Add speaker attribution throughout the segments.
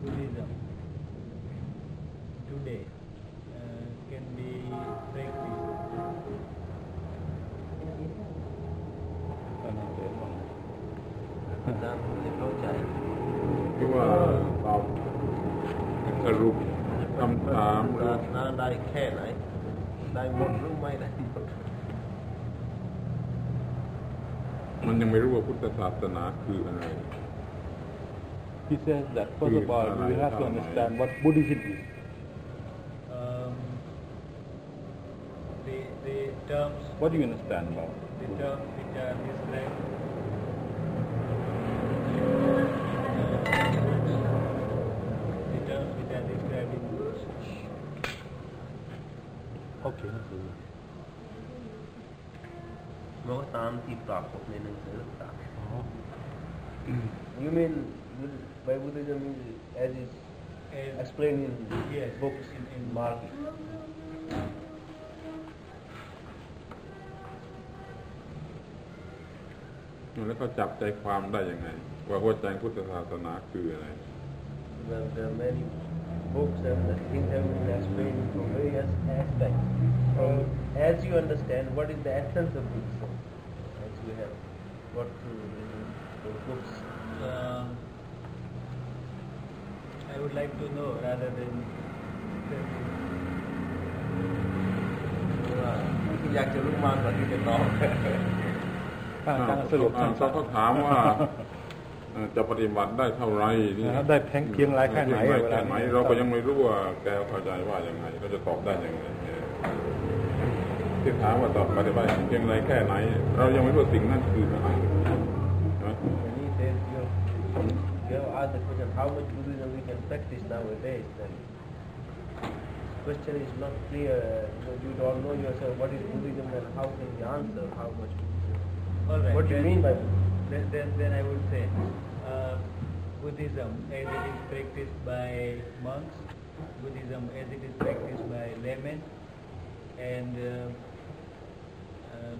Speaker 1: Buddhism today can be practiced?
Speaker 2: อาจารย์จะเข้าใจ
Speaker 3: คือว่าตอบสรุปคำถาม
Speaker 2: ได้แค่ไหนได้หมดหรือไม่ได้
Speaker 3: มันยังไม่รู้ว่าพุทธศาสนาคืออะไร
Speaker 4: He says that first of all we have to understand what Buddhism is.
Speaker 1: The terms.
Speaker 4: What do you understand about
Speaker 1: the terms which are described? The terms which are described in books.
Speaker 4: Okay.
Speaker 2: มันก็ตามที่ปรากฏในหนังสือต่างๆ You mean by Buddhism as is explained in books in market?
Speaker 3: แล้วก็จับใจความได้ยังไงว่าหัวใจพุทธศาสนาคืออะไร
Speaker 2: Well, there are many books and things have been explained from various aspects. As you understand, what is the essence of Buddhism? As you have got through the books.
Speaker 1: I would like to know rather than
Speaker 2: อยากจะรู้มากกว่าที่จะตอบ
Speaker 4: สรุป
Speaker 3: เขาถามว่าจะปฏิบัติได้เท่าไรนี่
Speaker 4: ได้เพียงไรแค่ไหน
Speaker 3: เราก็ยังไม่รู้ว่าแกเข้าใจว่ายังไงเขาจะตอบได้ยังไงที่ถามว่าตอบปฏิบัติเพียงไรแค่ไหนเรายังไม่รู้สิ่งนั้นคืออะไร
Speaker 2: You have asked the question, how much Buddhism we can practice nowadays? Then the question is not clear. You don't know yourself what is Buddhism and how can you answer how much Buddhism.
Speaker 1: All right.
Speaker 2: What do you mean by Buddhism?
Speaker 1: Then I would say Buddhism as it is practiced by monks, Buddhism as it is practiced by laymen, and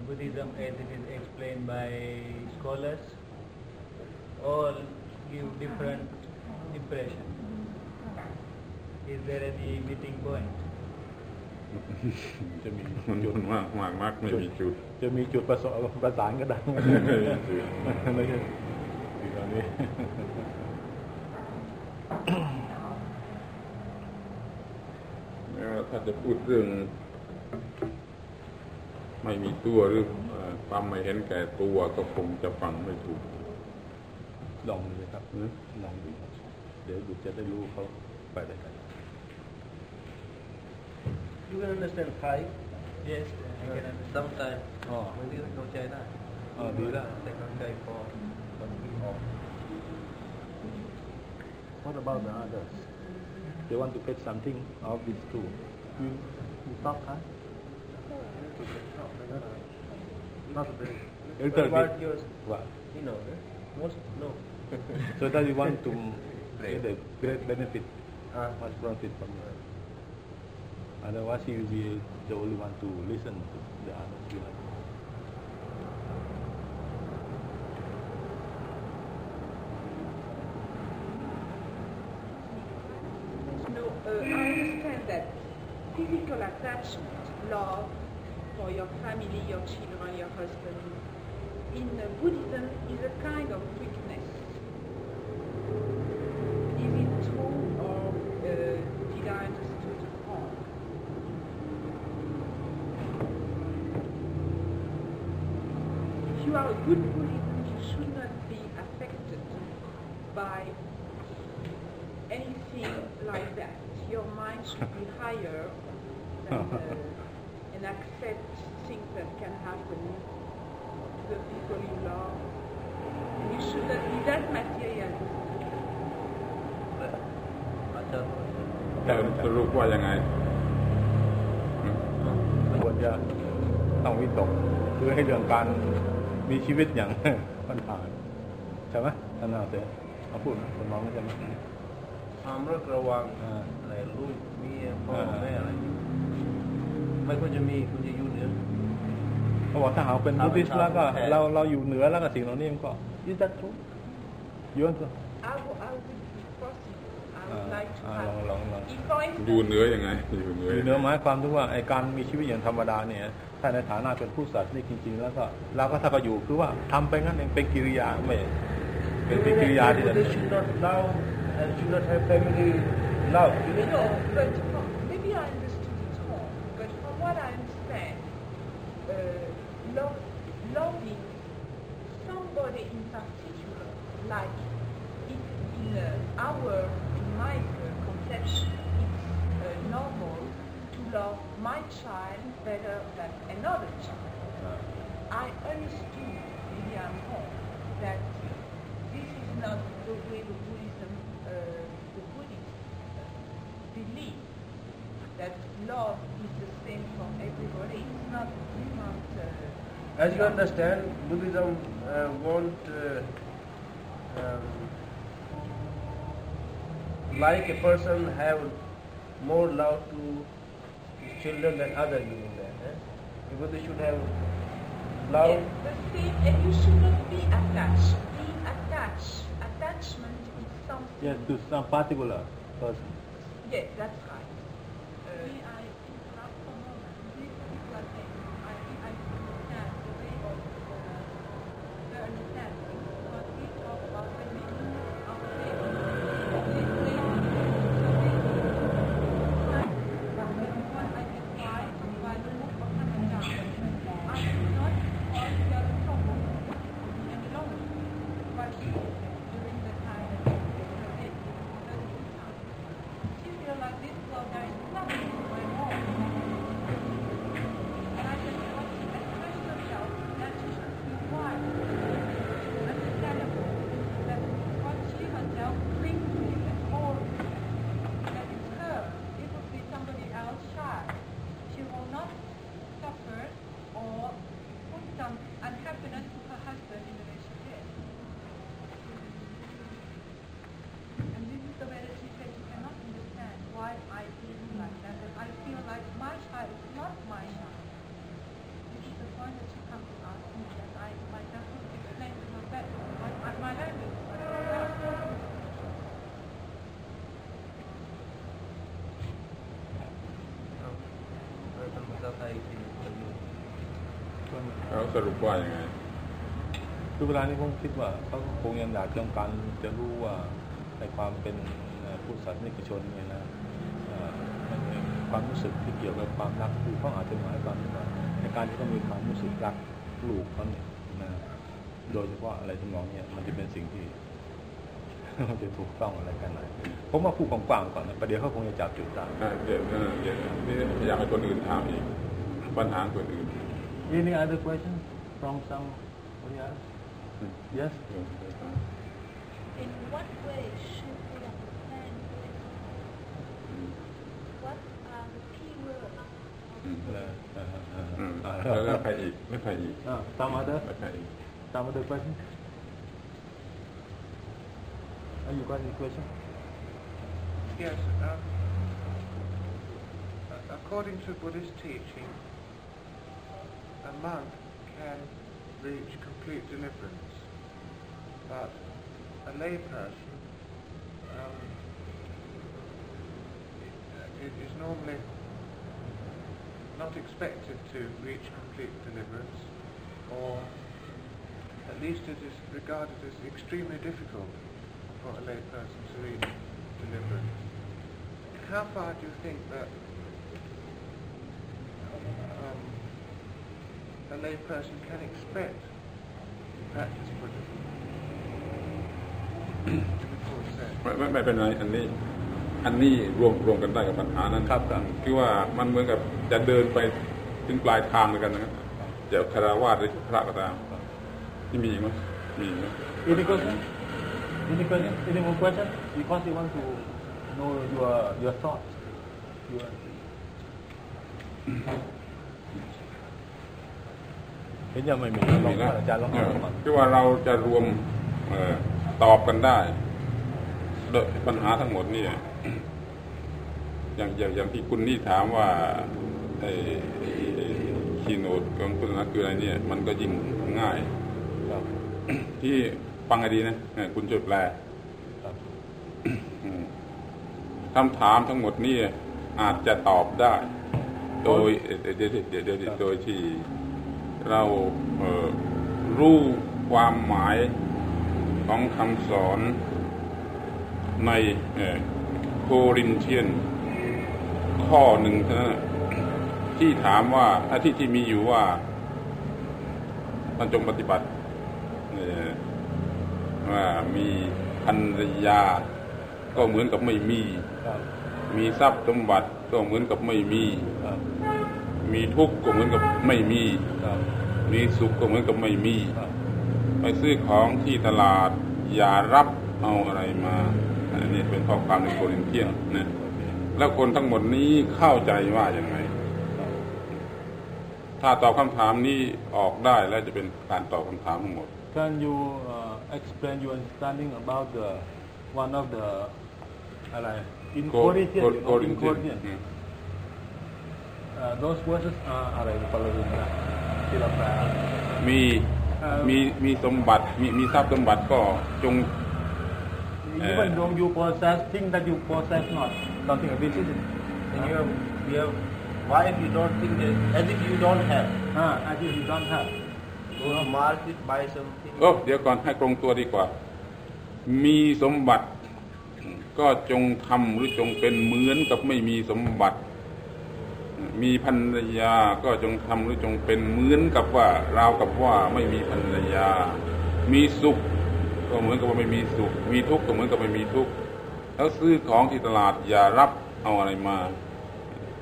Speaker 1: Buddhism as it is explained by scholars, all give different impression. Is there any meeting point?
Speaker 4: จะมี
Speaker 3: จุดมากไม่มีจุด
Speaker 4: จะมีจุดประสานก็ได้ไม่ใช่ตอนนี้
Speaker 3: ถ้าจะพูดเรื่องไม่มีตัวหรือความไม่เห็นแก่ตัวก็คงจะฟังไม่ถูก
Speaker 4: ลองดูเลยครับลองดูเดี๋ยวดูจะได้รู้เขาไปได้ไง
Speaker 2: You can understand Thai?
Speaker 1: Yes, I can understand.
Speaker 2: Sometimes. บางทีเข้าใจได้
Speaker 4: ดีแล้ว
Speaker 2: แต่เข้าใจพอบางทีออก
Speaker 4: What about the others? They want to get something out of this too. You talk Thai? Not very.
Speaker 2: What yours?
Speaker 4: What?
Speaker 2: You know, most no.
Speaker 4: So that you want to get the great benefit, much profit from it. Otherwise, you will be the only one to listen to the others.
Speaker 5: No, I understand that physical attachment, love for your family, your children, your husband, in Buddhism is a kind of weakness. Is it true or did I understood wrong? If you are a good Buddhism, you should not be affected by anything like that. Your mind should be higher and accept things that can happen to the people you love. And you should not be that materialistic.
Speaker 3: สรุปว่ายังไง
Speaker 4: ควรจะต้องวิตกเพื่อให้เรื่องการมีชีวิตอย่างผ่านใช่ไหมท่านอาจารย์เขาพูดคนมองไม่ใช่ไหม
Speaker 2: ความระวังในลูกเมียพ่อแม่อะไรไม่ควรจะมีคุณจะอยู่เหนือ
Speaker 4: เขาบอกถ้าหาเป็นบุติสแล้วก็เราอยู่เหนือแล้วก็สิ่งเหล่านี้มันก็ยิ่งจะทุกข์ย้อนตัว ลอง
Speaker 3: อยู่เหนือยังไงอยู่เหนือ
Speaker 4: หมายความถึงว่าไอ้การมีชีวิตอย่างธรรมดาเนี่ยถ้าในฐานะเป็นผู้ศาสนิกจริงๆแล้วก็เราก็ถ้าก็อยู่คือว่าทำไปงั้นเองเป็นกิริยาไม่เป็นกิริยาที่จะ
Speaker 2: They should not love and should not have family love.
Speaker 5: No, but maybe I understood it wrong. But from what I understand, loving somebody in particular, like in my conception, it's normal to love my child better than another child. I understood, maybe I'm wrong, that this is not the way the Buddhists believe that love is the same for everybody. It's not.
Speaker 2: As you understand, Buddhism won't like a person have more love to his children than other human beings. Because they should have love.
Speaker 5: Yes, the same, and you should not be attached. Being attached, attachment is something.
Speaker 4: Yes, to some particular person.
Speaker 5: Yes, that's right.
Speaker 6: I interrupt for a moment. This particular thing, I understand the way of the understanding. But we talk about when we do our day. What I can try by the book of Hannah, I do not call the other trouble any longer. But during the time that we did, she feel like this, well, there is nothing going on. And I just want to express herself that she should feel quiet. Understandable that what she herself brings to it and holds it, that it's her. It would be somebody else shy. She will not suffer or put some unhappiness to her husband in the way she did. And this is the way that she said she cannot understand why I feel like that. And I feel like my child is not my child. This is the point that she comes to ask me that I myself would explain to her better. My language.
Speaker 3: เขาสรุปว่ายังไง
Speaker 4: คือเวลานี้ผมคิดว่าเขาคงยังอยากต้องการจะรู้ว่าในความเป็นผู้ศาสนิกชนเนี่ยนะมันมีความรู้สึกที่เกี่ยวกับความรักคือเขาอาจจะหมายความว่าในการที่เขามีความรู้สึกรักลูกเขาเนี่ยนะโดยเฉพาะอะไรที่มองเนี่ยมันจะเป็นสิ่งที่ มันจะถูกต้องอะไรกันไหนผมว่าพูดกว้างๆก่อนนะประเดี๋ยวเขาคงจะจับจุดได้
Speaker 3: เดี๋ยวอยากให้คนอื่นถามอีกปัญหาคนอื่น
Speaker 4: Any other question from somebody else? Yes.
Speaker 6: In what way should we understand this? What are the key words?
Speaker 3: แล้วใครอีกไม่ใครอีก
Speaker 4: Some other question? Are you got any question?
Speaker 7: Yes. According to Buddhist teaching, a monk can reach complete deliverance, but a lay person is normally not expected to reach complete deliverance, or at least it is regarded as extremely difficult for a lay person to reach deliverance. How far do you think that a lay person can expect to practice Buddhism?
Speaker 3: ไม่เป็นไรอันนี้รวมกันได้กับปัญหานั้นครับคือว่ามันเหมือนกับจะเดินไปถึงปลายทางเหมือนกันนะครับจะคารวะหรือพระก็ตามที่มีมั้ยมีมั้ย
Speaker 4: Any question? Any more question? Because you want to know your thoughts.เห็นยังไม่มีลองอาจารย์ลอง
Speaker 3: คือว่าเราจะรวมตอบกันได้โดยปัญหาทั้งหมดนี่อย่างที่คุณนี่ถามว่าคีย์โนตของคุณนะคืออะไรเนี่ยมันก็ยิ่งง่ายที่ฟังให้ดีนะคุณช่วยแปล คำถามทั้งหมดนี้อาจจะตอบได้โดยที่เรารู้ความหมายของคำสอนในโครินเธียนข้อหนึ่งที่ถามว่าที่มีอยู่ว่าท่านจงปฏิบัติว่ามีภรรยาก็เหมือนกับไม่มีมีทรัพย์สมบัติก็เหมือนกับไม่มีมีทุกข์ก็เหมือนกับไม่มีมีสุขก็เหมือนกับไม่มีไปซื้อของที่ตลาดอย่ารับเอาอะไรมาอันนี้เป็นข้อความในโครินเธียนนะแล้วคนทั้งหมดนี้เข้าใจว่าอย่างไรถ้าตอบคำถามนี้ออกได้แล้วจะเป็นการตอบคำถามทั้งหมด
Speaker 4: Can you explain your understanding about the one of the อะไร in Corinthian those verses are อะไรปรริญญาที่เราแปล
Speaker 3: มีสมบัติมีทรัพย์สมบัติก็จง
Speaker 4: even though you possess things that you possess not something like this is it
Speaker 2: you have wife you don't think that as if you don't have
Speaker 4: as if you don't have
Speaker 2: go to market buy something
Speaker 3: เดี๋ยวก่อนให้ตรงตัวดีกว่ามีสมบัติก็จงทำหรือจงเป็นเหมือนกับไม่มีสมบัติมีภรรยาก็จงทำหรือจงเป็นเหมือนกับว่าราวกับว่าไม่มีภรรยามีสุขก็เหมือนกับว่าไม่มีสุขมีทุกข์ก็เหมือนกับไม่มีทุกข์แล้วซื้อของที่ตลาดอย่ารับเอาอะไรมา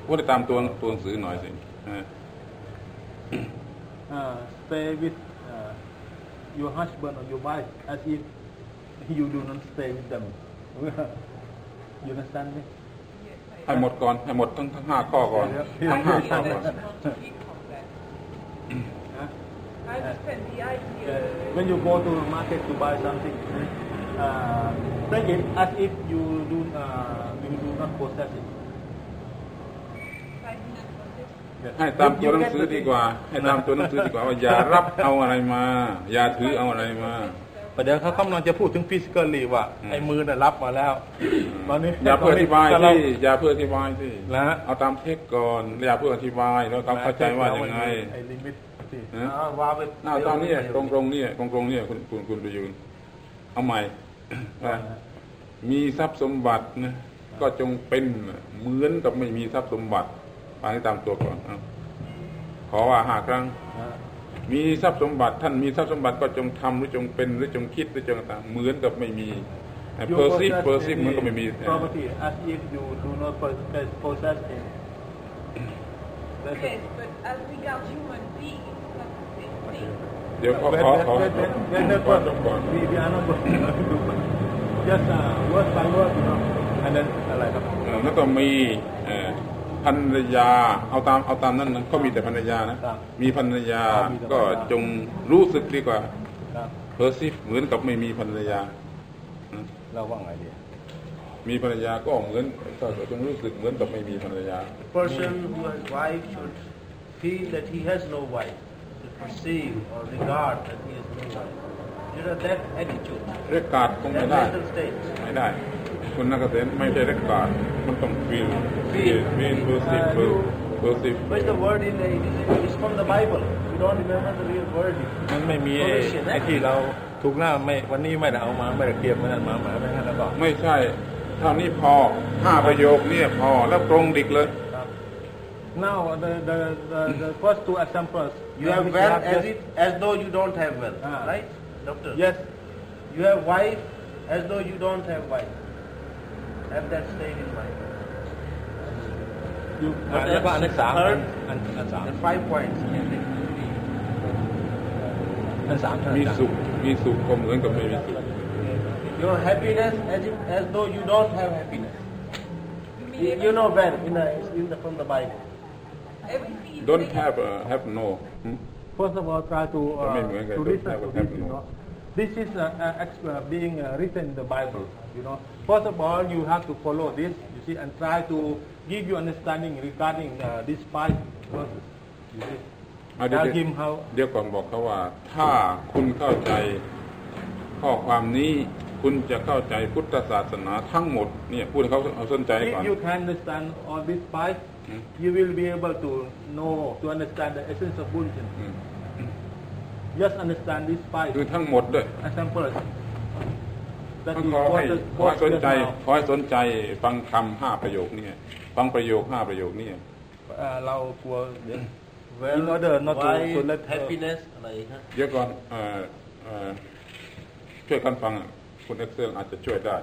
Speaker 3: พูดตามตัวหนังสือหน่อยสิ
Speaker 4: stay with your husband or your wife as if you do not stay with them you understand me
Speaker 3: ให้หมดก่อนให้หมดทั้ง5ข้อก่อนทั้ง5ข้อก่อน
Speaker 4: When you go to the market to buy something take it as if you do not possess it
Speaker 3: ให้ตามตัวหนังสือดีกว่าให้ตามตัวหนังสือดีกว่าว่าอย่ารับเอาอะไรมาอย่าถือเอาอะไรมา
Speaker 4: ประเดี๋ยวเขากำลังจะพูดถึง physically ว่าไอ้มือน่ะรับมาแล้วตอนนี้
Speaker 3: อย่าเพื่ออธิบายสิอย่าเพื่ออธิบายสิเอาตามเทคก่อนอย่าเพื่ออธิบายแล้วเขาเข้าใจว่ายังไง
Speaker 4: ไอ้ลิมิตสิ
Speaker 2: ว่าไป
Speaker 3: ตอนนี้ตรงๆเนี่ยคุณประยูนเอาใหม่มีทรัพย์สมบัตินะก็จงเป็นเหมือนกับไม่มีทรัพย์สมบัติฟังให้ตามตัวก่อนขอว่า5 ครั้งมีทรัพย์สมบัติท่านมีทรัพย์สมบัติก็จงทำหรือจงเป็นหรือจงคิดหรือจงต่างเหมือนกับไม่มีperceive เหมือนกับไม่มี
Speaker 4: property as if you do not possess it
Speaker 6: yes but as regards human being
Speaker 3: เดี๋ยวขอ
Speaker 4: ก่อน we are not going to do just word by word you know and then อะไรครับ
Speaker 3: แล้วก็มีภรรยาเอาตามนั้นก็มีแต่ภรรยานะมีภรรยาก็จงรู้สึกดีกว่าperceive เหมือนกับไม่มีภรรยา
Speaker 4: เราว่าไงดี
Speaker 3: มีภรรยาก็เหมือนก็จงรู้สึกเหมือนกับไม่มีภรรยา
Speaker 2: person who has wife should feel that he has no wife to perceive or regard that he has no wife you know that attitude
Speaker 3: regard คงไม่ได้คุณนักเกษตรไม่ใช่ regard มันต้อง feel perceive
Speaker 2: but the word in it is from the Bible we don't remember the real word
Speaker 4: มันไม่มีไอ้ที่เราถูกหน้าไม่วันนี้ไม่ได้เอามาไม่ได้เตรียมมันมาไม่งั้นแล้วก็
Speaker 3: ไม่ใช่เท่านี้พอ5 ประโยคเนี่ยพอแล้วตรงดิกเลย
Speaker 4: Now the first 2 examples
Speaker 2: you have wealth as though you don't have wealth right doctor
Speaker 4: yes
Speaker 2: you have wife as though you don't have wife have that stayed in mind
Speaker 4: you แล้วก็อันที่3อัน
Speaker 2: 3 5 points
Speaker 4: อัน3
Speaker 3: มีสุขก็เหมือนกับไม่มีสุข
Speaker 2: your happiness as though you don't have happiness you know when from the Bible
Speaker 3: don't have no
Speaker 4: first of all try to listen to this you know this is being written in the Bible you know first of all you have to follow this you see and try to give you understanding regarding these 5 verses you see tell him how
Speaker 3: เดี๋ยวก่อนบอกเขาว่าถ้าคุณเข้าใจข้อความนี้ คุณจะเข้าใจพุทธศาสนาทั้งหมดเนี่ยพูดให้เขาเอาสนใจก่อน
Speaker 4: If you can understand all these five, you will be able to know, to understand the essence of Buddhism. Just understand these five
Speaker 3: คือทั้งหมดด้วย
Speaker 4: examples.
Speaker 3: ขอให้สนใจฟังคำ5ประโยคนี้ฟังประโยค5ประโยคนี้
Speaker 4: เรากลัว in order not to let
Speaker 2: happiness อะไรฮะ
Speaker 3: เดี๋ยวก่อนช่วยกันฟังคุณเอ็กเซลอาจจะช่วยได้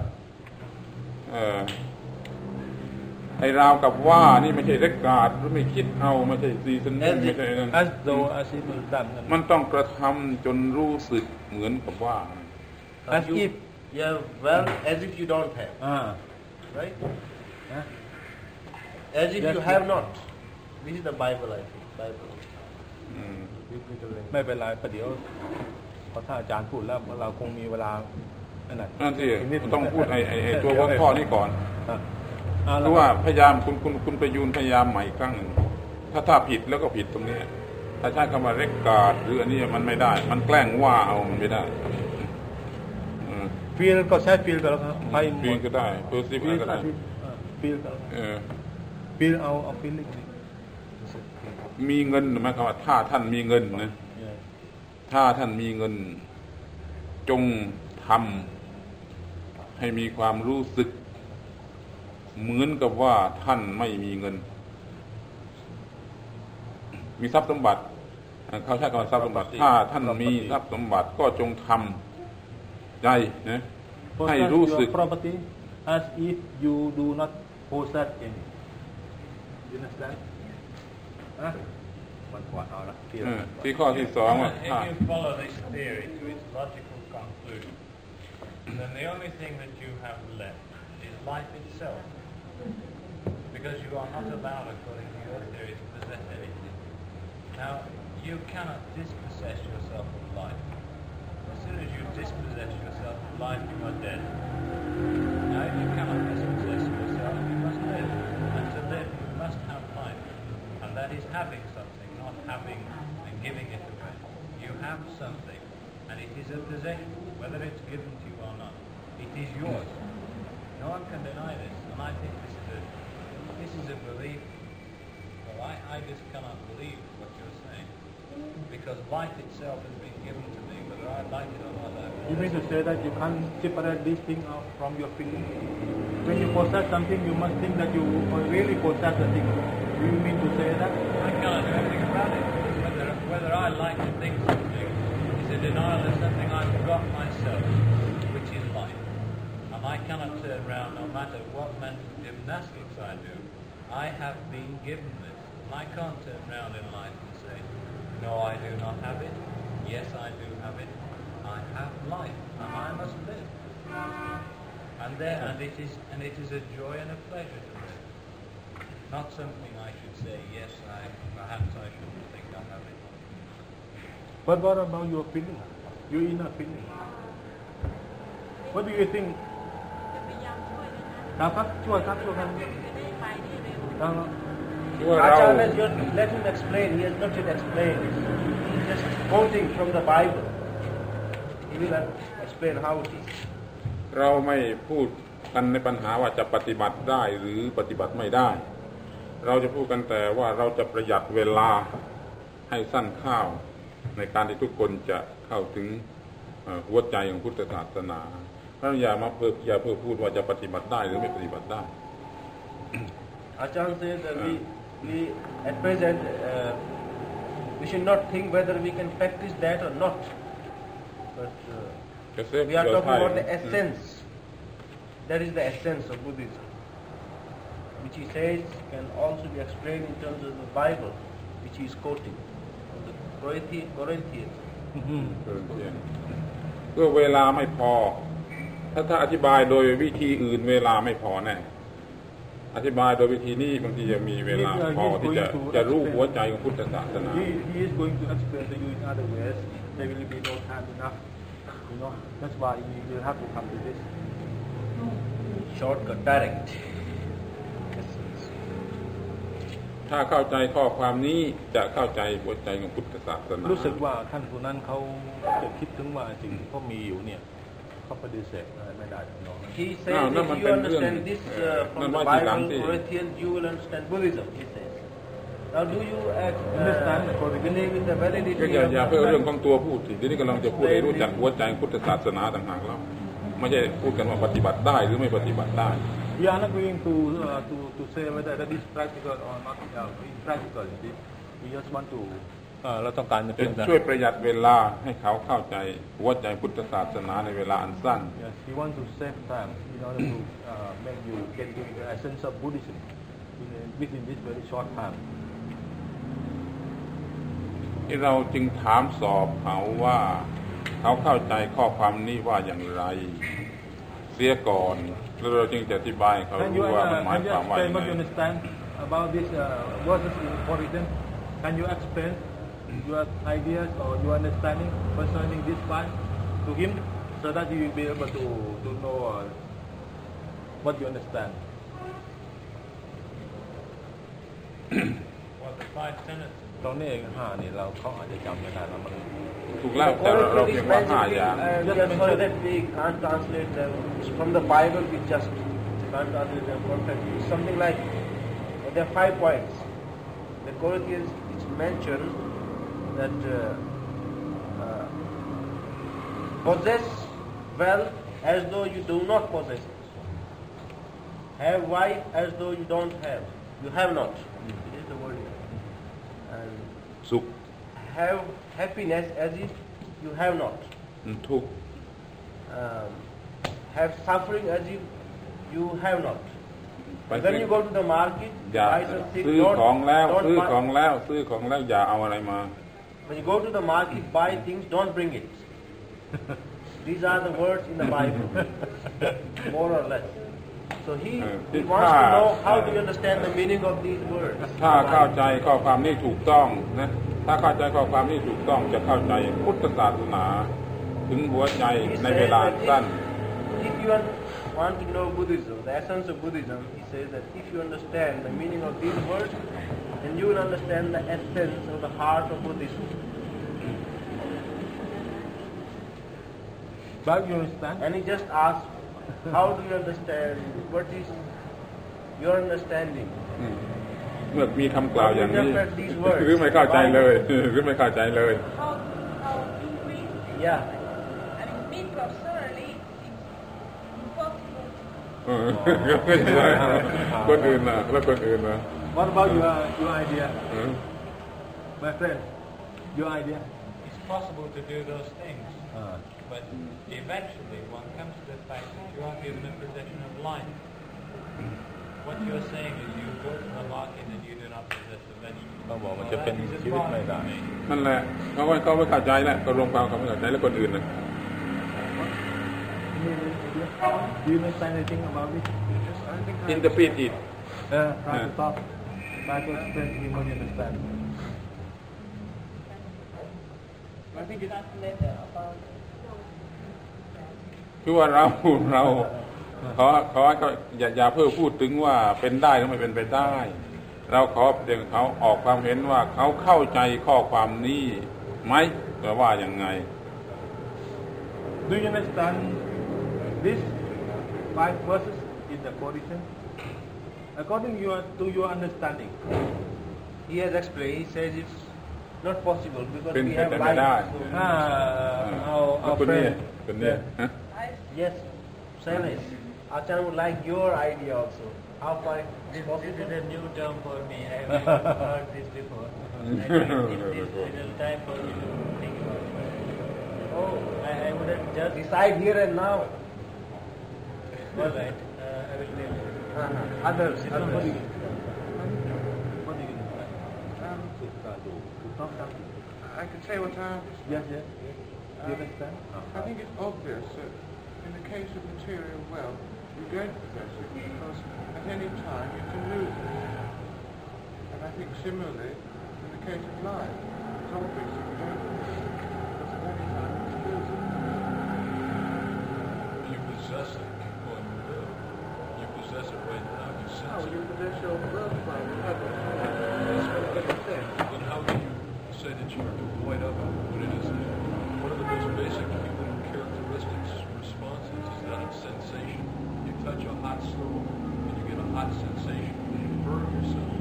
Speaker 3: ไอ้ราวกับว่านี่ไม่ใช่เรกการ์ดหรือไม่คิดเอาไม่ใช่ซีซันไม่ใช่นั่นมันต้องกระทำจนรู้สึกเหมือนกับว่า
Speaker 2: as if yeah well as if you don't have right as if you have not this is the Bible I think Bible
Speaker 4: ไม่เป็นไรประเดี๋ยวพอถ้าอาจารย์พูดแล้วเราคงมีเวลา
Speaker 3: นั่นสิต้องพูดไอ้ตัวหัวข้อนี้ก่อนหรือว่าพยายามคุณไปยูนพยายามใหม่อีกครั้งหนึ่งถ้าผิดแล้วก็ผิดตรงนี้ถ้าใช้คำว่าเรกการ์ดหรืออันนี้มันไม่ได้มันแกล้งว่าเอามันไม่ได้
Speaker 4: ฟีลก็ใช้ฟีลก็แล้วครับ
Speaker 3: ฟีลก็ได้เพอร์ซีฟก็ได้
Speaker 4: ฟีลก็ฟีลเอาฟีลลิ่ง
Speaker 3: มีเงินหมายความว่าถ้าท่านมีเงินนะถ้าท่านมีเงินจงทำให้มีความรู้สึกเหมือนกับว่าท่านไม่มีเงินมีทรัพย์สมบัติเขาใช้คำว่าทรัพย์สมบัติถ้าท่านมีทรัพย์สมบัติก็จงทำใจนะให้รู้สึก
Speaker 4: property as if you do not possess any you understand มันกว่าเอาละ
Speaker 3: ที่ข้อที่2ว่า
Speaker 1: If you follow this theory to its logical conclusion then the only thing that you have left is life itself because you are not allowed according to your theory to possess anything. Now you cannot dispossess yourself of life. As soon as you dispossess yourself of life you are dead. Now if you cannot dispossess yourself you must live, and to live you must have life, and that is having something, not having and giving it away. You have something and it is a possession, whether it's given to you or not. It is yours. No one can deny this, and I think this is a belief. Well, I just cannot believe what you're saying, because life itself has been given to me, whether I like it or not.
Speaker 4: You mean to say that you can't separate these things out from your feeling? When you possess something, you must think that you really possess the thing. Do you mean to say that?
Speaker 1: I cannot do anything about it. Whether I like to think something is a denial of something I've got myself, which is life. And I cannot turn around, no matter what mental gymnastics I do, I have been given this. And I can't turn around in life and say, no, I do not have it. Yes, I do have it. I have life, and I must live. And it is a joy and a pleasure to live. Not something I should say, yes, perhaps I shouldn't think I have it.
Speaker 4: But what about your feeling? Your inner feeling? What do you think? ครับช่วยครับ
Speaker 2: Let him explain. He has not yet explained. He's just quoting from the Bible. He will explain how it is.
Speaker 3: เราไม่พูดกันในปัญหาว่าจะปฏิบัติได้หรือปฏิบัติไม่ได้เราจะพูดกันแต่ว่าเราจะประหยัดเวลาให้สั้นข้าวในการที่ทุกคนจะเข้าถึงหัวใจของพุทธศาสนาพระอย่าเพื่อพูดว่าจะปฏิบัติได้หรือไม่ปฏิบัติได้
Speaker 2: อาจารย์ said that we at present we should not think whether we can practice that or not, but we are talking about the essence. That is the essence of Buddhism, which he says can also be explained in terms of the Bible, which he is quoting from the Corinthians.
Speaker 3: เพื่อเวลาไม่พอถ้าอธิบายโดยวิธีอื่นเวลาไม่พอแน่อธิบายโดยวิธีนี้บางทีจะมีเวลาพอที่จะรู้หัวใจของพุทธศาสนา
Speaker 4: He is going to explain to you in other ways. There will be no time enough. That's why you have to come to this.
Speaker 2: Shortcut, direct.
Speaker 3: ถ้าเข้าใจข้อความนี้จะเข้าใจหัวใจของพุทธศาสนา
Speaker 4: รู้สึกว่าท่านผู้นั้นเขาจะคิดถึงว่าสิ่งที่เขามีอยู่เนี่ย เขาปฏิเสธไม่ได้น้อง
Speaker 2: He says if you understand this from the Bible, Corinthians, you will understand Buddhism. He says. Now, do you believe in the validity
Speaker 3: ก็อย่าเพื่อเรื่องของตัวพูดสิทีนี้กำลังจะพูดให้รู้จักหัวใจพุทธศาสนาต่างหากแล้วไม่ใช่พูดกันว่าปฏิบัติได้หรือไม่ปฏิบัติได้
Speaker 4: We are not going to say whether that is practical or not practical. We just want to เราต้องการจะ
Speaker 3: ช่วยประหยัดเวลาให้เขาเข้าใจหัวใจพุทธศาสนาในเวลาอันสั้น
Speaker 4: Yes, we want to save time in order to make you get the essence of Buddhism within this very short time.
Speaker 3: ที่เราจึงถามสอบเขาว่าเขาเข้าใจข้อความนี้ว่าอย่างไรเสียก่อนแล้วเราจึงจะอธิบายเขารู้ว่ามันหมายความว่าอย่างไร
Speaker 4: Can you understand about this verses in Corinthians? Can you explain your ideas or your understanding concerning this part to him so that you will be able to know what you understand?
Speaker 1: What the 5 tenets
Speaker 4: ตรงนี้เอง5นี่เราเขาอาจจะจำไม่ได้แล้วมัน
Speaker 3: ถูกแล้วแต่เราเพียงว่า5อย่าง
Speaker 2: sorry that we can't translate them from the Bible. We just can't translate them perfectly. It's something like there are 5 points. The Corinthians it's mentioned that possess wealth as though you do not possess it. Have wife as though you don't have. You have not. It is the word. And
Speaker 3: สุข
Speaker 2: have happiness as if you have not.
Speaker 3: ทุกข์
Speaker 2: Have suffering as if you have not. When you go to the market,
Speaker 3: อย่า
Speaker 2: buy something,
Speaker 3: ซื้อของแล้วซื้อของแล้วอย่าเอาอะไรมา
Speaker 2: when you go to the market, buy things, don't bring it. These are the words in the Bible, more or less. So he wants to know how do you understand the meaning of these words.
Speaker 3: ถ้าเข้าใจข้อความนี้ถูกต้องนะถ้าเข้าใจข้อความนี้ถูกต้องจะเข้าใจพุทธศาสนาถึงหัวใจในเวลาสั้น
Speaker 2: If you want to know Buddhism, the essence of Buddhism, he says that if you understand the meaning of these words, then you will understand the essence of the heart of Buddhism.
Speaker 4: But you understand?
Speaker 2: And he just asks, how do you understand? What is your understanding?
Speaker 3: เมื่อมีคำกล่าวอย่างนี้หรือไม่เข้าใจเลย หรือไม่เข้าใจเลย
Speaker 6: How do we?
Speaker 2: Yeah.
Speaker 6: I mean, me personally, it's impossible.
Speaker 3: คนอื่นนะแล้วคนอื่นนะ
Speaker 4: What about your idea, my friend? Your idea?
Speaker 1: It's possible to do those things, but eventually one comes to the fact that you are given a possession of life. What you are saying is you go to the market and you do not possess the vegetable.
Speaker 4: เขาบอกมันจะเป็นชีวิตไม่ได้
Speaker 3: นั่นแหละเขาไม่เข้าใจแล้วก็รวมความเขาไม่เข้าใจแล้วคนอื่นนะ
Speaker 4: Do you understand anything about it?
Speaker 3: interpret it
Speaker 4: Try to talk. Try to explain to him what you understand.
Speaker 7: I think it's
Speaker 6: Translator about
Speaker 3: คือว่าเราขอเขาอย่าเพิ่มพูดถึงว่าเป็นได้หรือไม่เป็นไปได้ เราขอเพียงเขาออกความเห็นว่าเขาเข้าใจข้อความนี้ไหมหรือว่าอย่างไง
Speaker 4: Do you understand this 5 verses in the Corinthians? According to your understanding,
Speaker 2: He has explained. He says it's not possible because we have
Speaker 3: เป็นไปได้
Speaker 2: life. So,
Speaker 4: our
Speaker 3: คนนี้
Speaker 4: friend,
Speaker 3: คนนี้ฮะ
Speaker 2: yes, silence. Achan would like your idea also. How far it's
Speaker 1: This
Speaker 2: possible?
Speaker 1: is a new term for me. I have never heard this before. I think it is little time for me to think about it.
Speaker 2: Oh,
Speaker 1: I would have just
Speaker 2: decide here and now.
Speaker 1: all right. I will tell you.
Speaker 2: Others.
Speaker 4: what do you understand?
Speaker 7: I can say what I understand.
Speaker 4: Yes. You understand?
Speaker 7: I think it's obvious that in the case of material wealth, you don't possess it because at any time you can lose it. And I think similarly, in the case of life, it's obvious that you don't possess it because at any time you can lose it.
Speaker 8: You possess it when you live. You possess it right now. You sense
Speaker 7: Oh,
Speaker 8: it.
Speaker 7: you possess your wealth by having it.
Speaker 8: Then how can you say that you're devoid of it when it is what are the most basic human characteristics responsible hot sensation when you burn yourself.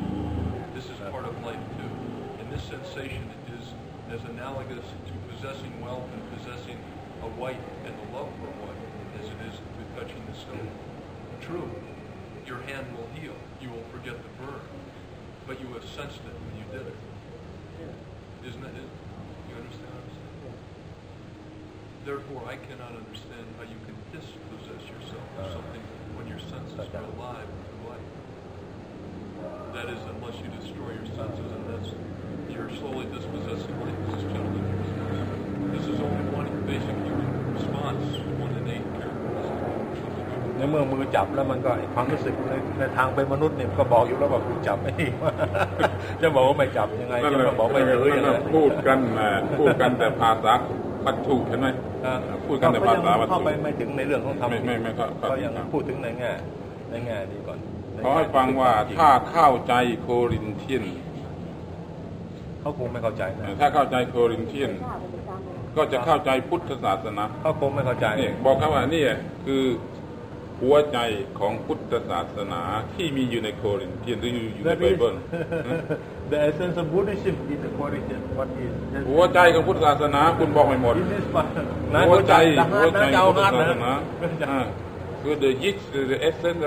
Speaker 8: This is part of life too. And this sensation is as analogous to possessing wealth and possessing a wife and the love for a wife as it is to touching the stove. True, your hand will heal. You will forget the burn. But you have sensed it when you did it. Isn't it? You understand what I'm saying? Therefore, I cannot understand how you can dispossess yourself of something when your senses are alive to life. That is, unless you destroy your senses, and that's you're slowly dispossessing life. This is gentleman. This is only one basic human response, one innate characteristic.
Speaker 4: ในเมื่อมือจับแล้วมันก็ความรู้สึกในทางเป็นมนุษย์เนี่ยก็บอกอยู่แล้วว่าคุณจับไม่ดีจะบอกว่าไม่จับยังไงจะมาบอกไม่ถือยังไง
Speaker 3: พูดกันแต่ภาษาวัตถุเห็นไหมพูดกันแต่ภาษาวัตถุ
Speaker 4: เข้าไปไม่ถึงในเรื่องของธรรม
Speaker 3: ไม่
Speaker 4: ก็ยังพูดถึงในแง่นี้ก่อน
Speaker 3: ขอให้ฟังว่าถ้าเข้าใจโครินเทียน
Speaker 4: เขาคงไม่เข้าใจนะ
Speaker 3: ถ้าเข้าใจโครินเทียนก็จะเข้าใจพุทธศาสนา
Speaker 4: เขาคงไม่เข้าใจ
Speaker 3: บอกเขาว่านี่คือหัวใจของพุทธศาสนาที่มีอยู่ในโครินเทียนหรืออยู่ในไบเบิล
Speaker 4: The essence of Buddhism is the Corinthian. What is
Speaker 3: หัวใจของพุทธศาสนาคุณบอกไม่หมดหัวใจพุทธศาสนาคือ the yish the essence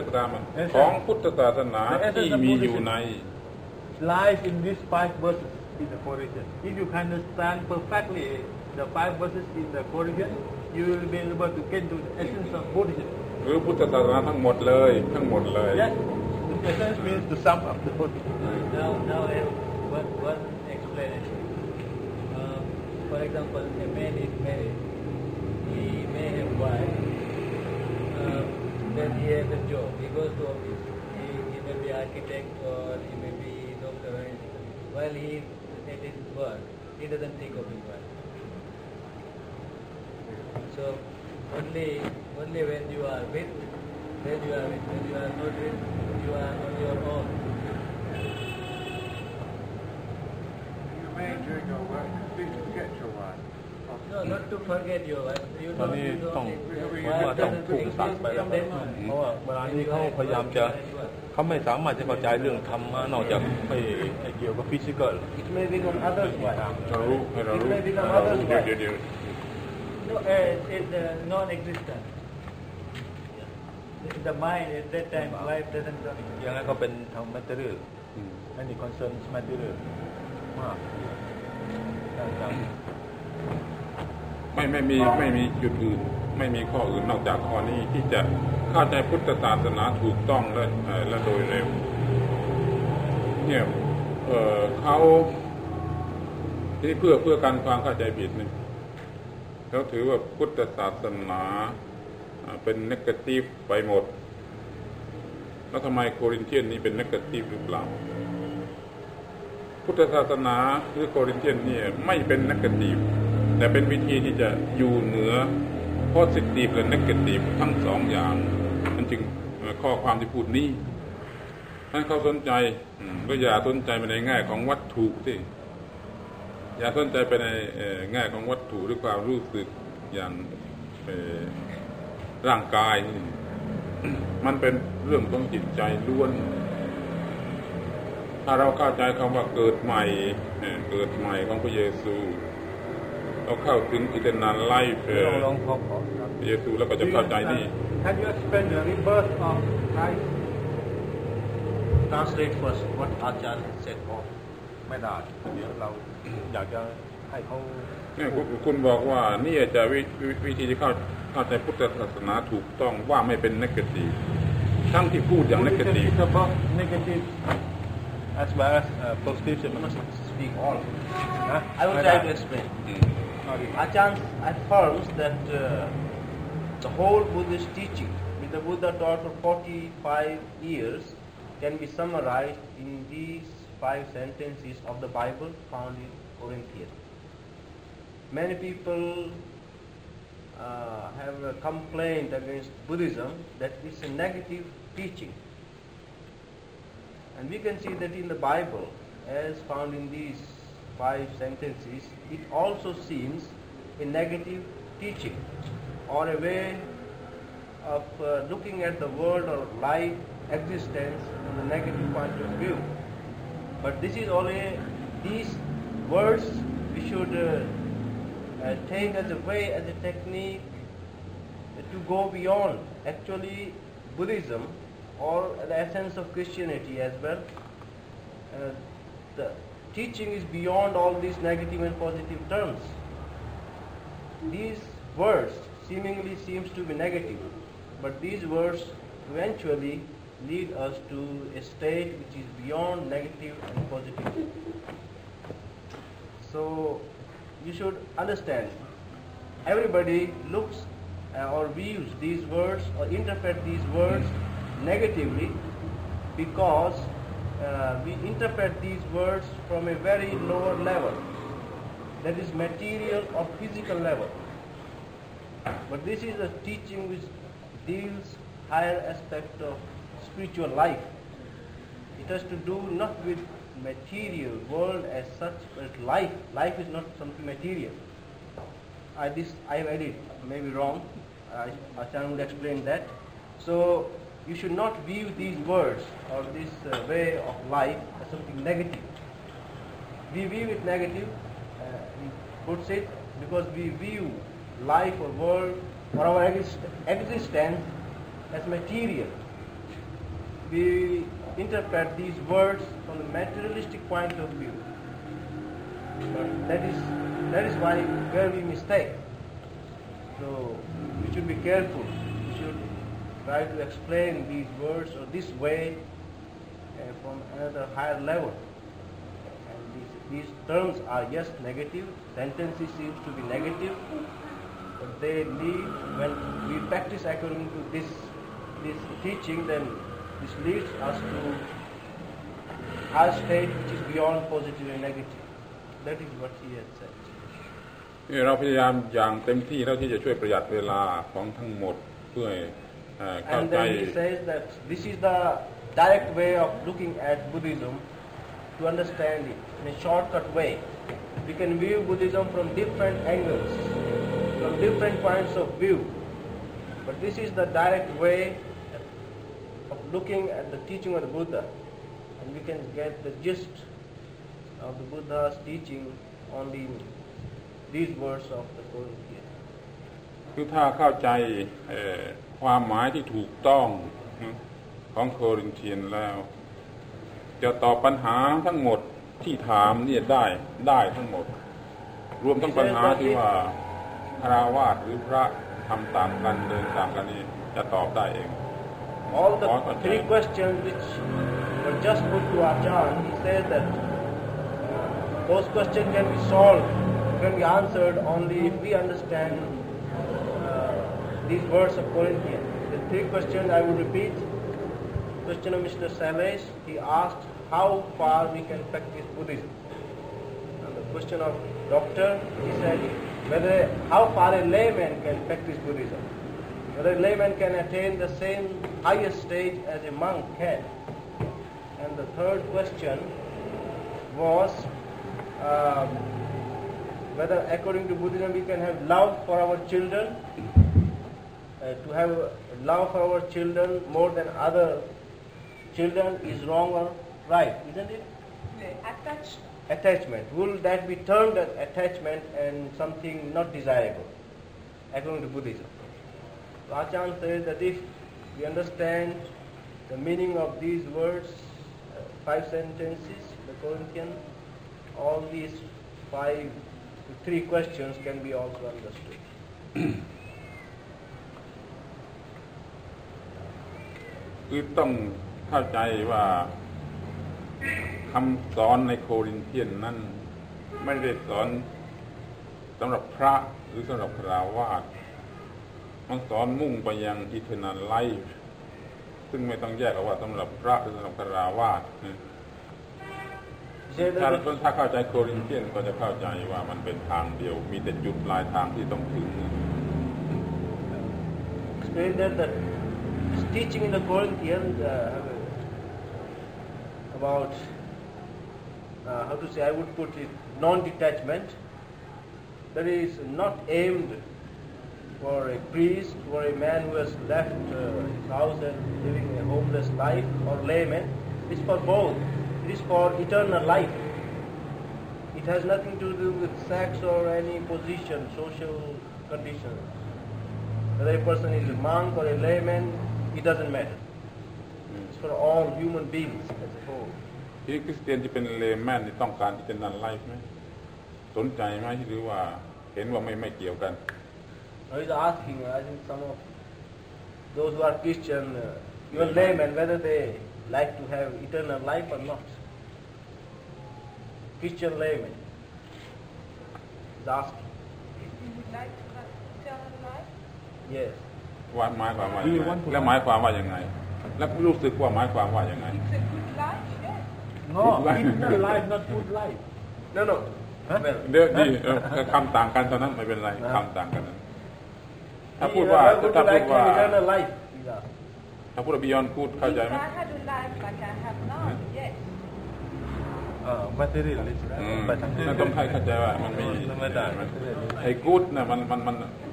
Speaker 3: ของพุทธศาสนาที่มีอยู่ใน
Speaker 4: lies in these 5 verses in the Corinthian. If you can understand perfectly the 5 verses in the Corinthian, you will be able to get to the essence of Buddhism.
Speaker 3: หรือพุทธศาสนาทั้งหมดเลย
Speaker 4: Yes, the essence means to sum up the whole.
Speaker 2: Now I have one explanation. For example, a man is married. He may have wife. Then he has a job. He goes to office. He may be architect or he may be doctor or anything. While he is at his work, he doesn't think of his wife. So only when you are with, then you are with. When you are not with, you are on your own.
Speaker 7: You may during your work please forget your wife.
Speaker 2: No, not to forget your wife. You
Speaker 4: ตอนนี้ต้องถูกตัดไปแล้วเพราะว่าเวลานี้เขาพยายามจะเขาไม่สามารถจะเข้าใจเรื่องธรรมะนอกจากไม่เกี่ยวกับฟิสิกอล
Speaker 2: It may become others' wife.
Speaker 3: เรารู้
Speaker 2: It may become others' wife.
Speaker 3: เดี๋ยว
Speaker 2: No, it's non-existent. The mind at that time, wife doesn't come.
Speaker 4: ยังไงก็เป็นทาง material ไม่มี concern material มาก
Speaker 3: ไม่มีจุดอื่นไม่มีข้ออื่นนอกจากข้อนี้ที่จะเข้าใจพุทธศาสนาถูกต้องและโดยเร็วเนี่ยเขาที่เพื่อการความเข้าใจผิดนี่เขาถือว่าพุทธศาสนาเป็นเนกาทีฟไปหมดแล้วทำไมโครินเทียนนี้เป็นเนกาทีฟหรือเปล่าพุทธศาสนาหรือโครินเทียนนี่ไม่เป็นเนกาทีฟแต่เป็นวิธีที่จะอยู่เหนือ positive และ negative ทั้งสองอย่างมันจึงข้อความที่พูดนี้ให้เขาสนใจก็อย่าสนใจไปในแง่ของวัตถุสิอย่าสนใจไปในแง่ของวัตถุหรือความรู้สึกอย่างร่างกายมันเป็นเรื่องของจิตใจล้วนถ้าเราเข้าใจคำว่าเกิดใหม่ของพระเยซูเราเข้าถึง eternal life พระเยซูแล้วก็จะเข้าใจนี่
Speaker 4: Can you explain the rebirth of Christ?
Speaker 2: Translate first what Acharya said.
Speaker 4: ไม่ได้เดี๋ยวเราอยากจะให้เขา
Speaker 3: เนี่ยคุณบอกว่านี่จะวิธีที่เข้าใจพุทธศาสนาถูกต้องว่าไม่เป็น negative ทั้งที่พูดอย่าง negative
Speaker 4: as well as positive you must
Speaker 2: speak all. I will try to explain. Acharya affirms that the whole Buddhist teaching, which the Buddha taught for 45 years, can be summarized in these 5 sentences of the Bible found in Corinthians. Many people have a complaint against Buddhism that it's a negative teaching. And we can see that in the Bible, as found in these 5 sentences, it also seems a negative teaching or a way of looking at the world or life existence from the negative point of view. But this is only these words we should take as a way, as a technique to go beyond actually Buddhism or the essence of Christianity as well. The teaching is beyond all these negative and positive terms. These words seemingly seems to be negative, but these words eventually lead us to a state which is beyond negative and positive. So you should understand, everybody looks or views these words or interpret these words negatively because we interpret these words from a very lower level, that is material or physical level. But this is a teaching which deals higher aspect of spiritual life. It has to do not with material world as such, but life. Life is not something material. I have added, maybe wrong. Achan will explain that. So you should not view these words or this way of life as something negative. We view it negative, he puts it, because we view life or world or our existence as material. We interpret these words from the materialistic point of view. But that is where we mistake. So we should be careful. We should try to explain these words or this way from another higher level. And these terms are yes negative. Sentences seems to be negative, but they lead, when we practice according to this teaching, then this leads us to a state which is beyond positive and negative. That is what he has said.
Speaker 3: เราพยายามอย่างเต็มที่เท่าที่จะช่วยประหยัดเวลาของทั้งหมดเพื่อเข้าใจ
Speaker 2: And then he says that this is the direct way of looking at Buddhism, to understand it in a shortcut way. We can view Buddhism from different angles, from different points of view. But this is the direct way of looking at the teaching of the Buddha. And we can get the gist of the Buddha's teaching only in these words of the Corinthians.
Speaker 3: คือถ้าเข้าใจความหมายที่ถูกต้องของโครินเธียนแล้วจะตอบปัญหาทั้งหมดที่ถามเนี่ยได้ทั้งหมดรวมทั้งปัญหาที่ว่าคฤหัสถ์หรือพระทำต่างกันเดินต่างกันนี่จะตอบได้เอง
Speaker 2: All the three questions which were just put to Achan, he says that those questions can be solved, can be answered only if we understand these words of Corinthians. The three questions I will repeat. Question of Mr. Salesh, he asked how far we can practice Buddhism. And the question of Doctor, he said how far a layman can practice Buddhism. Whether a layman can attain the same highest stage as a monk can. And the third question was whether according to Buddhism we can have love for our children, to have love for our children more than other children is wrong or right, isn't it? Attachment. Will that be termed as attachment and something not desirable according to Buddhism? So Achan says that if we understand the meaning of these words, 5 sentences, the Corinthian, all these 3 questions can be also understood.
Speaker 3: คือต้องเข้าใจว่าคำสอนในโครินเธียนนั้นไม่ได้สอนสำหรับพระหรือสำหรับคฤหัสถ์มันสอนมุ่งไปยัง eternal life ซึ่งไม่ต้องแยกออกว่าสำหรับพระหรือสำหรับคฤหัสถ์ถ้าเข้าใจโครินเธียนก็จะเข้าใจว่ามันเป็นทางเดียวมีแต่จุดปลายทางที่ต้องถึง
Speaker 2: Teaching in the Corinthians about how to say, I would put it, non-detachment, that is not aimed for a priest, for a man who has left his house and living a homeless life, or layman. It's for both. It is for eternal life. It has nothing to do with sex or any position, social conditions. Whether a person is a monk or a layman, it doesn't matter. It's for all human beings as a whole.
Speaker 3: ที่คริสเตียนที่เป็นเลแมนที่ต้องการที่จะนันไลฟ์ไหมสนใจไหมหรือว่าเห็นว่าไม่เกี่ยวกัน
Speaker 2: He's asking, I think some of those who are Christian, even laymen, whether they like to have eternal life or not. Christian laymen is asking.
Speaker 6: You would like to have eternal life?
Speaker 2: Yes.
Speaker 3: ว่าหมายความว่ายังไงแล้วหมายความว่ายังไงแล้วรู้สึกว่าหมายความว่ายังไง
Speaker 6: It's a good life, yes.
Speaker 4: No, eternal life, not good life.
Speaker 2: No, no.
Speaker 4: Huh?
Speaker 2: Well,
Speaker 3: เดี๋ยวนี่คำต่างกันเท่านั้นไม่เป็นไรคำต่างกันถ้าพูดว่า
Speaker 2: would you like to have eternal life? He's asking.
Speaker 3: ถ้าพูดบิยอนพูดเข้าใจไหม
Speaker 6: If I had a life like I have now, yes.
Speaker 4: materialist ไปทางนี้
Speaker 3: นั่นต้องให้เข้าใจว่ามันมี
Speaker 4: ไม่ได้
Speaker 3: ไอ้กู๊ดน่ะ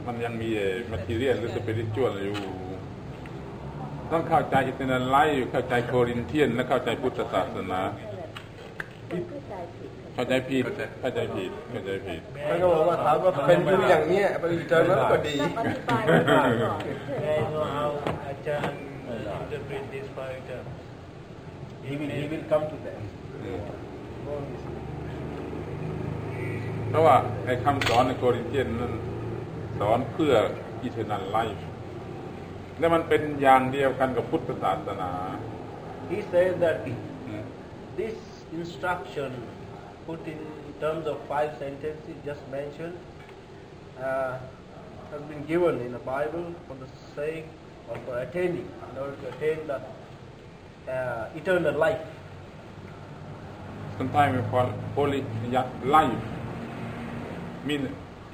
Speaker 3: มันยังมีmaterialหรือ spiritual อยู่ต้องเข้าใจอิตาไลท์เข้าใจโครินเทียนและเข้าใจพุทธศาสนาเข้าใจผิด
Speaker 2: มันก็บอกว่าถามว่าเป็นอยู่อย่างนี้เป็นอีเทอร์นัลก็ดี
Speaker 1: May I know how Ajahn interpret this five terms?
Speaker 2: He will come to that.
Speaker 3: เพราะว่าไอ้คำสอนในโครินเทียนนั้นสอนเพื่ออิเทอร์นัลไลฟ์และมันเป็นอย่างเดียวกันกับพุทธศาสนา
Speaker 2: He says that this instruction put in terms of 5 sentences just mentioned has been given in the Bible for the sake or for attaining, in order to attain the eternal life.
Speaker 3: Sometimes we call holy life mean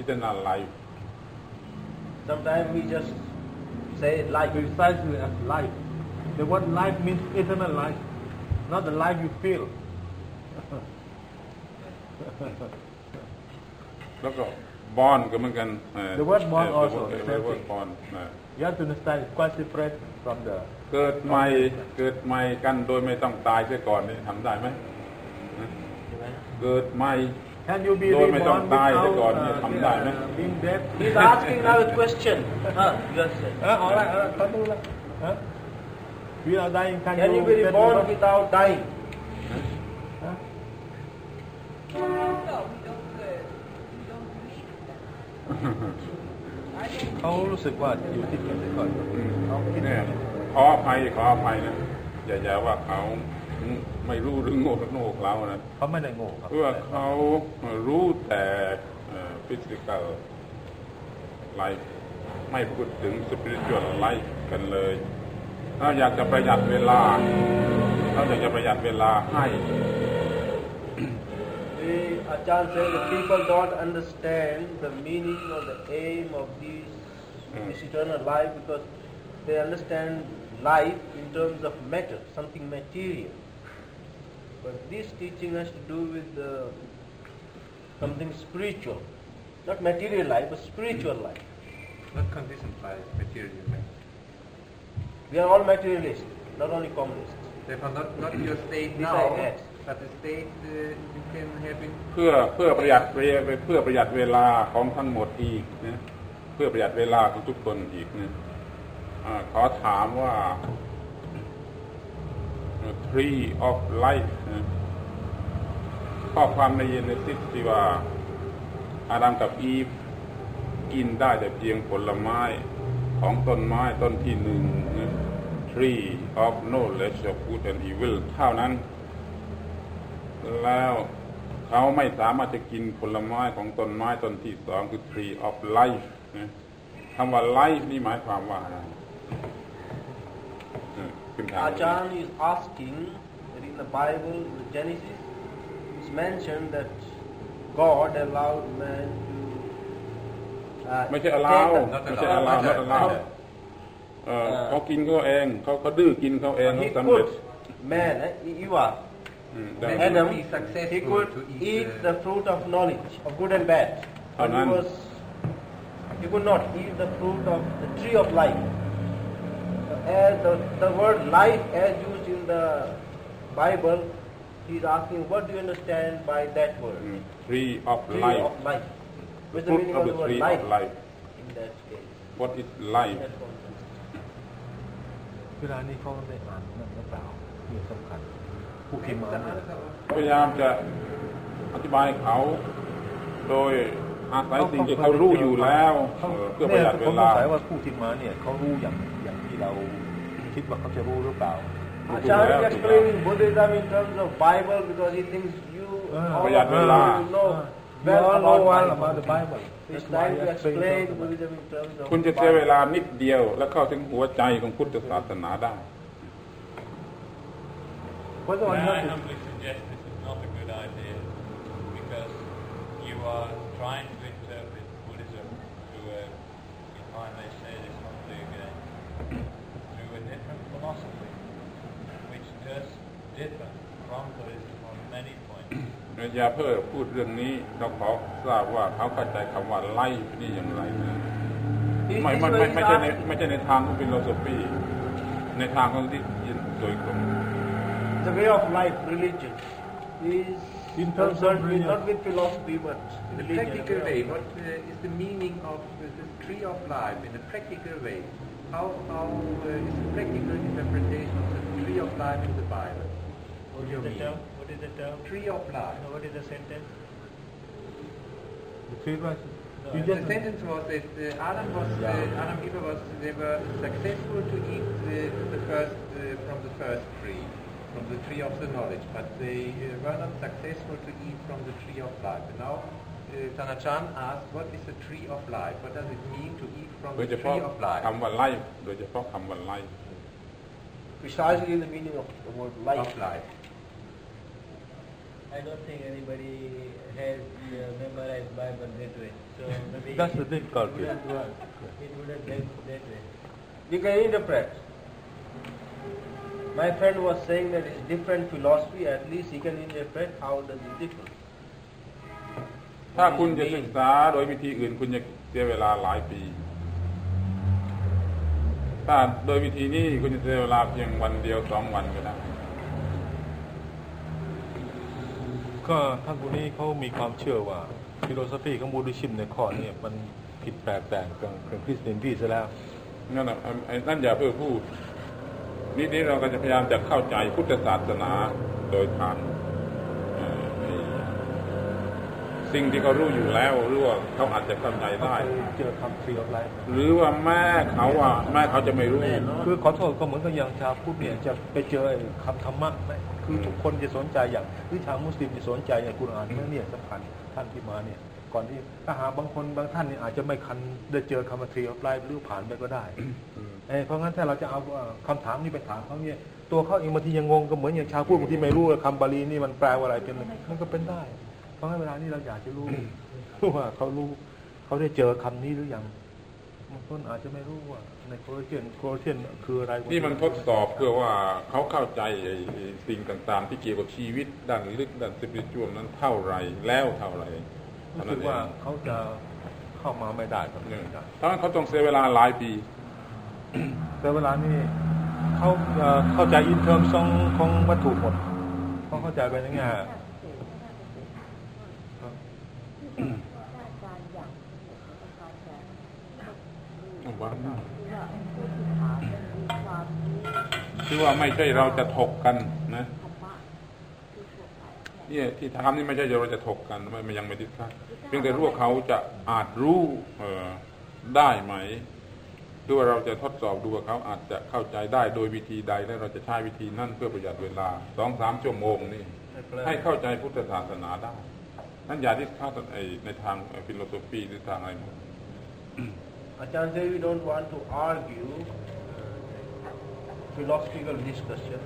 Speaker 3: eternal life.
Speaker 2: Sometimes we just say life.
Speaker 4: Precisely as life. The word life means eternal life, not the life you feel.
Speaker 3: แล้วก็born ก็เหมือนกัน
Speaker 4: The word born also
Speaker 3: the word born
Speaker 4: You have to understand it's quite separate from the
Speaker 3: เกิดใหม่กันโดยไม่ต้องตายเสียก่อนนี่ทำได้ไหมเกิดใหม่
Speaker 4: Can you be
Speaker 3: โดยไม่ต้อง
Speaker 4: reborn
Speaker 3: ตายเสียก่อน
Speaker 4: without
Speaker 3: นี่ทำได้ไหม
Speaker 4: being dead?
Speaker 2: He's asking now a question. Yes, sir.
Speaker 4: All right, เขาดูแล้ว Without dying,
Speaker 2: Can you be reborn without dying?
Speaker 6: No, we don't believe that. I don't
Speaker 4: เขารู้สึกว่าอยู่ที่กันก่อนเขาคิด
Speaker 3: เนี่ยขออภัยนะอย่าว่าเขาไม่รู้หรือโง่เรานะ
Speaker 4: เขาไม่ได้โง่ครับ
Speaker 3: เพื่อเขารู้แต่physical life ไม่พูดถึง spiritual life กันเลยถ้าอยากจะประหยัดเวลาให้
Speaker 2: Ajahn says that people don't understand the meaning or the aim of this eternal life because they understand life in terms of matter, something material. But this teaching has to do with something spiritual, not material life, but spiritual life.
Speaker 7: Not conditioned by material life.
Speaker 2: We are all materialists, not only communists.
Speaker 7: Therefore, not your state
Speaker 2: This
Speaker 7: now,
Speaker 2: I add.
Speaker 7: but the state you can have in
Speaker 3: เพื่อประหยัดเวลาของทั้งหมดอีกนะเพื่อประหยัดเวลาของทุกคนอีกนะขอถามว่า tree of life นะข้อความในเยเนซิสที่ว่าอาดัมกับอีฟกินได้แต่เพียงผลไม้ของต้นไม้ต้นที่หนึ่งนะ tree of knowledge of good and evil เท่านั้นแล้วเขาไม่สามารถจะกินผลไม้ของต้นไม้ต้นที่สองคือ tree of life นะคำว่า life นี่หมายความว่าอะไร
Speaker 2: Ajahn is asking that in the Bible, in the Genesis, it's mentioned that God allowed man to
Speaker 3: ไม่ใช่ allow เขากินเขาเองเขาดื้อกินเขาเองเขา
Speaker 2: he
Speaker 3: สำเร็จ
Speaker 2: could, man, Eva, Adam, he could eat the fruit of knowledge of good and bad. But he was he could not eat the fruit of the tree of life. As the word life as used in the Bible, he is asking, what do you understand by that word?
Speaker 3: Tree of
Speaker 2: Tree
Speaker 3: life.
Speaker 2: of life. What's the
Speaker 3: Fruit
Speaker 2: meaning
Speaker 3: of
Speaker 2: of
Speaker 3: the
Speaker 2: the word
Speaker 3: tree
Speaker 2: life
Speaker 3: of life.
Speaker 2: in that case?
Speaker 3: What is
Speaker 2: In
Speaker 3: life?
Speaker 2: that context.
Speaker 4: เวลานี้เขาได้อ่านนั่นหรือเปล่านี่สำคัญผู้พิมพ์มาเนี่ย
Speaker 3: พยายามจะอธิบายเขาโดยอาศัยสิ่งที่เขารู้อยู่แล้วเพื่อประหยัดเว
Speaker 4: ผมส
Speaker 3: ลา
Speaker 4: งสัยว่าผู้พิมพ์มาเนี่ยเขารู้อย่างที่เราคิดว่าเขาจะรู้หรือเปล่า
Speaker 2: Acharya is explaining Buddhism in terms of Bible because he thinks you all
Speaker 3: ประหยัดเวลา
Speaker 2: know
Speaker 4: We all know
Speaker 2: well
Speaker 4: about the
Speaker 2: Bible.
Speaker 4: Bible.
Speaker 2: He's
Speaker 4: That's why
Speaker 2: trying to
Speaker 4: I explain
Speaker 2: explain
Speaker 4: to them.
Speaker 2: Buddhism in terms of
Speaker 3: คุณจะใช้เว
Speaker 2: Bible.
Speaker 3: ลานิดเดียวแล้วเข้าถึงหัวใจของพุทธศาสนาได้
Speaker 4: What do I
Speaker 1: May I
Speaker 4: have to
Speaker 1: humbly suggest this is not a good idea because you are trying to interpret Buddhism through a, if I may say this humbly again, through a different philosophy, which does differ from Buddhism on many points.
Speaker 3: อย่าเพิ่งพูดเรื่องนี้เราขอทราบว่าเขาเข้าใจคำว่าไล่นี่อย่างไรนะไม่ใช่ในทางของฟิโลโซฟีในทางของที่ยินโดยตรง
Speaker 2: The way of life, religion, is
Speaker 4: In terms of
Speaker 2: concerned with,
Speaker 4: religion.
Speaker 2: not with philosophy but
Speaker 9: In a
Speaker 2: religion.
Speaker 9: practical way, what is the meaning of the tree of life in a practical way? How is the practical interpretation of the tree of life in the Bible?
Speaker 2: What is the term? What is the term?
Speaker 9: Tree of life.
Speaker 2: No, what is the sentence?
Speaker 4: the tree right? You
Speaker 9: The
Speaker 4: just
Speaker 9: sentence was that Adam and Eve they were successful to eat from the first tree, from the tree of the knowledge, but they were not successful to eat from the tree of life. And now Tanachan asked, what is the tree of life? What does it mean to eat from
Speaker 3: โดย
Speaker 9: the
Speaker 3: เฉพาะ
Speaker 9: tree of life?
Speaker 3: คำว่าไล่โดยเฉพาะคำว่าไล่
Speaker 2: Precisely the meaning of the word life.
Speaker 9: Of life.
Speaker 2: I don't think anybody has memorized Bible that way. So maybe
Speaker 4: That's the difficulty.
Speaker 2: It wouldn't that way. You can interpret. My friend was saying that it's different philosophy. At least he can interpret how does it differ.
Speaker 3: ถ้าคุณจะศึกษาโดยวิธีอื่นคุณจะเสียเวลาหลายปีถ้าโดยวิธีนี้คุณจะเสียเวลาเพียงวันเดียว2 วันก็ได้
Speaker 4: ก็ท่านผู้นี้เขามีความเชื่อว่าฟิโลโซฟีของบูดิชิมในข้อนี้มันผิดแปลกแตกกับคริสเตียนที่ซะแล้ว
Speaker 3: นั่นน่ะนั่นอย่าเพิ่งพูดนี่เราก็จะพยายามจะเข้าใจพุทธศาสนาโดยทางสิ่งที่เขารู้อยู่แล้วหรือว่าเขาอาจจะเข้าใจได้
Speaker 4: เจอคำทรีออฟไลฟ์
Speaker 3: หรือว่าแม่เขาจะไม่รู้
Speaker 4: คือขอโทษก็เหมือนกับอย่างชาวพุทธเนี่ยจะไปเจอคำธรรมะไหมคือทุกคนจะสนใจอย่างหรือชาวมุสลิมจะสนใจอย่างกุรอานเนี่ยสำคัญท่านที่มาเนี่ยก่อนที่ถ้าหาบางท่านเนี่ยอาจจะไม่คันได้เจอคำทรีออฟไลฟ์หรือผ่านไปก็ได้เพราะงั้นถ้าเราจะเอาคำถามนี้ไปถามเขาเนี่ยตัวเขาเองบางทียังงงก็เหมือนอย่างชาวพุทธบางทีไม่รู้คำบาลีนี่มันแปลว่าอะไรเป็นมันก็เป็นได้เพราะงั้นเวลานี้เราอยากจะรู้ว่าเขาได้เจอคำนี้หรือยังบางคนอาจจะไม่รู้ว่าในโครเทียนคืออะไร
Speaker 3: นี่มันทดสอบเพื่อว่าเขาเข้าใจสิ่งต่างๆที่เกี่ยวกับชีวิตด้านลึกด้านสปิริตวลนั้นเท่าไรแล้วเท่าไร
Speaker 4: รู้สึกว่าเขาจะเข้ามาไม่ได้ครับ
Speaker 3: ถ้าเขาต้องเสียเวลาหลายปี
Speaker 4: แต่เวลานี้เขาเข้าใจอินเทอร์มของวัตถุหมดเขาเข้าใจไปในแง่
Speaker 3: คือว่าไม่ใช่เราจะถกกันนะเนี่ยที่ถามนี่ไม่ใช่เราจะถกกันไม่ยังไม่ดิสคัสเพียงแต่รู้ว่าเขาจะอาจรู้ได้ไหมคือว่าเราจะทดสอบดูว่าเขาอาจจะเข้าใจได้โดยวิธีใดและเราจะใช้วิธีนั่นเพื่อประหยัดเวลา 2-3 ชั่วโมงนี่ให้เข้าใจพุทธศาสนาได้นั่นอย่าดิสคัสในทางฟิโลโซฟีหรือทางอะไร
Speaker 2: อาจารย์ say we don't want to argue philosophical discussion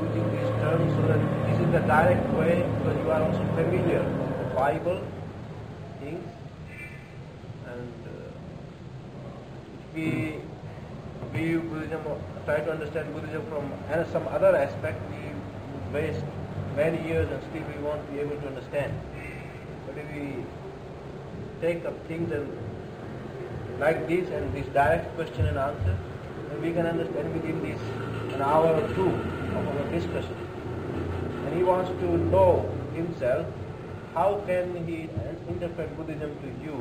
Speaker 2: using these terms so that this is the direct way because you are also familiar with the Bible things and we Buddhism try to understand Buddhism from some other aspect we waste many years and still we won't be able to understand but if we take up things and like this and this direct question and answer, then we can understand within this an hour or two of our discussion. And he wants to know himself, how can he interpret Buddhism to you?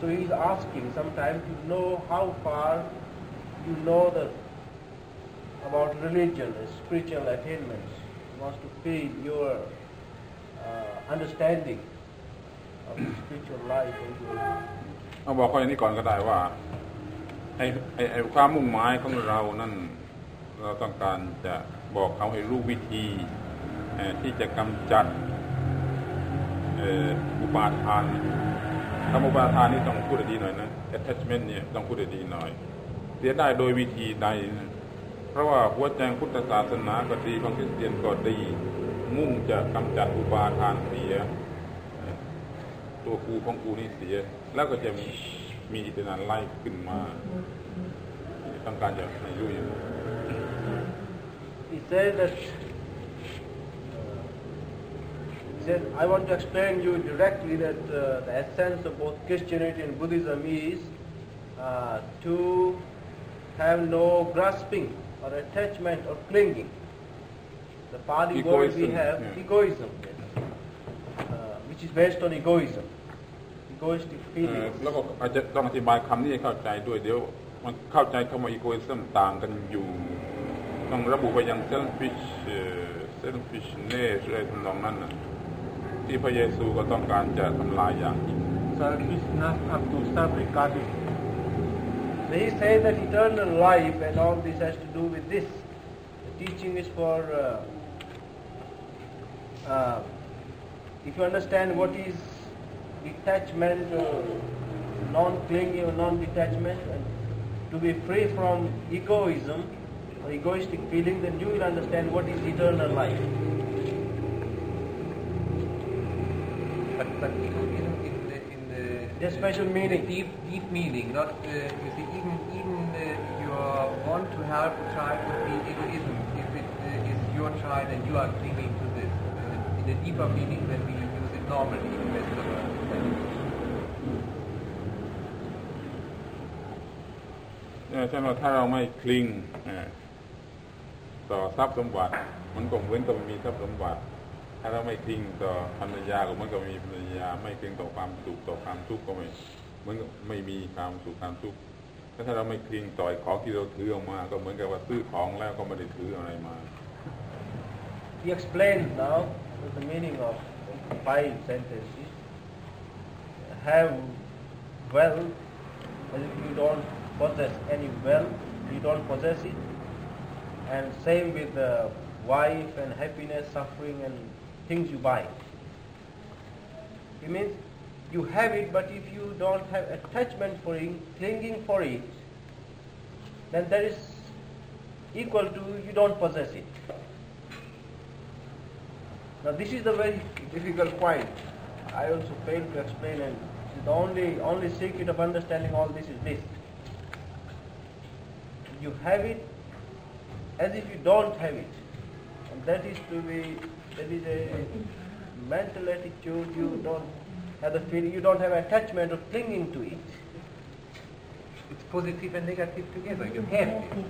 Speaker 2: So he is asking sometimes to know how far you know about religion and spiritual attainments. He wants to feel your understanding of the spiritual life and your
Speaker 3: เอาบอกข้อนี้ก่อนก็ได้ว่าไอ้ความมุ่งหมายของเรานั่นเราต้องการจะบอกเขาให้รู้วิธีที่จะกำจัดอุปาทานคำอุปาทานนี่ต้องพูดดีหน่อยนะ attachment เนี่ยต้องพูดดีหน่อยเสียได้โดยวิธีใดนะเพราะว่าหัวใจพุทธศาสนาก็ดีของคริสเตียนก็ดีมุ่งจะกำจัดอุปาทานเสียตัวกูของกูนี่เสียแล้วก็จะมีอิทธิฤทธิ์ไล่ขึ้นมาต้องการจะให้รู้อย่างนี้
Speaker 2: He said that I want to explain you directly that the essence of both Christianity and Buddhism is to have no grasping or attachment or clinging. The Pali word we have egoism, which is based on egoistic feelings.
Speaker 3: แล้วก็อาจจะต้องอธิบายคำนี้ให้เข้าใจด้วยเดี๋ยวมันเข้าใจคำว่า egoism ต่างกันอยู่ต้องระบุไปยัง selfishness อะไรทำนองนั้นนะที่พระเยซูก็ต้องการจะทำลายอย่างยิ่ง
Speaker 4: Selfishness up to self-regarding.
Speaker 2: They say that eternal life and all this has to do with this. The teaching is for if you understand what is detachment or non-clinging or non-detachment and to be free from egoism or egoistic feeling, then you will understand what is eternal life.
Speaker 9: But egoism in
Speaker 2: the special meaning,
Speaker 9: deep meaning, not you see even your want to help a child would be egoism if it is your child and you are clinging to this. In the deeper meaning than we use it normally in Western world.
Speaker 3: ใช่ไหมถ้าเราไม่คลิงต่อทรัพย์สมบัติมันก็เหมือนกับมีทรัพย์สมบัติถ้าเราไม่คลิงต่อภรรยาก็เหมือนกับมีภรรยาไม่คลิงต่อความสุขต่อความทุกข์ก็เหมือนกับไม่มีความสุขความทุกข์ถ้าเราไม่คลิงต่อของที่เราถือออกมาก็เหมือนกับว่าซื้อของแล้วก็ไม่ได้ถืออะไรมา
Speaker 2: He explained now the meaning of 5 sentences. Have wealth, as if you don't possess any wealth, you don't possess it. And same with the wife and happiness, suffering and things you buy. It means you have it, but if you don't have attachment for it, clinging for it, then that is equal to you don't possess it. Now this is the very difficult point. I also failed to explain, and the only secret of understanding all this is this. You have it as if you don't have it. And that is a mental attitude. You don't have the feeling, you don't have attachment or clinging to it.
Speaker 9: It's positive and negative together. You have it,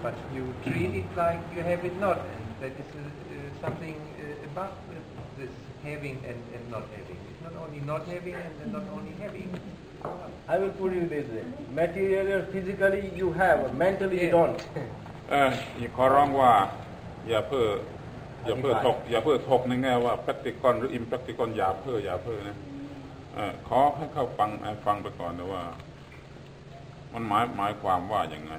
Speaker 9: but you treat it like you have it not. And that is something above this having and not having. It's not only not having and not only having.
Speaker 2: I will put it this way. Materially or physically you have, mentally you don't.
Speaker 3: ขอร้องว่าอย่าเพ้อถกในแง่ว่า practical หรือ impractical อย่าเพ้อนะขอให้เข้าฟังไปก่อนนะว่ามันหมายความว่าอย่างไง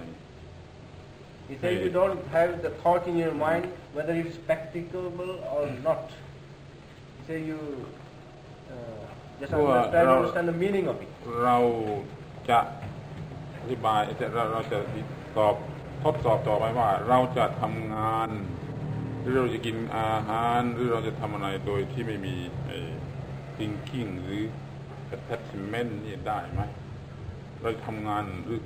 Speaker 2: He said you don't have the thought in your mind whether it is practicable or not. He said you just understand the meaning of it.
Speaker 3: เราจะอธิบายเราจะทดสอบต่อไปว่าเราจะทำงานหรือเราจะกินอาหารหรือเราจะทำอะไรโดยที่ไม่มีthinking หรือ attachment นี่ได้ไหมเราทำงานหรือ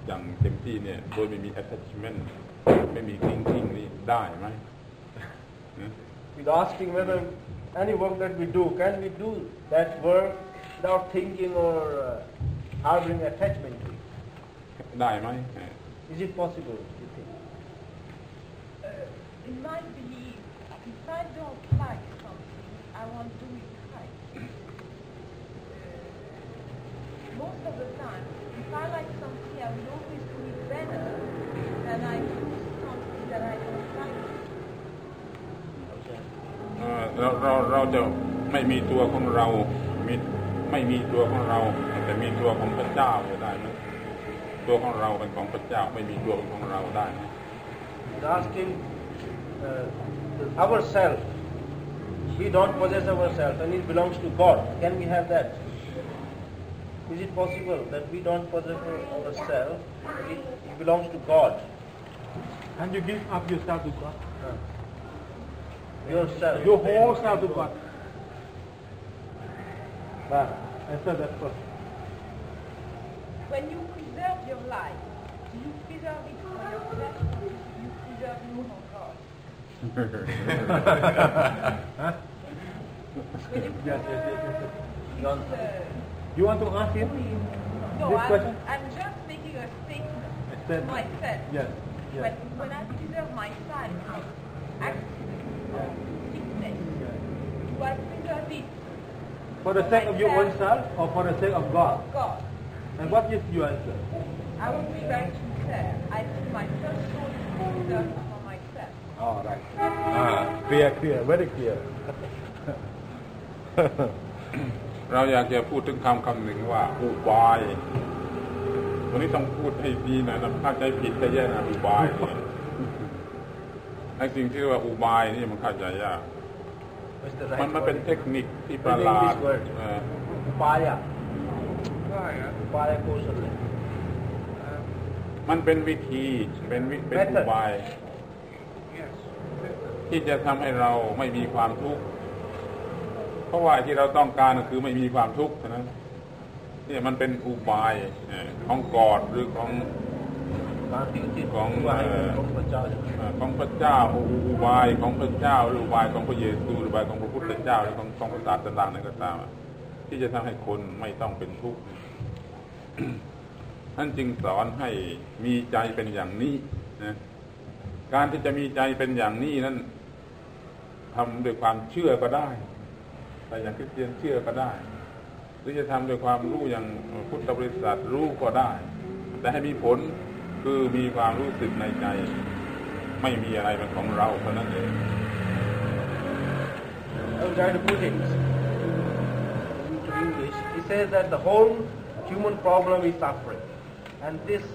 Speaker 3: อย่างเต็มที่เนี่ยโดยไม่มี attachment ไม่มี thinking นี่ได้ไหม
Speaker 2: He's asking whether any work that we do, can we do that work without thinking or harboring attachment to it?
Speaker 3: ได้ไหม
Speaker 2: Is it possible, you think?
Speaker 6: In my belief, if I don't like something, I won't do it right. Most of the time, if I like something, I will always do it better than I do something that I don't like.
Speaker 3: เราจะไม่มีตัวของเราไม่มีตัวของเราแต่มีตัวของพระเจ้าได้ไหมตัวของเราเป็นของพระเจ้าไม่มีตัวของเราได้ไหม
Speaker 2: Asking ourselves, we don't possess ourselves and it belongs to God. Can we have that? Is it possible that we don't possess ourselves, it belongs to God?
Speaker 10: Can you give up yourself to God?
Speaker 2: Yourself.
Speaker 10: Your whole self to God. Answer that first.
Speaker 6: When you preserve your life, do you preserve it for yourself or do you preserve it for God? When you
Speaker 10: Yes. You want to ask him
Speaker 6: No,
Speaker 10: this question?
Speaker 6: I'm just making a statement to myself.
Speaker 10: Yes.
Speaker 6: When I preserve myself from accident or sickness, do I preserve it
Speaker 10: For the sake of your own self or for the sake of God?
Speaker 6: for God?
Speaker 10: And what is your answer?
Speaker 6: I will be very sincere. I think my first soul is preserved for myself.
Speaker 10: All right. Clear. Very clear.
Speaker 3: เราอยากจะพูดถึงคำหนึ่งว่าอุบายวันนี้ต้องพูดให้ดีนะถ้าใจผิดจะแย่นะอุบายเนี่ยไอ้สิ่งที่เรียกว่าอุบายนี่มันเข้าใจยากมันเป็นเทคนิคที่ประหลาด
Speaker 2: Upaya.
Speaker 7: Upaya.
Speaker 2: Upaya Kausala.
Speaker 3: มันเป็นวิธีเป็นอุบาย
Speaker 7: Yes.
Speaker 3: ที่จะทำให้เราไม่มีความทุกข์เพราะว่าที่เราต้องการก็คือไม่มีความทุกข์เท่านั้นนี่มันเป็นอุบายของกอดหรือของพระเจ้าอุบายของพระเจ้าหรืออุบายของพระเยซูหรืออุบายของพระพุทธเจ้าหรือของพระศาสดาไหนก็ตามที่จะทำให้คนไม่ต้องเป็นทุกข์ท่านจึงสอนให้มีใจเป็นอย่างนี้นะการที่จะมีใจเป็นอย่างนี้นั้นทำด้วยความเชื่อก็ได้แต่อย่างคริสเตียนเชื่อก็ได้หรือจะทำด้วยความรู้อย่างพุทธบริษัทรู้ก็ได้แต่ให้มีผลคือมีความรู้สึกในใจไม่มีอะไรเป็นของเราเท่านั้นเอง
Speaker 2: I will try to put it into English. He says that the whole human problem is suffering, and this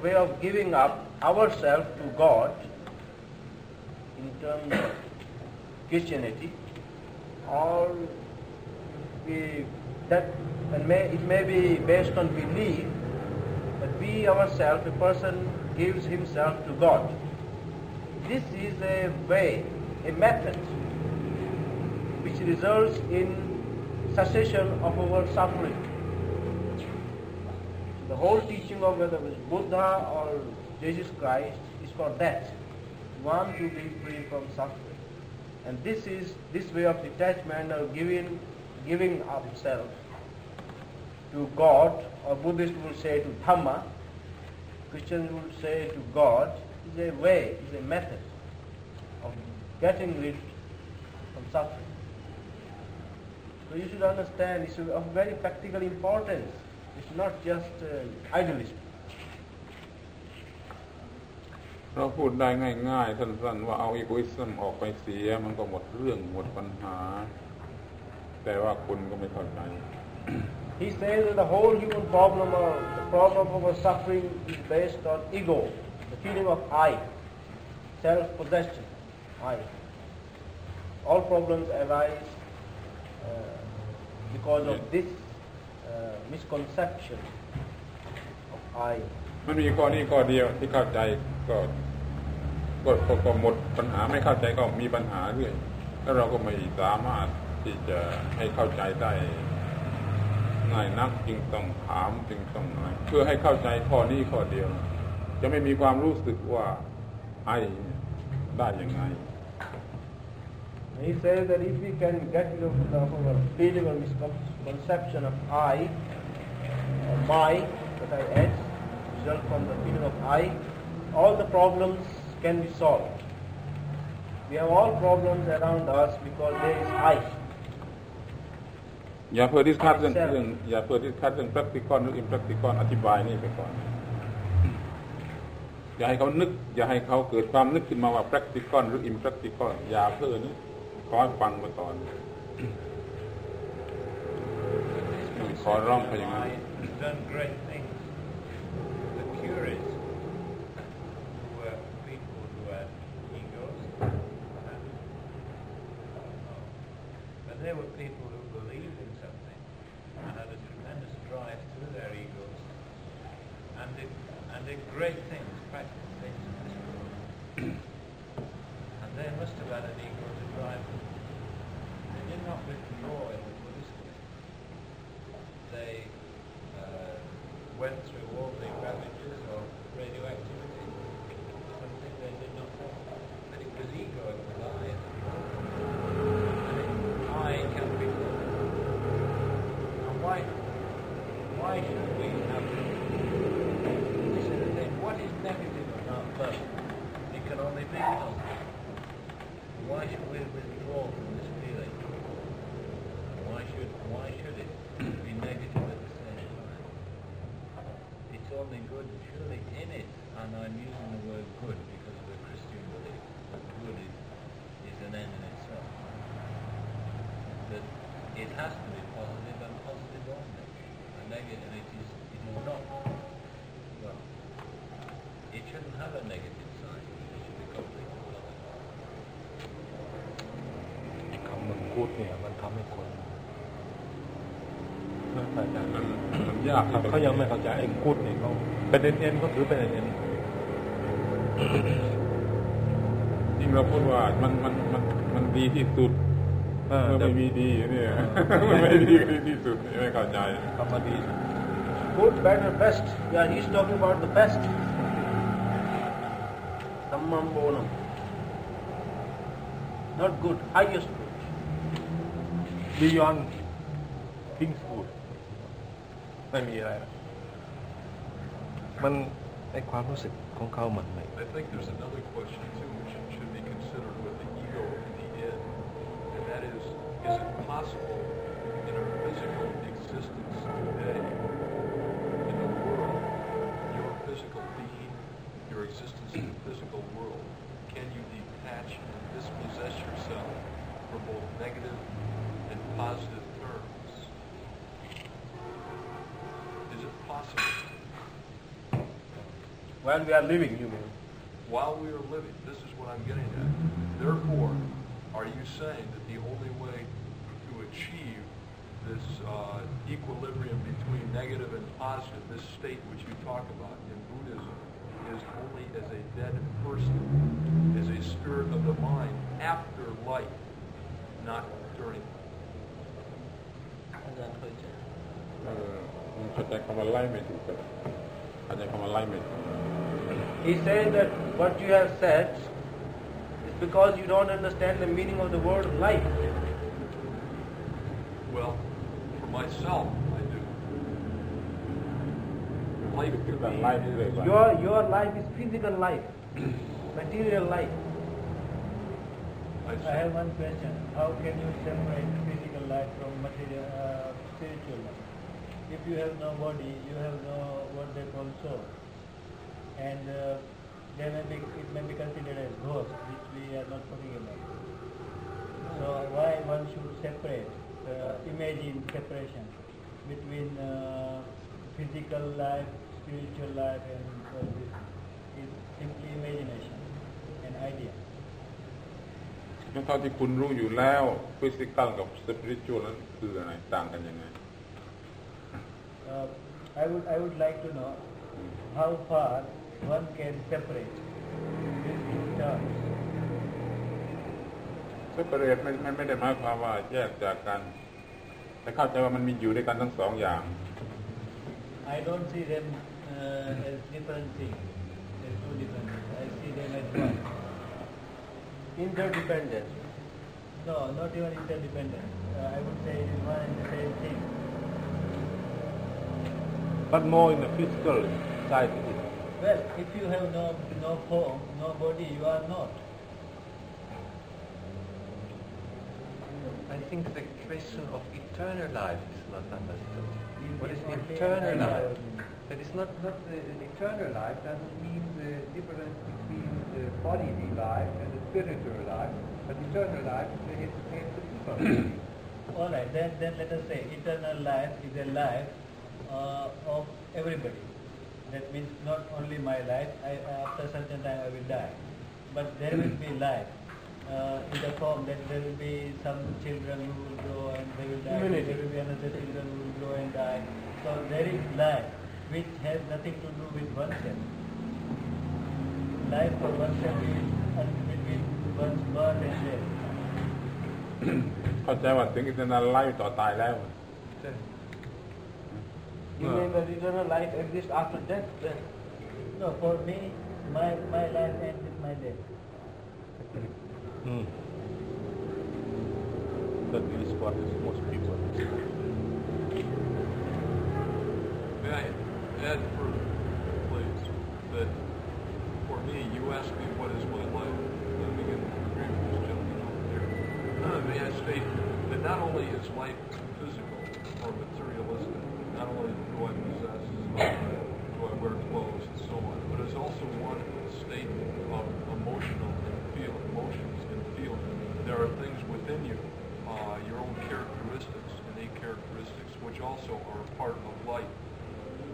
Speaker 2: way of giving up ourselves to God in terms of Christianity, or it may be based on belief that we ourselves, a person gives himself to God. This is a way, a method, which results in cessation of our suffering. The whole teaching of whether it was Buddha or Jesus Christ is for that. One to be free from suffering. And this way of detachment or giving ourselves to God, or Buddhists would say to Dhamma, Christians would say to God, is a way, is a method of getting rid from suffering. So you should understand it's of very practical importance. It's not just idealism.
Speaker 3: เราพูดได้ง่ายๆสั้นๆว่าเอาอีโกอิซึมออกไปเสียมันก็หมดเรื่องหมดปัญหาแต่ว่าคุณก็ไม่เข้าใจ
Speaker 2: He says that the whole human problem or the problem of our suffering is based on ego, the feeling of I, self-possession, I. All problems arise because of this misconception of I.
Speaker 3: มันมีข้อนี้ข้อเดียวที่เข้าใจก็หมดปัญหาไม่เข้าใจก็มีปัญหาเรื่อยแล้วเราก็ไม่สามารถที่จะให้เข้าใจได้ง่ายนักจึงต้องถามจึงต้องอะไรเพื่อให้เข้าใจข้อนี้ข้อเดียวจะไม่มีความรู้สึกว่าไอ้ได้ยังไง
Speaker 2: He says that if we can get rid of our feeling or misconception of I, or my, that I H, result from the feeling of I, all the problems can be solved. We have all problems around us because there is I.
Speaker 3: อย่าเพิ่งดิสคัสเรื่องอย่าเพิ่งดิสคัสเรื่อง practical หรือ impractical อธิบายนี่ไปก่อนอย่าให้เขานึกอย่าให้เขาเกิดความนึกขึ้นมาว่า practical หรือ impractical อย่าเพิ่งนึกขอให้ฟังไปก่อนขอร้องไปอย่างนั้น
Speaker 1: done great things. The curious were people who had egos, but they were people who believed in something and had a tremendous drive through their egos and did great things, practiced things in this world. And they must have had an ego to drive them. They did not withdraw in the Buddhist way. They went through all the ravages of radioactivity, something they did not know. And it was ego, it was I. And I can be good. And why should we have this is the thing, what is negative about birth? It can only be positive. Why should we withdraw from this feeling? Why should it be negative at the same time? It's only good, surely in it, and I'm using the word good because of the Christian belief that good is an end in itself. That it has to be positive and positive only. And negative, and it is not. Well, it shouldn't have a negative side. It should be completely positive.
Speaker 4: คำมันพูดเนี่ยมันทำให้คนไม่เข้าใจ
Speaker 3: มันยาก
Speaker 4: เขายังไม่เข้าใจไอ้กูดเนี่ยเขาเป็นเอ็นเขาถือเป็นเอ็น
Speaker 3: จริงเราพูดว่ามันดีที่สุดไม่มีดีเนี่ยมันไม่ดีที่สุดไม่เข้าใจคำว่าดี
Speaker 2: Good, better, best. Yeah, he's talking about the best. Sammam bonam. Not good, highest good.
Speaker 4: beyond things good ไม่มีอะไรมันไอ้ความรู้สึกของเขาเหมือนไหม
Speaker 8: I think there's another question too which should be considered with the ego in the end, and that is it possible in our physical existence today in the world, your physical being, your existence in the physical world, can you detach and dispossess yourself from both negative and positive terms? Is it possible?
Speaker 2: While we are living, you mean?
Speaker 8: While we are living, this is what I'm getting at. Therefore, are you saying that the only way to achieve this equilibrium between negative and positive, this state which you talk about in Buddhism, is only as a dead person, as a spirit of the mind after life, not during life?
Speaker 3: เข้าใจคำว่าไล่ไม่ถูกกันเข้าใจคำว่าไล่ไม่ถูก
Speaker 2: He says that what you have said is because you don't understand the meaning of the word life.
Speaker 8: Well, for myself, I do. Life to me,
Speaker 2: Your life is physical life, material life.
Speaker 10: I have one question. How can you separate physical life from material, spiritual life? If you have no body, you have no what they call soul, and it may be considered as ghost, which we are not talking about. So why one should separate, imagine separation between physical life, spiritual life, and all this is simply imagination, an idea.
Speaker 3: เท่าที่คุณรู้อยู่แล้วฟิสิกอลกับสปิริตชวลนั้นคืออะไรต่างกันยังไง
Speaker 10: I would like to know how far one can separate these two terms.
Speaker 3: separate ไม่ได้หมายความว่าแยกจากกันแต่เข้าใจว่ามันมีอยู่ด้วยกันทั้งสองอย่าง
Speaker 10: I don't see them as different things, as two different things. I see them as one.
Speaker 2: Interdependent.
Speaker 10: No, not even interdependent. I would say it is one and the same thing.
Speaker 4: But more in the physical side.
Speaker 10: Well, if you have no form, no body, you are not.
Speaker 9: I think the question of eternal life is not understood. What is eternal life? That is not the eternal life doesn't mean the difference between the bodily life and the spiritual life, but eternal life is the same.
Speaker 10: All right, then let us say eternal life is a life of everybody. That means not only my life. After a certain time I will die, but there will be life in the form that there will be some children who will grow and they will die. There will be another children who will grow and die. So there is life which has nothing to do with oneself. Life for oneself is between one's birth and death.
Speaker 3: เข้าใจว่าถึงอินเทอร์เน็ตไลฟ์ต่อตายแล้ว
Speaker 2: You mean that eternal life exists after death? Then?
Speaker 10: No, for me, my life ends with my death.
Speaker 4: That is what most people.
Speaker 8: May I add further, please, that for me, you asked me what is my life. Let me get to agree with this gentleman over there. May I state that not only is life physical or materialistic, not only do I possess, do I wear clothes and so on, but it's also one state of emotional and emotions and feeling. There are things within you, your own characteristics, innate characteristics, which also are a part of life.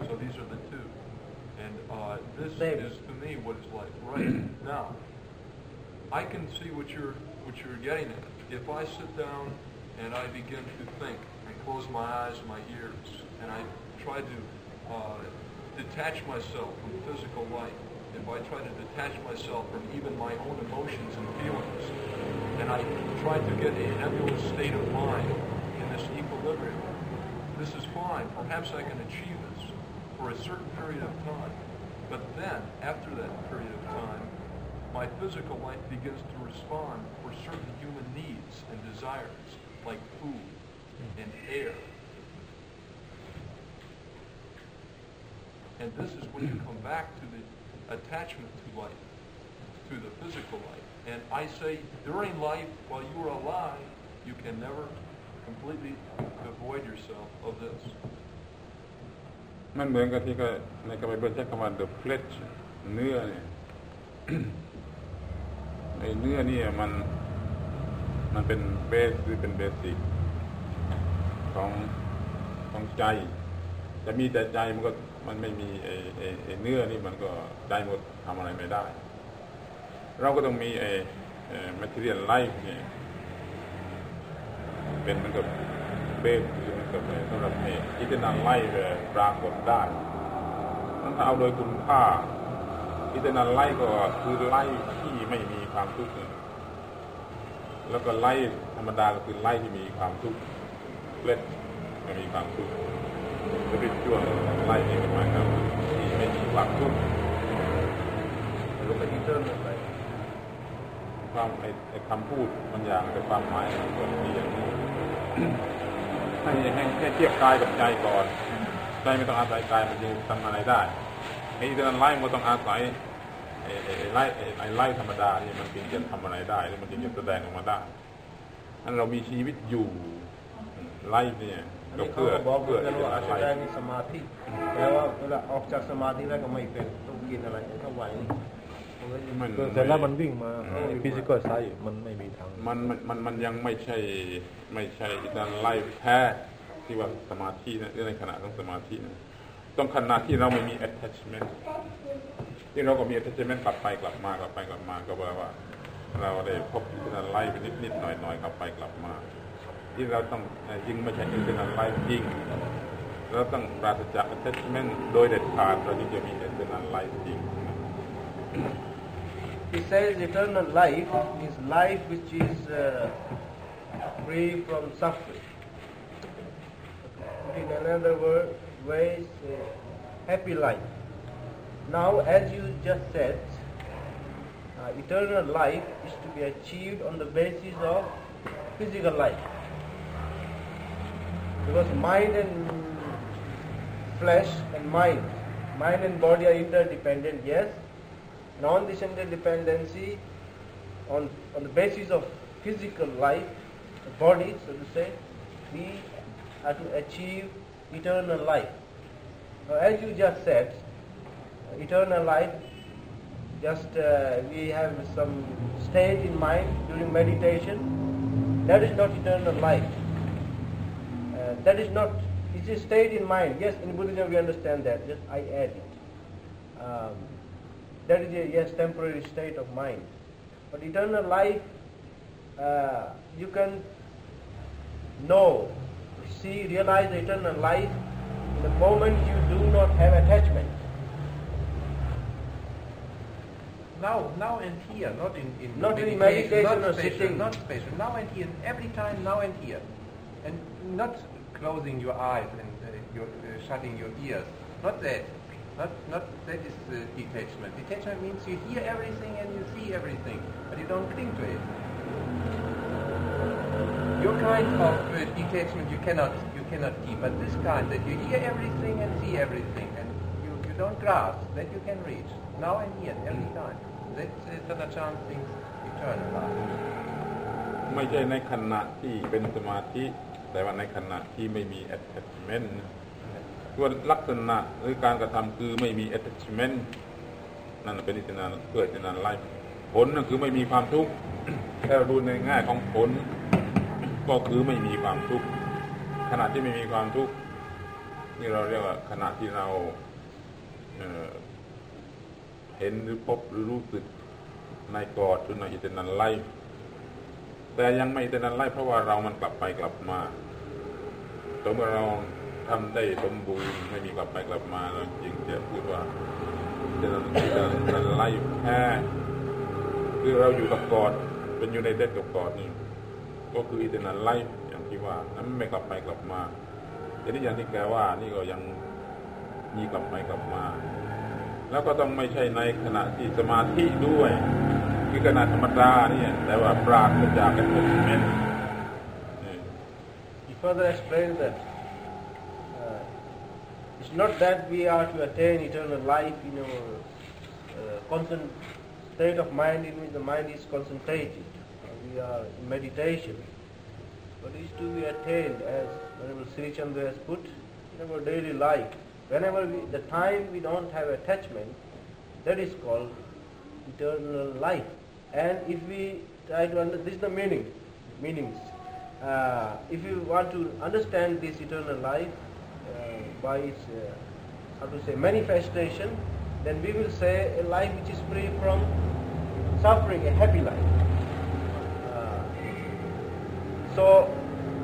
Speaker 8: So these are the two. And this is to me what is life. Right. Now, I can see what you're getting at. If I sit down and I begin to think and close my eyes and my ears and I try to detach myself from physical life, if I try to detach myself from even my own emotions and feelings, and I try to get a nebulous state of mind in this equilibrium, this is fine. Perhaps I can achieve this for a certain period of time. But then, after that period of time, my physical life begins to respond for certain human needs and desires, like food and air. And this is when you come back to the attachment to life, to the physical life. And I say, during life, while you are alive, you can never completely devoid yourself of this.
Speaker 3: มันเหมือนกับที่ก็ในคำพิพากษาใช้คำว่า the flesh เนื้อเนี่ย ไอ้เนื้อนี่มันเป็นเบสหรือเป็นเบสิกของใจจะมีแต่ใจมันไม่มีไอ้เนื้อนี่มันก็ใจหมดทำอะไรไม่ได้เราก็ต้องมีmaterial life นี่เป็นเหมือนกับเบสสำหรับอินเทอร์เน็ตไลฟ์ปรากฏได้ถ้าเอาโดยคุณค่าอินเทอร์เน็ตไลฟ์ก็คือไลฟ์ที่ไม่มีความทุกข์แล้วก็ไลฟ์ธรรมดาก็คือไลฟ์ที่มีความทุกข์เล็กไม่มีความทุกข์จะเป็นช่วงไลฟ์นี่หมายความที่ไม่มีความทุกข์แล้วก็อินเทอร์เน็ตไลฟ์ความไอ้คำพูดบางอย่างแต่ความหมายมันก็มีอย่างนี้ให้เทียบกายกับใจก่อนใจไม่ต้องอาศัยกายมันจะทำอะไรได้ไอ้อินเทอร์เน็ตไลฟ์มันต้องอาศัยไลฟ์ธรรมดานี่มันจึงจะทำอะไรได้แล้วมันจึงจะแสดงออกมาได้อันเรามีชีวิตอยู่ไลฟ์เนี่ยก็เพื่อที่จะอาศัยสมาธิแล้วเวลาออกจากสมาธิแล้วก็ไม่เป็นต้องกินอะไรเข้าไว้
Speaker 4: แต่แล้วมันวิ่งมาฟิสิกอลไซด์มันไม่มีทาง
Speaker 3: มันยังไม่ใช่การไล่แท้ที่ว่าสมาธินะในขณะของสมาธินะต้องขณะที่เราไม่มี attachment ที่เราก็มี attachment กลับไปกลับมาก็แปลว่าเราได้พบการไล่ไปนิดหน่อยกลับไปกลับมาที่เราต้องจริงไม่ใช่การไล่จริงเราต้องปราศจาก attachment โดยเด็ดขาดเราจึงจะมีการไล่จริง
Speaker 2: He says eternal life is life which is free from suffering. In another ways, happy life. Now, as you just said, eternal life is to be achieved on the basis of physical life. Because mind and flesh and mind and body are interdependent, yes. And on this interdependency, on the basis of physical life, the body, so to say, we are to achieve eternal life. Now, as you just said, eternal life, just we have some state in mind during meditation. That is not eternal life. That is not, it's a state in mind. Yes, in Buddhism we understand that. Just I add it. That is a, yes, temporary state of mind. But eternal life, you can know, see, realize the eternal life the moment you do not have attachment.
Speaker 9: Now and here, not in
Speaker 2: not in meditation or
Speaker 9: spatial,
Speaker 2: sitting.
Speaker 9: not spatial. Now and here, every time, now and here, and not closing your eyes and shutting your ears. Not that. Not that is detachment. Detachment means you hear everything and you see everything, but you don't cling to it. Your kind of detachment you cannot keep, but this kind that you hear everything and see everything and you don't grasp, that you can reach now and here every time. That's Tanacham thinks eternal life.
Speaker 3: ไม่ใช่ในขณะที่เป็นสมาธิแต่ว่าในขณะที่ไม่มี attachment ส่วนลักษณะหรือการกระทำคือไม่มี attachment นั่นเป็นอิทธินาเพื่ออิทธินาไล่ผลนั่นคือไม่มีความทุกข์ถ้าเราดูในแง่ของผลก็คือไม่มีความทุกข์ขณะที่ไม่มีความทุกข์นี่เราเรียกว่าขณะที่เราเห็นหรือพบหรือรู้สึกในกอดหรือในอิทธินาไล่แต่ยังไม่อิทธินาไล่เพราะว่าเรามันกลับไปกลับมาต่อเมื่อเราทำได้สมบูรณ์ไม่มีกลับไปกลับมาเราจึงจะพูดว่าจะไล่แค่คือเราอยู่กับกอดเป็นอยู่ในเด็ดกับกอดนี่ก็คืออิทธินาไล่อย่างที่ว่านั้นไม่กลับไปกลับมาแต่ที่อย่างที่แกว่านี่ก็ยังมีกลับไปกลับมาแล้วก็ต้องไม่ใช่ในขณะที่สมาธิด้วยคือขณะธรรมดาเนี่ยแต่ว่าปราศจากกันหมดเม็ด
Speaker 2: He further explains that it's not that we are to attain eternal life in our constant state of mind in which the mind is concentrated. We are in meditation. But it is to be attained, as Venerable Sri Chandra has put, in our daily life. Whenever the time we don't have attachment, that is called eternal life. And if we try to understand, this is the meanings. If you want to understand this eternal life by its, manifestation, then we will say a life which is free from suffering, a happy life.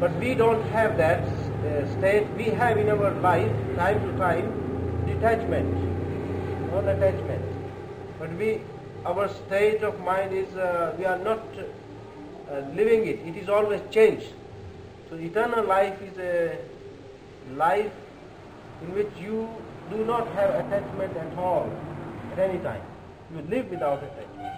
Speaker 2: But we don't have that state. We have in our life, time to time, detachment, not attachment. But our state of mind is, we are not living it. It is always changed. So eternal life is a life in which you do not have attachment at all, at any time. You live without attachment.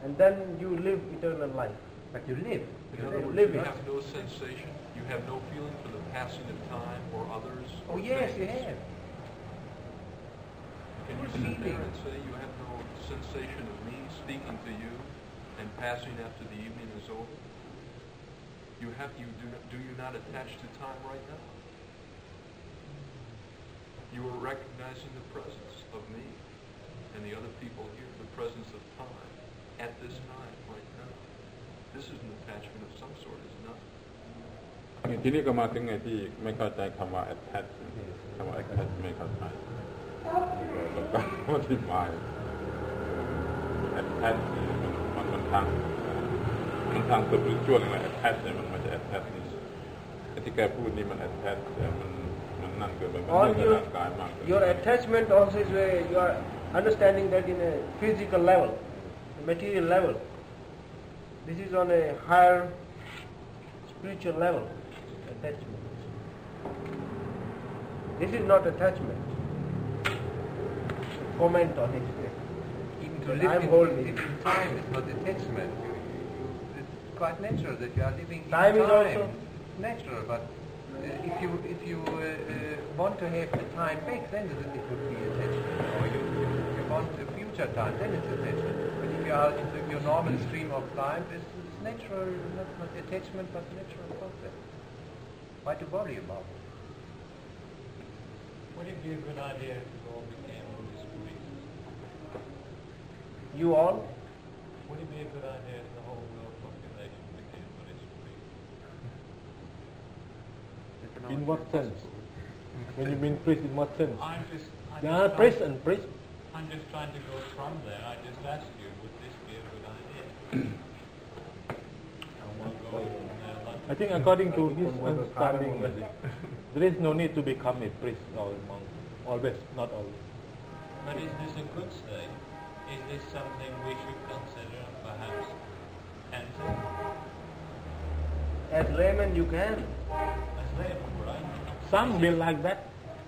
Speaker 2: And then you live eternal life.
Speaker 9: But you live.
Speaker 8: In other words, you have no sensation, you have no feeling for the passing of time or others.
Speaker 9: Oh yes, you have.
Speaker 8: Can you sit there and say you have no sensation of me speaking to you and passing after the evening is over? Do you not attach to time right now? You are recognizing the presence of me and the other people here, the presence of time at this time right now. This is an attachment of some sort, is it not?
Speaker 3: ทีนี้ก็มาถึงไงที่ไม่เข้าใจคำว่า attach คำว่า attach ไม่เข้าใจต้องการอธิบาย attach มันทางspiritual อะไร attach เนี่ยมันไม่ใช่ attach นี่ที่แกพูดนี่มัน attach แต่มันนั่นเกินไปมันเรื่องร่างกายมาก
Speaker 2: Your attachment also is where you are understanding that in a physical level, a material level. This is on a higher spiritual level, attachment. This is not attachment. Comment on it.
Speaker 9: Even to live in time is not attachment. quite natural that you are living in
Speaker 2: Time is also
Speaker 9: natural, but if you want to have the time back, then it would be attachment. Or you want a future time, then it's attachment. But if you are in your normal stream of time, it's natural, not attachment, but natural concept. Why to worry about it?
Speaker 1: Would it be a good idea if we all became Buddhist priests?
Speaker 2: You all?
Speaker 1: Would it be a good idea if the whole world population became Buddhist priests?
Speaker 4: In what sense? When you mean priest, in what sense?
Speaker 1: I'm just
Speaker 4: Priest and priest.
Speaker 1: I'm just trying to go from there. I just asked you, would this be a good idea? I won't go from there.
Speaker 4: I think according to his understanding, there is no need to become a priest or a monk. Always, not always.
Speaker 1: But is this a good state? Is this something we should consider and perhaps enter?
Speaker 2: As layman you can.
Speaker 1: As laymen, right?
Speaker 4: Some will like that,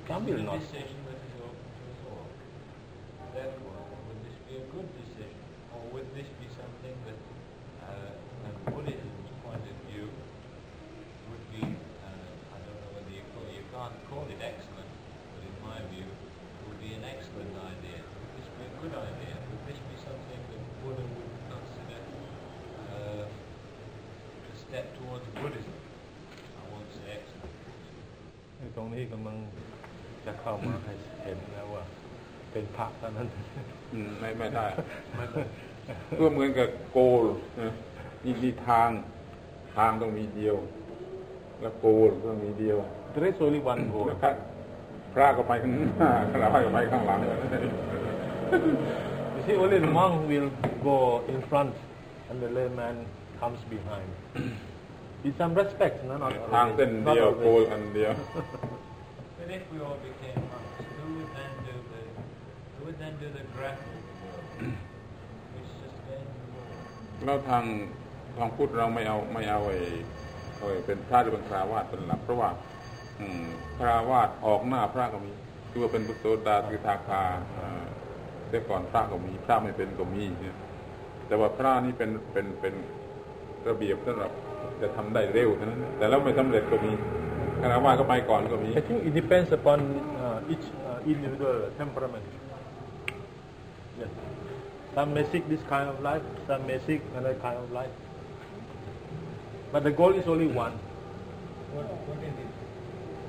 Speaker 4: some will not.
Speaker 1: It's a decision that is open to us all. Therefore, would this be a good decision? Or would this be something that, from Buddhism's point of view, would be, I don't know whether you can't call it excellent, but in my view, it would be an excellent idea. Would this be a good idea? Would this be something that Buddha would consider a step towards Buddhism? I won't say excellent.
Speaker 4: ตรงนี้กำลังจะเข้ามาให้เห็นแล้วว่าเป็นพระเท่านั้น
Speaker 3: ไม่ได้ก็เหมือนกับโกลมีทางต้องมีเดียวแล้วโกลต้องมีเดียว
Speaker 4: There is only one goal.
Speaker 3: พระก็ไปข้างหน้าพระก็ไปข้างหลัง
Speaker 4: You see, only the monk will go in front, and the layman comes behind. In some respects, not always.
Speaker 3: ทางเส้นเดียวโกลอันเดียว
Speaker 1: But if we all became monks, who would then do the grapple of the world, which sustains the world?
Speaker 3: แล้วทางพุทธเราไม่เอาเป็นพระหรือเป็นคฤหัสถ์เป็นหลักเพราะว่าคฤหัสถ์ออกหน้าพระก็มีคือว่าเป็นพุทธโสดาคือทาคาแต่ก่อนพระก็มีพระไม่เป็นก็มีแต่ว่าพระนี่เป็นระเบียบสำหรับจะทำได้เร็วเท่านั้นแต่แล้วไม่สำเร็จก็มีคฤหัสถ์ก็ไปก่อนก็มี
Speaker 4: I think it depends upon each individual temperament. Yes. Some may seek this kind of life, some may seek another kind of life. But the goal is only one.
Speaker 1: What is it?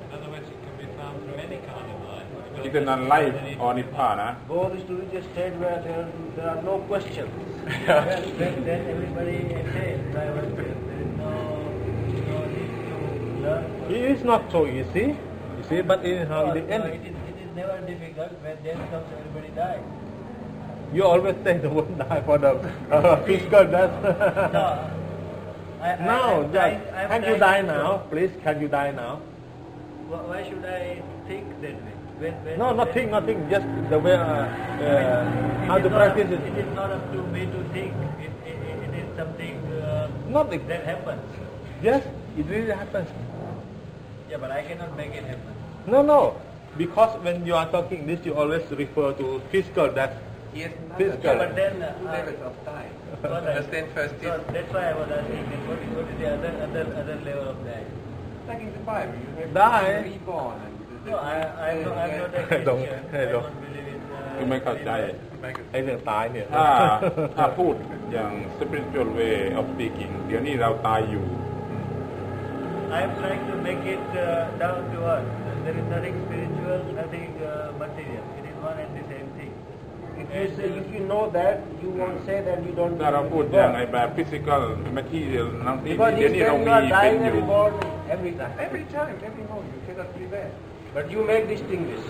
Speaker 1: In other words, it can be found through any kind of life.
Speaker 3: Eternal life or Nibbana.
Speaker 2: Goal is to reach a state where there are no questions. then everybody attains. There is no need to learn.
Speaker 4: It is not so easy, you see, but anyhow, in the end,
Speaker 10: it is never difficult. When death comes, everybody dies.
Speaker 4: you always say the word die for the physical death. Now, can you die now? Please, can you die now?
Speaker 10: Why should I think that way?
Speaker 4: No, nothing. Just the way how to practice it.
Speaker 10: It is not up to me to think. It is something that happens.
Speaker 4: Yes, it really happens.
Speaker 10: Yeah, but I cannot make it happen.
Speaker 4: No. Because when you are talking this, you always refer to physical death.
Speaker 9: Yes,
Speaker 4: Physical.
Speaker 10: But then
Speaker 9: two levels of time. Understand first
Speaker 10: so that's why I was asking what is the other level of that?
Speaker 9: Like in the Bible, you have
Speaker 4: Die.
Speaker 9: to be reborn.
Speaker 10: No, I'm not a Christian.
Speaker 4: Don't.
Speaker 10: I don't believe in.
Speaker 3: คือไม่เข้าใจ
Speaker 4: ไอ้เรื่องตายเนี่ย
Speaker 3: ถ้าพูดอย่าง spiritual way of speaking เดี๋ยวนี้เราตายอยู่
Speaker 10: I'm trying to make it down to earth. There is nothing spiritual, nothing material. It is one and the same thing.
Speaker 2: If you know that, you won't say that you don't
Speaker 3: ถ้าเราพูดอย่างในแบบ physical material นั่นที่เดี๋ยวนี้เรามีเป็นอยู่
Speaker 2: every time.
Speaker 9: Every time, every moment, you cannot be there.
Speaker 2: But you make distinguish.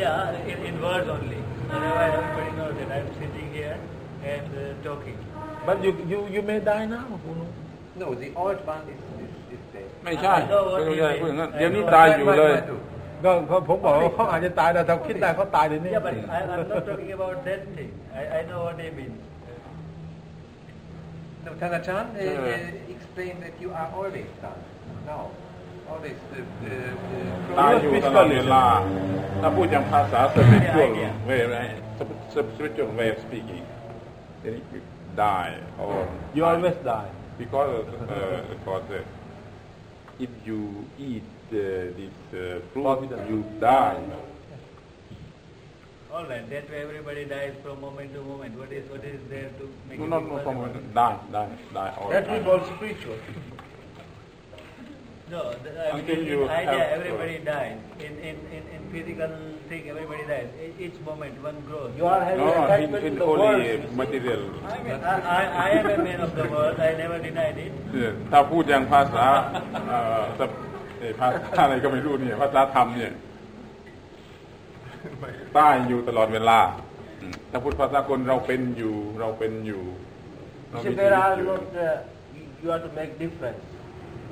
Speaker 10: Yeah, in words only. Otherwise, everybody knows that I'm sitting here and talking.
Speaker 4: But you may die now.
Speaker 9: No, the old one is dead.
Speaker 3: ไม่ใช่ไม่ใช่พูดอย่างนั้นเดี๋ยวนี้ตายอยู่เลย
Speaker 4: ก็ผมบอกว่าเขาอาจจะตายแต่เราคิดได้เขาตายเดี๋ยวนี้
Speaker 10: Yeah, but I'm not talking about that thing. I know what they mean.
Speaker 9: No, Tanachan explained that you are always done. No, always
Speaker 3: ตายอยู่ตลอดเวลาถ้าพูดอย่างภาษา spiritual way spiritual way of speaking die or
Speaker 4: You always die.
Speaker 3: because if you eat this fruit, you die.
Speaker 10: All right, that way everybody dies from moment to moment. What is there to make
Speaker 3: No, not from die all
Speaker 2: That
Speaker 3: the
Speaker 2: we
Speaker 3: time.
Speaker 2: call spiritual.
Speaker 10: No,
Speaker 3: Until
Speaker 10: in
Speaker 3: you
Speaker 10: idea
Speaker 3: have-
Speaker 10: everybody dies. In physical thing everybody dies. Each moment one grows.
Speaker 2: You are having
Speaker 3: No,
Speaker 2: attachment
Speaker 3: in
Speaker 2: to the
Speaker 3: only
Speaker 2: world.
Speaker 3: material.
Speaker 10: I am a man of the world. I never denied it.
Speaker 3: ถ้าพูดอย่างภาษาภาษาอะไรก็ไม่รู้เนี่ยภาษาธรรมเนี่ยใต้อยู่ตลอดเวลาถ้าพูดภาษาคนเราเป็นอยู่เรามี
Speaker 2: So
Speaker 3: ชีวิต
Speaker 2: there are
Speaker 3: อยู่
Speaker 2: not, you have to make difference.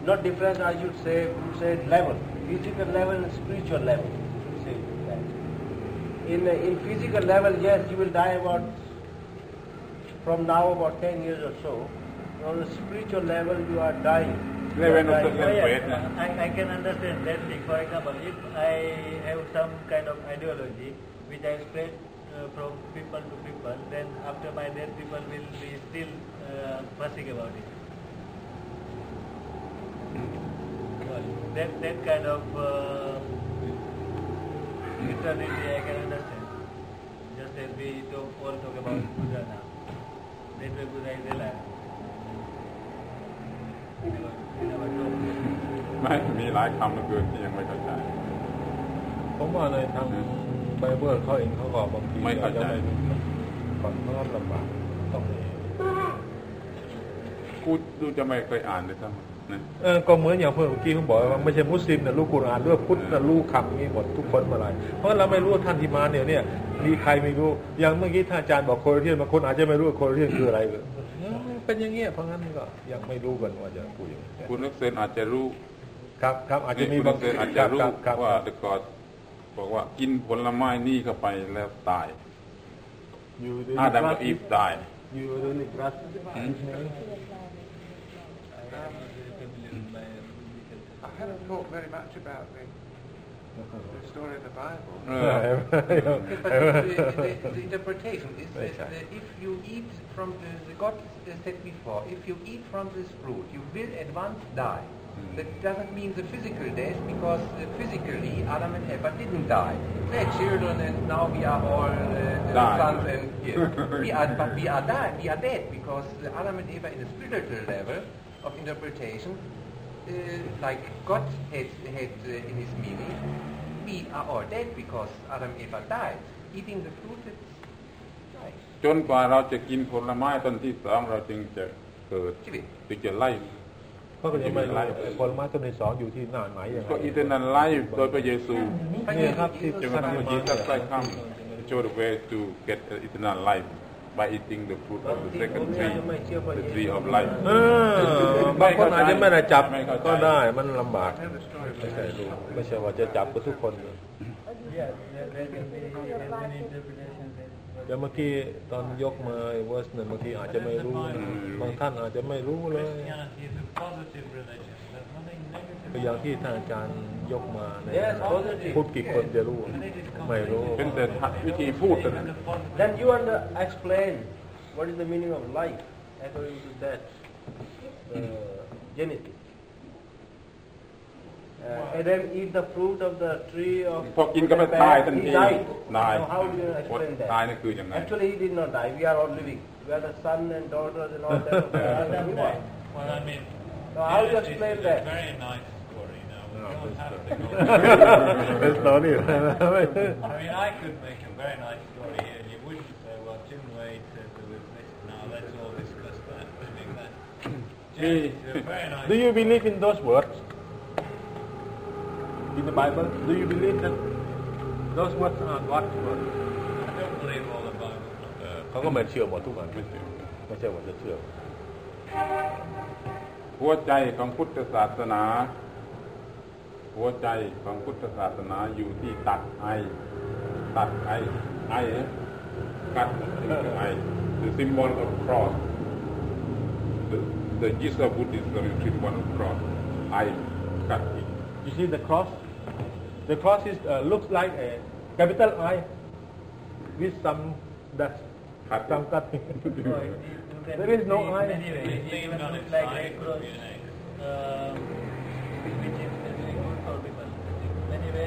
Speaker 2: Not difference, I should say level. Physical level and spiritual level. Say that. In physical level, yes, you will die from now about 10 years or so. On a spiritual level, you are dying. You are dying.
Speaker 10: I can understand that thing. For example, if I have some kind of ideology which I spread from people to people, then after my death, people will be still fussing about it. That kind of eternity I can understand. Just as we all talk about Buddha now. That way Buddha is alive. We never talk.
Speaker 3: ไม่มีหลายคำเหลือเกินที่ยังไม่เข้าใจ
Speaker 4: ผมว่าในทางไบเบิลเขาเองเขาก็บางที
Speaker 3: ไม่เข้าใจ
Speaker 4: ก่อนเขาลำบากต้องมี
Speaker 3: กูดูจะไม่เคยอ่านเลยทั้งนะ
Speaker 4: ก็เหมือนอย่างเมื่อกี้เขาบอกว่าไม่ใช่มุสลิมเนี่ยรู้กุรอานด้วยพุทธน่ะรู้คำนี้หมดทุกคนเมื่อไหร่เพราะเราไม่รู้ท่านที่มาเนี่ยมีใครไม่รู้อย่างเมื่อกี้ท่านอาจารย์บอกโคโรเทียนบางคนอาจจะไม่รู้ว่าโคโรเทียนคืออะไรเลยเป็นอย่างเงี้ยเพราะงั้นก็ยังไม่รู้กันว่าจะพูดยังไง
Speaker 3: คุณนักเซนอาจจะรู้
Speaker 4: ครับอาจจะมี
Speaker 3: คุณนักเซนอาจจะรู้
Speaker 4: ครับ
Speaker 3: ว่าเดกอดบอกว่ากินผลไม้นี่เข้าไปแล้วตายอาดัมกับอีฟตาย
Speaker 4: You really trust
Speaker 7: I haven't thought very much about the story of the Bible.
Speaker 9: But the interpretation is that if you eat from the God said before, if you eat from this fruit, you will at once die. That doesn't mean the physical death, because physically Adam and Eva didn't die. They had children, and now we are all sons and yes. But we are dead because Adam and Eva in a spiritual level of interpretation, like God had in His meaning, we are all dead because Adam and Eva died. Eating the fruit, it's died.
Speaker 3: จนกว่าเราจะกินผลไม้ต้นที่สองเราจึงจะเกิดจึงจะไล่
Speaker 4: เพราะก็ยังไม่ไล่ผลไม้ต้นที่สองอยู่ที่หน้าไหนยังไง
Speaker 3: ก็อีเทอร์นัลไลฟ์โดยพระเยซู
Speaker 4: นี่ครับที่
Speaker 3: จะมาทำให้จีซัสไล่ข้าม show the way to get eternal life by eating the fruit of the second tree the tree of life
Speaker 4: บางคนอาจจะไม่ได้จับก็ได้มันลำบากไม่ใช่ว่าจะจับกับทุกคน
Speaker 10: Yeah, there can be many interpretations.
Speaker 4: อย่างเมื่อกี้ตอนยกมาเวอร์สเนี่ยบางทีอาจจะไม่รู้บางท่านอาจจะไม่รู้เลย
Speaker 1: Christianity is a positive religion. There's nothing negative.
Speaker 4: ก็อย่างที่ท่านอาจารย์ยกมาใน
Speaker 2: Yes, positive.
Speaker 4: พูดกี่คนจะรู้ไม่รู้
Speaker 3: เป็นแต่วิธีพูดเท่านั้น
Speaker 2: Then you explain what is the meaning of life according to that Genesis. Adam eat the fruit of the tree of
Speaker 3: พอกินก็ไม่ตายทัน
Speaker 2: he
Speaker 3: ที
Speaker 2: died.
Speaker 3: ตาย
Speaker 2: Now how do you explain
Speaker 3: ตาย
Speaker 2: that?
Speaker 3: นั่นคืออย่างไร
Speaker 2: Actually, he did not die. We are all living. We are the son and daughters and all that.
Speaker 10: Adam died.
Speaker 1: Well, I mean,
Speaker 2: So how do you
Speaker 1: Genesis
Speaker 2: explain
Speaker 1: is
Speaker 2: that?
Speaker 1: a very nice story. Now, we don't have to go.
Speaker 4: เป็นสตอรี่
Speaker 1: I mean, I could make a very nice story here, and you wouldn't say, well, Jim Wade said there was this. Now, let's all discuss that. I think that Genesis is a very nice
Speaker 4: Do you believe in those words in the Bible? Do you believe that those words are God's words?
Speaker 1: I don't believe all the Bible.
Speaker 4: เขาก็ไม่เชื่อหมดทุกอันไม่ใช่ว่าจะเชื่อ
Speaker 3: หัวใจของพุทธศาสนาหัวใจของพุทธศาสนาอยู่ที่ตัดไอกัดไอ the symbol of cross the gist of Buddhism is symbol of cross ไอกัดอีก
Speaker 4: You see the cross? The cross is looks like a capital I with some dust some cutting. There is no eye.
Speaker 10: Anyway, even looks like Red Cross, which is very good for people. Anyway,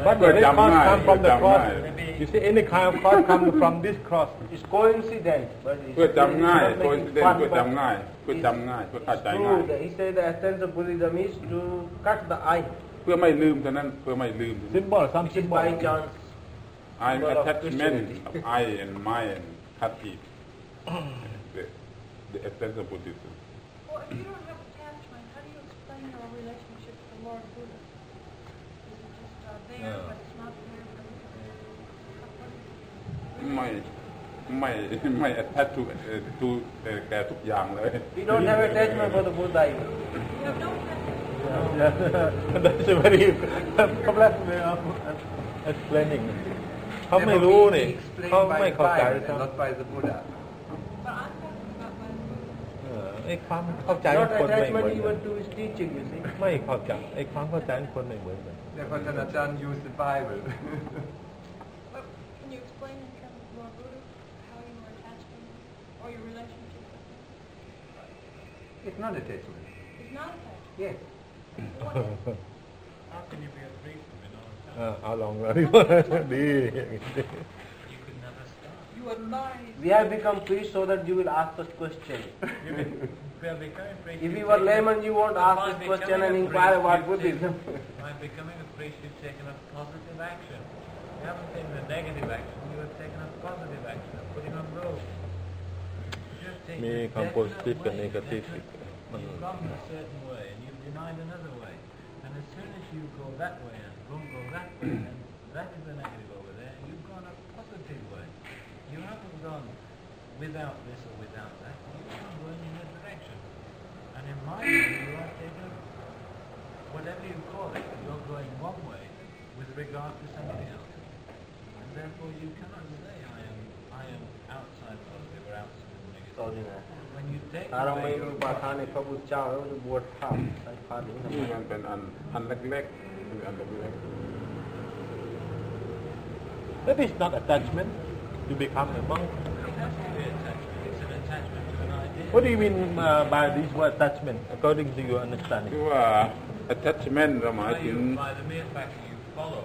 Speaker 4: But
Speaker 3: Good
Speaker 4: this
Speaker 3: jam
Speaker 4: cross
Speaker 3: ngai,
Speaker 4: come from the
Speaker 3: good jam
Speaker 4: cross.
Speaker 3: ngai.
Speaker 4: You see, any kind of cross comes from this cross.
Speaker 2: It's coincidence, but it's
Speaker 3: เพื่อจำง่าย
Speaker 2: it's not
Speaker 3: โดย
Speaker 2: making
Speaker 3: เด่น
Speaker 2: fun,
Speaker 3: เพื่อ
Speaker 2: but
Speaker 3: จำง่ายเพื่อจำง่ายเพื่อเข้า
Speaker 2: it's
Speaker 3: ใจง่าย
Speaker 2: true. He said the essence of Buddhism is to cut the eye.
Speaker 3: เพื่อไม่ลืมเท่านั้นเพื่อไม่ลืม
Speaker 4: Symbol, some
Speaker 2: Which is by
Speaker 4: symbol.
Speaker 2: chance.
Speaker 3: I
Speaker 2: symbol of
Speaker 3: attachment
Speaker 2: Christianity.
Speaker 3: of I and mind cut it the essence of Buddhism
Speaker 6: Well, if you don't have attachment, how do you explain your relationship to the Lord Buddha? Is it just there, but it's not there?
Speaker 3: ไม่ attach to แก่ทุกอย่างเลย
Speaker 2: We don't have attachment for the Buddha.
Speaker 6: You have no attachment.
Speaker 4: That's a very complex way of explaining. เขาไม่รู้นี่
Speaker 9: Explained
Speaker 4: เขาไม่
Speaker 9: by
Speaker 4: เข้าใจ
Speaker 9: Bible, not by the Buddha.
Speaker 6: But I'm talking about my
Speaker 4: ไอ้ความเข้าใจ
Speaker 2: Not
Speaker 4: คนไม่เหมื
Speaker 2: attachment
Speaker 4: อนกั
Speaker 2: even
Speaker 4: น
Speaker 2: to his teaching, you see.
Speaker 4: ไม่เข้าใจไอ้ความเข้าใจของคนไม่เหมือนกัน
Speaker 9: Therefore, Tanachan used the Bible.
Speaker 6: But can you explain in terms of Lord Buddha how you were attached to him or your relationship with him?
Speaker 9: It's not attachment.
Speaker 6: It's not attached.
Speaker 9: Yes.
Speaker 6: What is?
Speaker 1: How can you be a free from it all the
Speaker 4: เอาลองดี
Speaker 1: You could never stop.
Speaker 6: You advise.
Speaker 2: We have become priests so that you will ask us questions.
Speaker 1: We are becoming free.
Speaker 2: If you were layman, you won't ask us question and inquire about Buddhism.
Speaker 1: By becoming a priest, you've taken a positive action. You haven't taken a negative action. You have taken a positive action of putting on robes. You've taken
Speaker 4: มี
Speaker 1: a
Speaker 4: คำโพสิทีฟ
Speaker 1: definite
Speaker 4: กับ
Speaker 1: way,
Speaker 4: เนกาทีฟ
Speaker 1: definite- You've gone a certain way and you've denied another way. And as soon as you go that way and don't go that way, and that is the negative over there, you've gone a positive way. You haven't gone without this or without that. You've gone going in a direction. And in my view, you are taking whatever you call it, you're going one way with regard to something else. And therefore you cannot say I am outside positive or outside negative.
Speaker 2: Sorry, man.
Speaker 1: When you take
Speaker 2: ถ้าเราไม่
Speaker 1: away
Speaker 2: รู้ปาทานในพระพุทธเจ้าแล้วจะบวชพระใส่ผ้านี้ทำไม
Speaker 3: นี่มันเป็นอันเล็กๆเป็นอันเล็ก
Speaker 4: That is not attachment. You become a monk.
Speaker 1: it has to be attachment. It's an attachment to an idea.
Speaker 4: What do you mean by this word attachment, according to your understanding?
Speaker 3: คือว่า attachment เราหมายถึง
Speaker 1: By the mere fact that you follow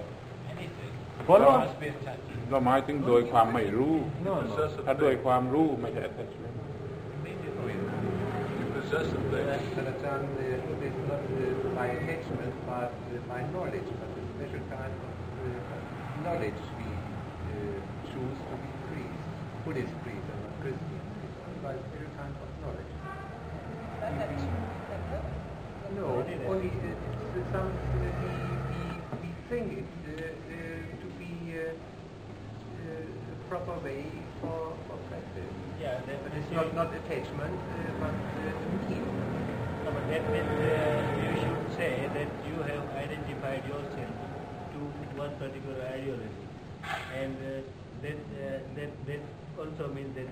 Speaker 1: anything,
Speaker 4: Follow?
Speaker 1: there must be attachment.
Speaker 3: เราหมายถึงโดยความไม่รู้
Speaker 4: No, no.
Speaker 3: ถ้าโดยความรู้ไม่ใช่ attachment
Speaker 1: Immediately.
Speaker 8: You possess a thing.
Speaker 9: Tanachan is not by attachment, but by knowledge, but a special kind of knowledge we choose to be priests, Buddhist priests and not Christian priests, by a special kind of knowledge. No, only it's some we think it to be a proper way for practice.
Speaker 10: Yeah, definitely.
Speaker 9: Not attachment, but mean.
Speaker 10: No, but that means you should say that you have identified yourself to one particular ideology, and that also means that,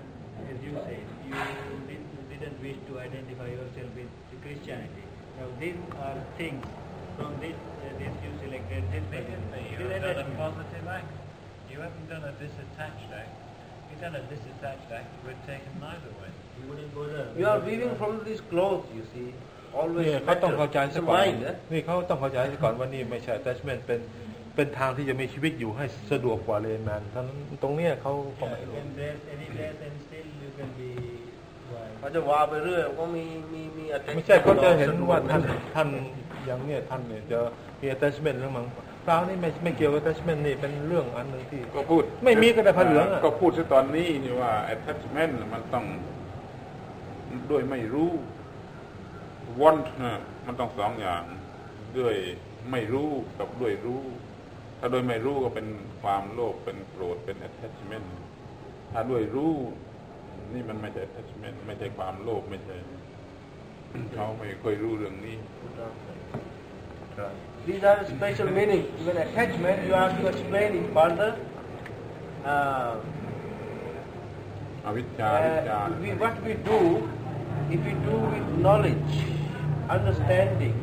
Speaker 10: as you said, you didn't wish to identify yourself with Christianity. Now these are things from this you selected this
Speaker 1: Immediately. You
Speaker 10: particular.
Speaker 1: have done a positive act. You haven't done a disattached act. You've done a disattached act. You would take neither way.
Speaker 10: You wouldn't go there.
Speaker 2: You are weaving from these clothes, you see. Always
Speaker 4: เนี่ยเขาต้องเข้าใจ
Speaker 2: It's
Speaker 4: ซะ
Speaker 2: a
Speaker 4: ก่อน
Speaker 2: mind, eh?
Speaker 4: นี่เขาต้องเข้าใจซะก่อนว่านี่ไม่ใช่ attachment เป็นทางที่จะมีชีวิตอยู่ให้สะดวกกว่าเลนแมนทั้งตรงเนี้ยเขาไม่รู้
Speaker 10: And there's any death and still you can be wise.
Speaker 2: เขาจะว่าไปเรื่อยก็มี attachment
Speaker 4: ไม่ใช่เขาจะเห็นว่าท่านอย่างเนี้ยท่านเนี่ยจะมี attachment เรื่องมั้งเปล่านี่ไม่เกี่ยวกับ attachment นี่เป็นเรื่องอันหนึ่งที่
Speaker 3: ก็พูด
Speaker 4: ไม่มีก็ได้ผ้าเหลืองอะ
Speaker 3: ก็พูดซะตอนนี้นี่ว่า attachment มันต้องด้วยไม่รู้ want มันต้องสองอย่างด้วยไม่รู้กับด้วยรู้ ถ้าโดยไม่รู้ก็เป็นความโลภเป็นโกรธเป็น attachment ถ้าด้วยรู้นี่มันไม่ใช่ attachment ไม่ใช่ความโลภไม่ใช่ เขาไม่เคยรู้เรื่องนี้
Speaker 2: These are special meaning. Even attachment, you have to explain it further.
Speaker 3: อวิชชาวิจาร
Speaker 2: What we do, if we do with knowledge, understanding,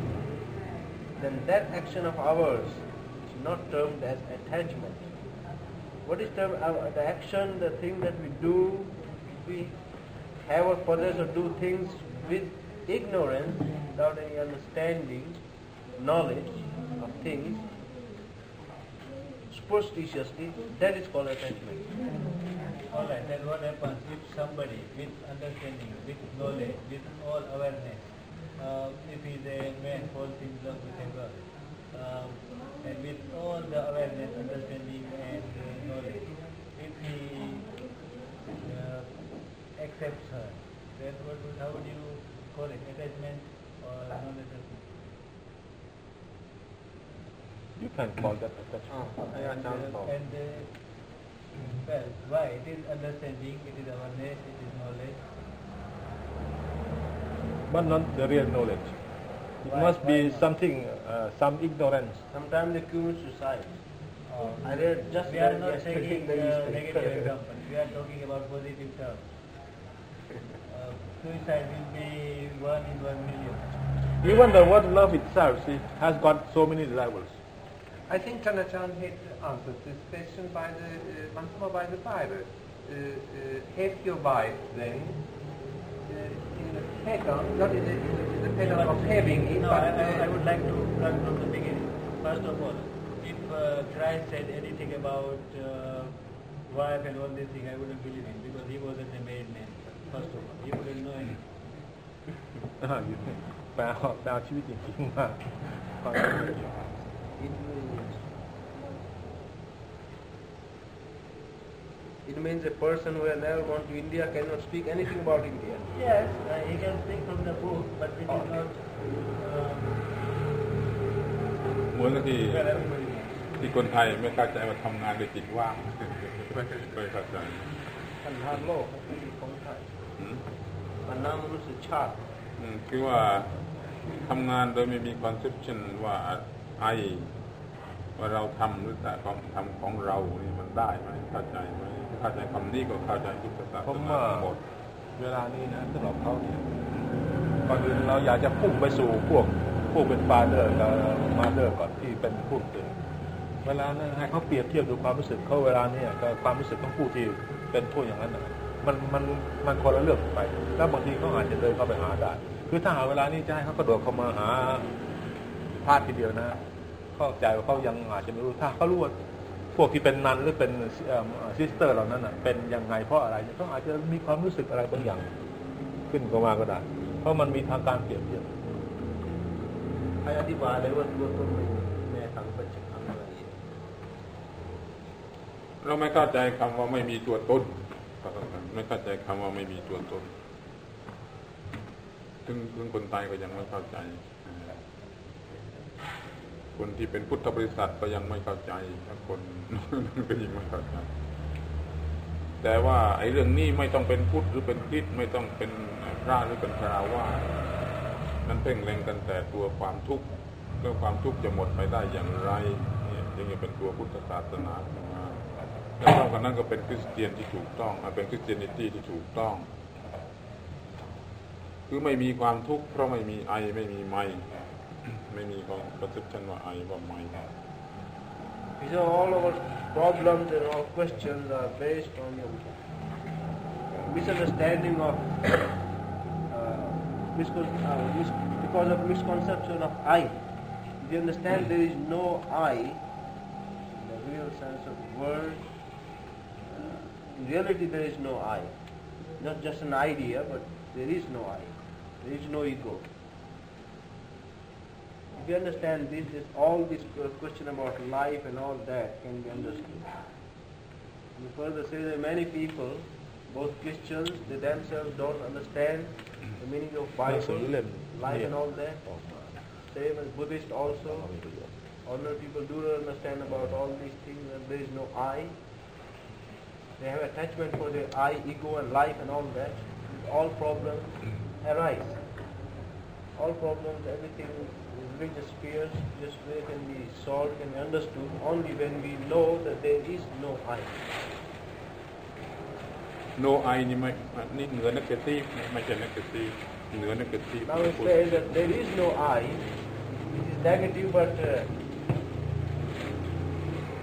Speaker 2: then that action of ours is not termed as attachment. what is the action, the thing that we do, we have or possess or do things with ignorance, without any understanding, knowledge of things, superstitiously, that is called attachment.
Speaker 10: Alright, then what happens if somebody with understanding, with knowledge, with all awareness, if he is a man falls in love with a girl, and with all the awareness, understanding and knowledge, if he accepts her, then how would you call it? Attachment or non-attachment?
Speaker 4: You can call that attachment.
Speaker 10: Well, why? It is understanding, it is awareness, it is knowledge.
Speaker 4: But not the real knowledge. It must be something, some ignorance.
Speaker 2: Sometimes they commit suicide. I read just
Speaker 10: we are not taking negative example. We are talking about positive terms. Suicide will be 1 in 1 million.
Speaker 4: Even the word love itself has got so many levels.
Speaker 9: I think Chanachan had answered this question by once more by the Bible. Have your wife then in the pattern, not in the pattern of having it,
Speaker 10: no,
Speaker 9: but
Speaker 10: I would like to run from the beginning. First of all, if Christ said anything about wife and all these things, I wouldn't believe him because he wasn't a married man. First of all, he wouldn't know anything.
Speaker 4: แปลชีวิตจริงๆมาก
Speaker 2: It means a person who has never gone to India cannot speak anything about India.
Speaker 10: Yes, he can speak from the book, but it is not
Speaker 3: เหมือนกับที่คนไทยไม่เข้าใจว่าทำงานโดยจิตว่างไม่เข้าใจ
Speaker 2: ปัญหาโลกของไทยปัญหามนุษยชาติ
Speaker 3: คือว่าทำงานโดยไม่มี conception ว่าว่าเราทำหรือแต่ความทำของเรานี่มันได้ไหมเข้าใจไหมเข้าใจคำนี้ก็เข้าใจพุทธศาสนาหมด
Speaker 4: เวลานี้นะสำหรับเขาเนี่ยก่อนอื่นเราอยากจะพุ่งไปสู่พวกเป็นฟาเดอร์กับมาเดอร์ก่อนที่เป็นผู้ตื่นเวลานั้นให้เขาเปรียบเทียบดูความรู้สึกเขาเวลานี้กับความรู้สึกของผู้ที่เป็นผู้อย่างนั้นมันคนละเรื่องไปแล้วบางทีเขาอาจจะเดินเข้าไปหาได้คือถ้าหาเวลานี้จะให้เขากระโดดเข้ามาหาพลาดทีเดียวนะเข้าใจว่าเขายังอาจจะไม่รู้ถ้าเขารู้ว่าพวกที่เป็นนันหรือเป็นซิสเตอร์เหล่านั้นเป็นยังไงเพราะอะไรเขาอาจจะมีความรู้สึกอะไรบางอย่างขึ้นมาก็ได้เพราะมันมีทางการเปรียบเทียบ
Speaker 2: ใครอธิบายเลยว่าตัวตนในทางปัจจุบันอะไร
Speaker 3: เราไม่เข้าใจคำว่าไม่มีตัวตนไม่เข้าใจคำว่าไม่มีตัวตนถึงคนไทยก็ยังไม่เข้าใจคนที่เป็นพุทธบริษัทก็ยังไม่เข้าใจคนก็ยังไม่เข้าใจแต่ว่าไอ้เรื่องนี้ไม่ต้องเป็นพุทธหรือเป็นคริสต์ไม่ต้องเป็นพระหรือเป็นคฤหัสถ์นั้นเพ่งเล็งกันแต่ตัวความทุกข์แล้วความทุกข์จะหมดไปได้อย่างไรนี่จึงจะเป็นตัวพุทธศาสนาขึ้นมาแล้วนอกจากนั้นก็เป็นคริสเตียนที่ถูกต้องเป็นคริสเตียนิตี้ที่ถูกต้องคือไม่มีความทุกข์เพราะไม่มีไอไม่มีไมไม่มีความ perception ว่าไอว่าไม
Speaker 2: These are all our problems and all questions are based on the misunderstanding of because of misconception of I. If you understand there is no I in the real sense of the word, in reality there is no I. Not just an idea, but there is no I. There is no ego. If you understand this, all this question about life and all that can be understood. And further say that many people, both Christians, they themselves don't understand the meaning of Bible, life and all that. Same as Buddhists also. Ordinary people do not understand about all these things, that there is no I. They have attachment for their I, ego and life and all that. All problems arise. All problems, everything in religious spheres, just where can be solved, can be understood only when we know that there is no I.
Speaker 3: No I นี่ไม่นี่เหนือ negative ไม่ใช่ negative เหนือ negative
Speaker 2: Now it says that there is no I. It is negative, but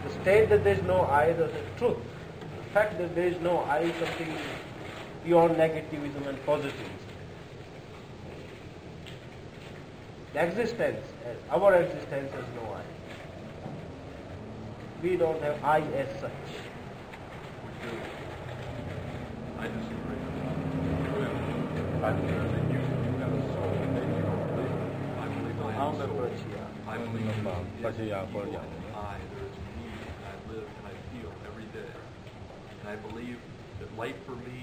Speaker 2: the state that there is no I, that's the truth. The fact that there is no I is something beyond negativism and positivism. The existence, our existence has no I. We don't have I as such.
Speaker 8: I disagree. I believe that you have a soul that you don't believe. I believe I have a soul. I believe in I. There is me, and I live and I feel every day. And I believe that life for me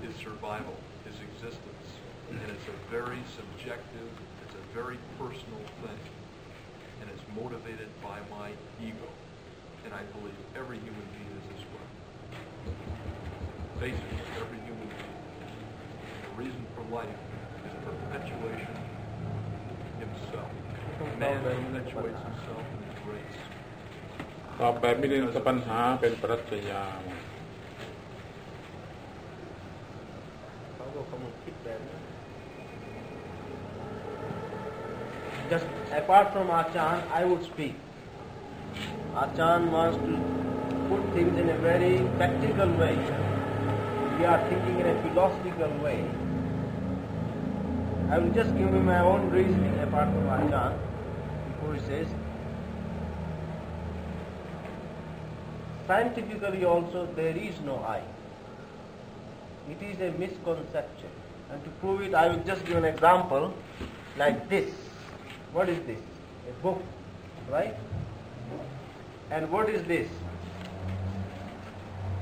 Speaker 8: is survival, is existence. And it's a very subjective, it's a very personal thing. And it's motivated by my ego. And I believe every human being is this way. Basically, every human being. The reason for life is perpetuation himself. Man perpetuates himself in his race.
Speaker 3: ตอบแบบไม่เรียนกับปัญหาเป็นปรัชญา
Speaker 2: Just apart from Achan, I would speak. Achan wants to put things in a very practical way. We are thinking in a philosophical way. I will just give him my own reasoning apart from Achan before he says. Scientifically also there is no I. It is a misconception. And to prove it, I will just give an example like this. What is this? A book, right? And what is this?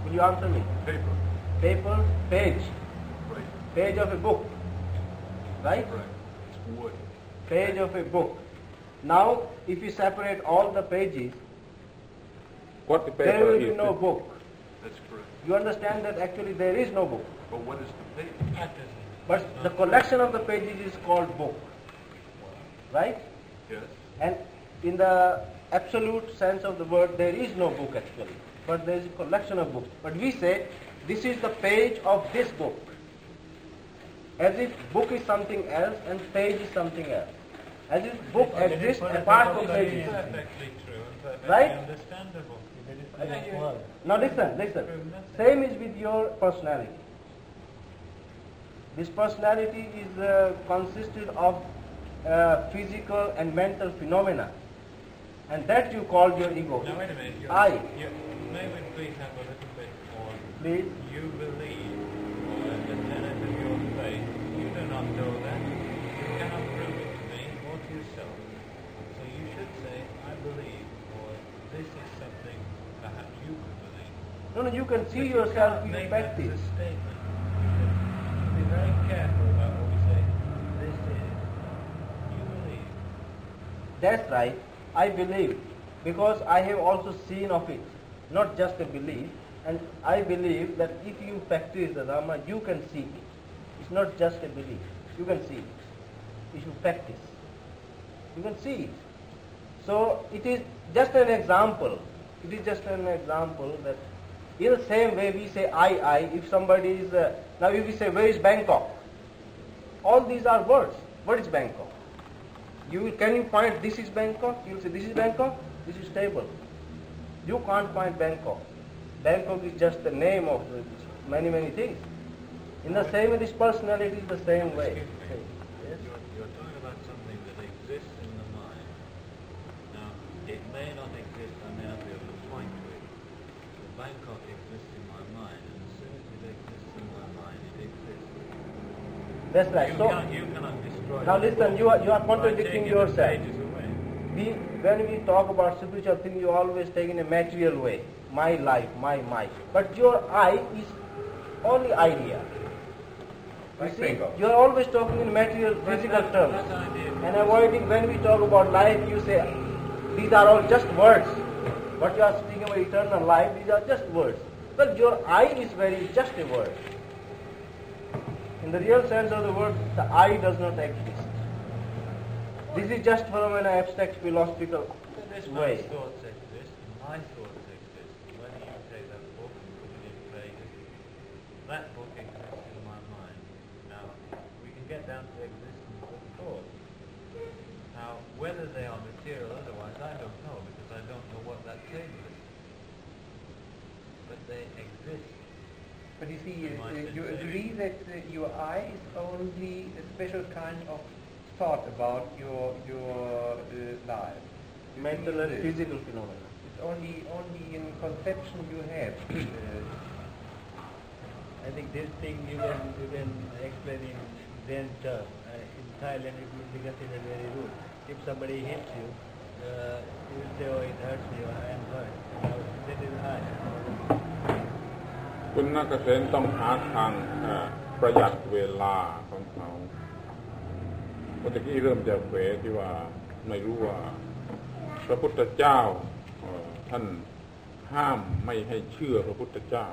Speaker 2: Will you answer me?
Speaker 8: Paper.
Speaker 2: Paper, page.
Speaker 8: Right.
Speaker 2: Page of a book, right?
Speaker 8: Right. It's wood.
Speaker 2: Page of a book. Now, if you separate all the pages,
Speaker 3: What the
Speaker 2: there
Speaker 3: paper
Speaker 2: will be
Speaker 3: is?
Speaker 2: no book.
Speaker 8: That's correct.
Speaker 2: You understand that actually there is no book.
Speaker 8: But what is the paper?
Speaker 2: But the collection of the pages is called book. Right?
Speaker 8: Yes.
Speaker 2: And in the absolute sense of the word, there is no book actually. But there is a collection of books. But we say, this is the page of this book. As if book is something else and page is something else. As if book exists apart from pages.
Speaker 1: Perfectly true and perfectly
Speaker 2: Right?
Speaker 1: understandable.
Speaker 2: Now listen. Same is with your personality. This personality is consisted of physical and mental phenomena. And that you called your ego.
Speaker 1: Now wait a minute. May we please have a little bit more?
Speaker 2: Please.
Speaker 1: You believe, or the tenet of your faith, you do not know that. You cannot prove it to me or to yourself. So you should say, I believe, or this is something perhaps you could believe.
Speaker 2: No, you can see yourself in practice.
Speaker 1: That as a statement. You should be very careful about what we say. This is, you believe.
Speaker 2: That's right. I believe. Because I have also seen of it. Not just a belief. And I believe that if you practice the Dharma, you can see it. It's not just a belief. You can see it. If you practice, you can see it. So it is just an example. It is just an example that in the same way we say I, if somebody is, now if we say where is Bangkok? All these are words. What is Bangkok? Can you find this is Bangkok? You will say this is Bangkok, this is table. You can't find Bangkok. Bangkok is just the name of many things. In the same way, this personality is the same way.
Speaker 1: Yes? You're talking about something that exists in the mind. Now, it may not exist, I may not be able to point to it. So Bangkok exists in my mind, and as soon as it exists in my mind, it exists.
Speaker 2: That's right.
Speaker 1: You cannot destroy
Speaker 2: Now
Speaker 1: it.
Speaker 2: listen, you are contradicting yourself.
Speaker 1: Away.
Speaker 2: When we talk about spiritual things, you always take in a material way. My life, my mind. But your I is only idea. You see, you are always talking in material, physical terms. And avoiding, when we talk about life, you say, these are all just words. What you are speaking about eternal life, these are just words. But your I is just a word. In the real sense of the word, the I does not exist. This is just from an abstract philosophical
Speaker 1: This
Speaker 2: way.
Speaker 1: man's thoughts exist, my thoughts exist. When you take that book and put it in pages, that book exists in my mind. Now, we can get down to the existence of thoughts. Now, whether they are material or otherwise, I don't know, because I don't know what that table is. But they exist.
Speaker 9: But you see, you agree that your eye is only a special kind of thought about your life.
Speaker 2: Mental and physical phenomena.
Speaker 9: It's only in conception you have.
Speaker 10: I think this thing you can explain in Zen term. In Thailand it will be considered very rude. If somebody hits you, you will say, oh, it hurts me, or I am hurt. Now, that is hard.
Speaker 3: คุณนักเกษตรต้องหาทางประหยัดเวลาของเขาเมื่อกี้เริ่มจะเผยที่ว่าไม่รู้ว่าพระพุทธเจ้าท่านห้ามไม่ให้เชื่อพระพุทธเจ้า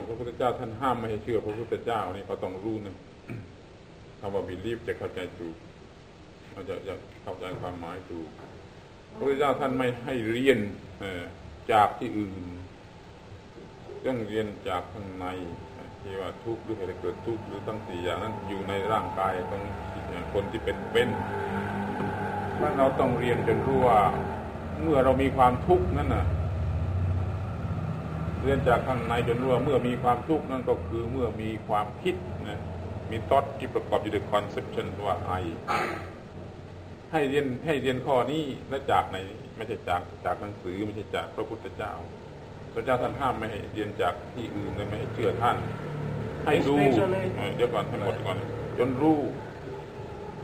Speaker 3: พระพุทธเจ้าท่านห้ามไม่ให้เชื่อพระพุทธเจ้านี่เขาต้องรู้นะคำว่า believe จะเข้าใจถูกเราจะเข้าใจความหมายถูกพระพุทธเจ้าท่านไม่ให้เรียนจากที่อื่นต้องเรียนจากข้างในที่ว่าทุกข์หรือเหตุเกิดทุกข์หรือทั้งสี่อย่างนั้นอยู่ในร่างกายของคนที่เป็นถ้าเราต้องเรียนจนรู้ว่าเมื่อเรามีความทุกข์นั่นน่ะเรียนจากข้างในจนรู้ว่าเมื่อมีความทุกข์นั่นก็คือเมื่อมีความคิดนะมีทอทที่ประกอบอยู่ด้วย conception ว่าไอให้เรียนข้อนี้และจากไหนไม่ใช่จากหนังสือไม่ใช่จากพระพุทธเจ้าพระเจ้าท่านห้ามไม่ให้เรียนจากที่อื่นเลยไม่ให้เชื่อท่านให้รู้เดี๋ยวก่อนให้หมดก่อนจนรู้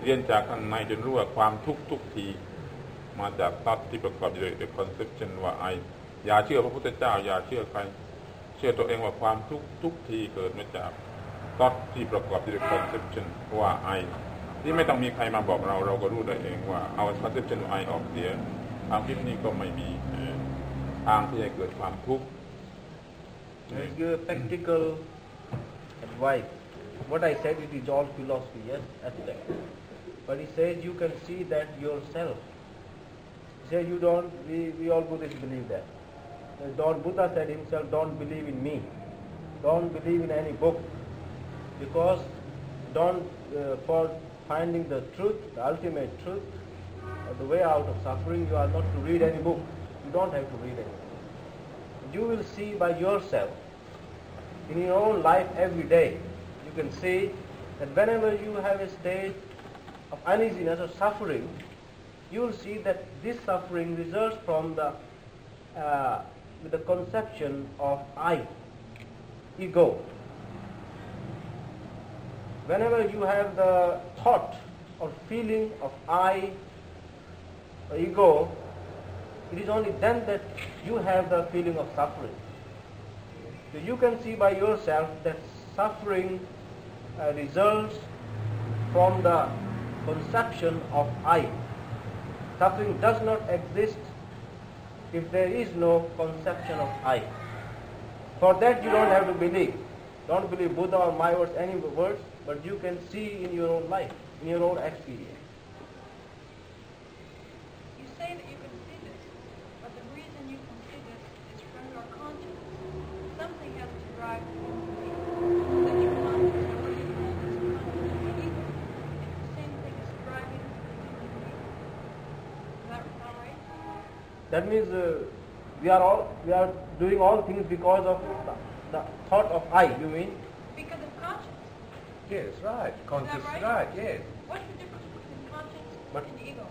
Speaker 3: เรียนจากข้างในจนรู้ว่าความทุกข์ทุกทีมาจากตัดที่ประกอบอยู่ด้วย conception ว่าไออย่าเชื่อพระพุทธเจ้าอย่าเชื่อใครเชื่อตัวเองว่าความทุกข์ทุกทีเกิดมาจากตัดที่ประกอบอยู่ด้วย conception ว่าไอที่ไม่ต้องมีใครมาบอกเราก็รู้ได้เองว่าเอา conception ไอออกเสียความคิดนี้ก็ไม่มีทางที่จะเกิดความทุกข์
Speaker 2: practical advice. What I said, it is all philosophy, yes, aspect. But he says you can see that yourself. He says you don't. We all Buddhists believe that. Buddha said himself, don't believe in me. Don't believe in any book, because for finding the truth, the ultimate truth, the way out of suffering, you are not to read any book. You don't have to read any book. You will see by yourself, in your own life every day, you can see that whenever you have a state of uneasiness or suffering, you will see that this suffering results from with the conception of I, ego. Whenever you have the thought or feeling of I, or ego, it is only then that you have the feeling of suffering. So you can see by yourself that suffering results from the conception of I. Suffering does not exist if there is no conception of I. For that you don't have to believe. Don't believe Buddha or my words, any words, but you can see in your own life, in your own experience.
Speaker 6: You say that you can see this, but the reason you can see this is from your conscience. Something has to drive you that you conscious, or you call this conscious ego. It's the same thing as driving the human being. Is that not right?
Speaker 2: That means we are doing all things because of the thought of I, you mean?
Speaker 6: Because of conscience.
Speaker 9: Yes, right. Conscious,
Speaker 6: right?
Speaker 9: Yes.
Speaker 6: What's the difference between conscience and ego?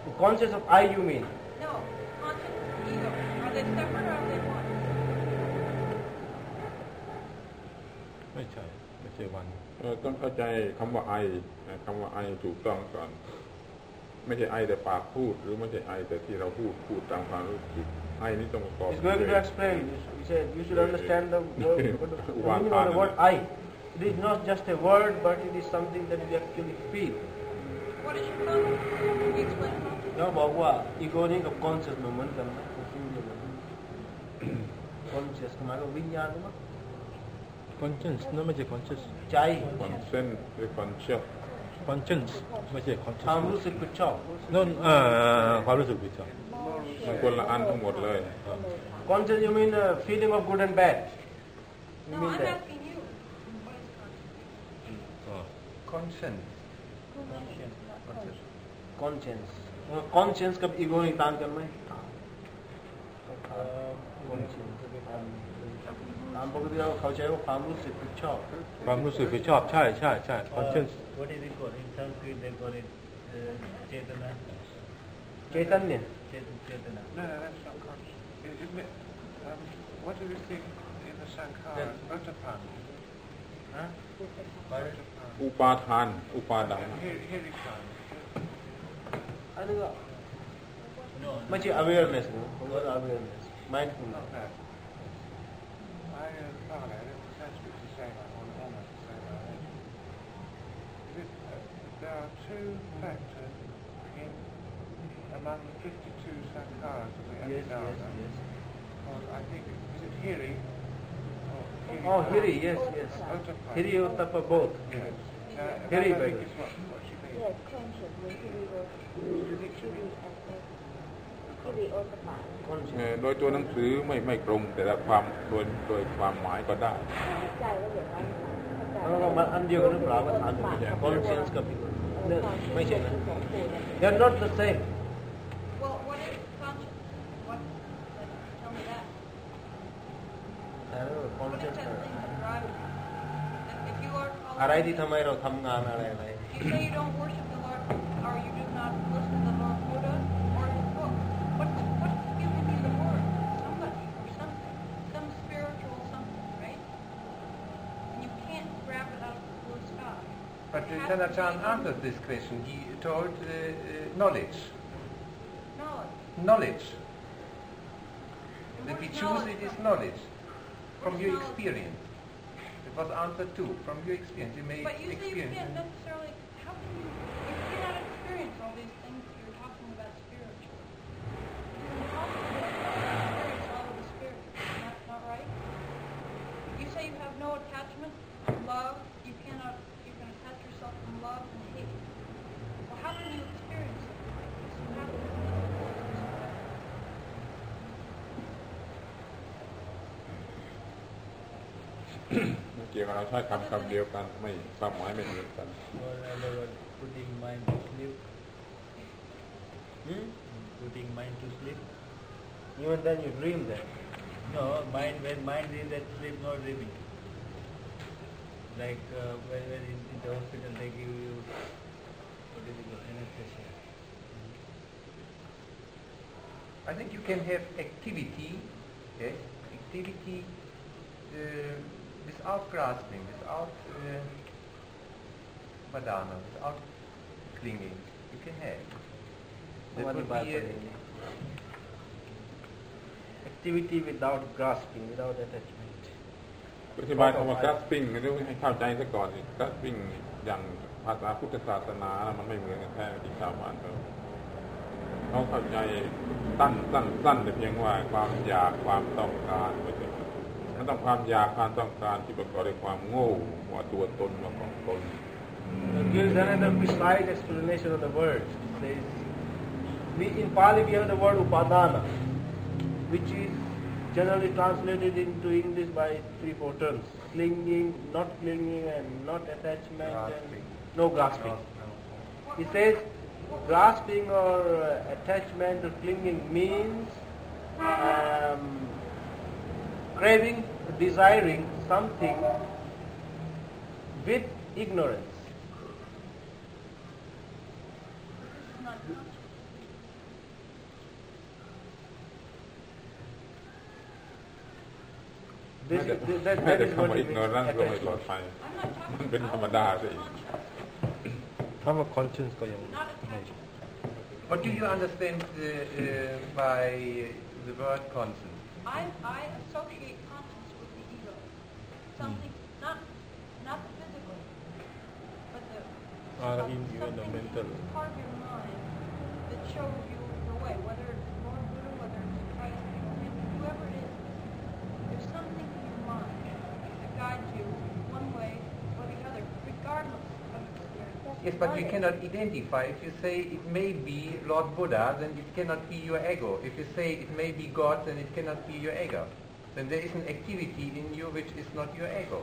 Speaker 2: The conscious of I, you mean?
Speaker 6: No, conscience and ego. Are they separate or are they one?
Speaker 4: ไม่ใช่วัน
Speaker 3: ต้องเข้าใจคำว่าไอถูกต้องก่อนไม่ใช่ไอแต่ปากพูดหรือไม่ใช่ไอแต่ที่เราพูดตามความรู้สึกไอนี่ต้องประกอบ
Speaker 2: He's going to explain. He said you should understand the meaning of the word I. It is not just a word, but it is something that you actually feel.
Speaker 6: What is your conscience? Can you explain conscience?
Speaker 2: เราบอกว่า ego นี่กับ conscious เหมือนกันนะconscious หมายถึงวิญญาณมั้ย
Speaker 4: conscience นั่นไม่ใช่ conscious
Speaker 2: ใจ
Speaker 3: conscious หรือ conscious
Speaker 4: conscience ไม่ใช่ conscious
Speaker 2: ความรู้สึกผิดชอบ
Speaker 4: นั่นความรู้สึกผิดชอบ
Speaker 3: มันคนละอันทั้งหมดเลย
Speaker 2: conscious you mean feeling of good and bad you
Speaker 6: No,
Speaker 2: mean
Speaker 6: I'm
Speaker 2: that
Speaker 6: asking you. What is conscience?
Speaker 9: Conscience.
Speaker 2: conscience conscience กับ ego นี่ต่างกันไหม conscience ตามปกติเราเข้าใจว่าความรู้สึกผิดชอบ
Speaker 4: ความรู้สึกผิดชอบใช่ใช่ใช่ conscience
Speaker 10: what is it called in Sanskrit they call it chetana
Speaker 2: เจตันเนี่ย
Speaker 10: chetana
Speaker 7: No, that's not conscious. What do you think in the Sankara? Otapan. Huh? Otapan.
Speaker 3: อุปาทานอุปาดาน
Speaker 7: Hiripan.
Speaker 2: อันนี้ก็
Speaker 10: no
Speaker 2: ไม่ใช่ awareness นะผมว่า awareness mindfulness
Speaker 7: Not that. I thought I didn't Sanskrit to say that one, almost to say that. There are two factors among the 52 Sankaras of the
Speaker 2: yes
Speaker 7: Abhidharma.
Speaker 2: yes
Speaker 7: Called, I think, is it Hiri?
Speaker 2: oh hiri yes
Speaker 7: Otapan.
Speaker 2: hiri Ottappa both
Speaker 7: Yes.
Speaker 2: Hiri,
Speaker 7: that I think
Speaker 2: baby.
Speaker 7: is what she means.
Speaker 11: Yes, conscious when Hiri was Hiri and Hiri Ottappa.
Speaker 3: โดยตัวหนังสือไม่ตรงแต่ละความโดยความหมายก็ได้
Speaker 11: เข้าใจว่าอย่างนั้นค่ะ
Speaker 2: แล้วก็มันอันเดียวกันหรือเปล่ามันถามอย่างนี้ conscience กับ ego ไม่ใช่นะ they are not the same
Speaker 6: Well, what is conscious? What? Tell me that. What is that thing that drives you? If you are
Speaker 2: อะไรที่ทำให้เราทำงานอะไร
Speaker 6: you say you don't worship the Lord, or you do not listen to the Lord Buddha, or his book. What's giving you the word? Somebody or something, some spiritual something, right? And you can't grab it out of the blue sky.
Speaker 9: But Chanachan answered this question. He told knowledge. Knowledge. That we choose it is knowledge from your experience. It was answer two. From your experience, you may
Speaker 6: But you say you
Speaker 9: experience.
Speaker 6: can't necessarily. How can you cannot experience all these things that you're talking about spiritually? It's impossible to experience all of the spirit. That's not right. You say you have no attachment, love. You can attach yourself from love and hate. Well, how can you experience it? You have to
Speaker 3: เกี่ยวกับเราใช้คำเดียวกันไม่ความหมายไม่เหมือนกัน
Speaker 10: or other putting mind to sleep putting mind to sleep
Speaker 2: even then you dream that
Speaker 10: no mind when mind is at sleep not dreaming like when in the hospital they give you what is it called anesthesia
Speaker 9: I think you can have activity, yes, activity without grasping, without madana, without clinging. You can have. That
Speaker 2: What
Speaker 9: would
Speaker 2: about
Speaker 9: be
Speaker 2: activity without grasping without attachment
Speaker 3: อธิบายคำว่า grasping เดี๋ยวให้เข้าใจซะก่อน grasping อย่างภาษาพุทธศาสนามันไม่เหมือนกันแท้ที่ชาวบ้านเขาเข้าใจสั้นแต่เพียงว่าความอยากความต้องการมันต้องความอยากความต้องการที่ประกอบด้วยความโง่ว่าตัวตนว่าของตน
Speaker 2: gives another precise explanation of the word says in Pali we have the word upadana which is generally translated into English by 3-4 terms clinging not clinging and not attachment
Speaker 9: grasping.
Speaker 2: and no grasping he says grasping or attachment or clinging means craving, desiring something with ignorance. This is that
Speaker 3: แม้แต่
Speaker 2: is
Speaker 3: คำ
Speaker 2: what
Speaker 3: ว่า
Speaker 2: it
Speaker 3: อีกโนรัน
Speaker 2: means
Speaker 3: ก็ไม่ปลอดภัยมันเป็นธรรมดาซะอีก
Speaker 4: คำว่า conscience ก็ยังไม่
Speaker 9: What do you understand by the word conscience?
Speaker 6: I associate conscience with the ego. Something not the physical, but the
Speaker 4: in the mental.
Speaker 6: part of your mind that shows you the way, whether it's Lord Buddha, whether it's Christ, whoever it is. There's something in your mind that guides you one way or the other, regardless of experience.
Speaker 9: Yes, but you cannot identify. If you say it may be Lord Buddha, then it cannot be your ego. If you say it may be God, then it cannot be your ego. Then there is an activity in you which is not your ego.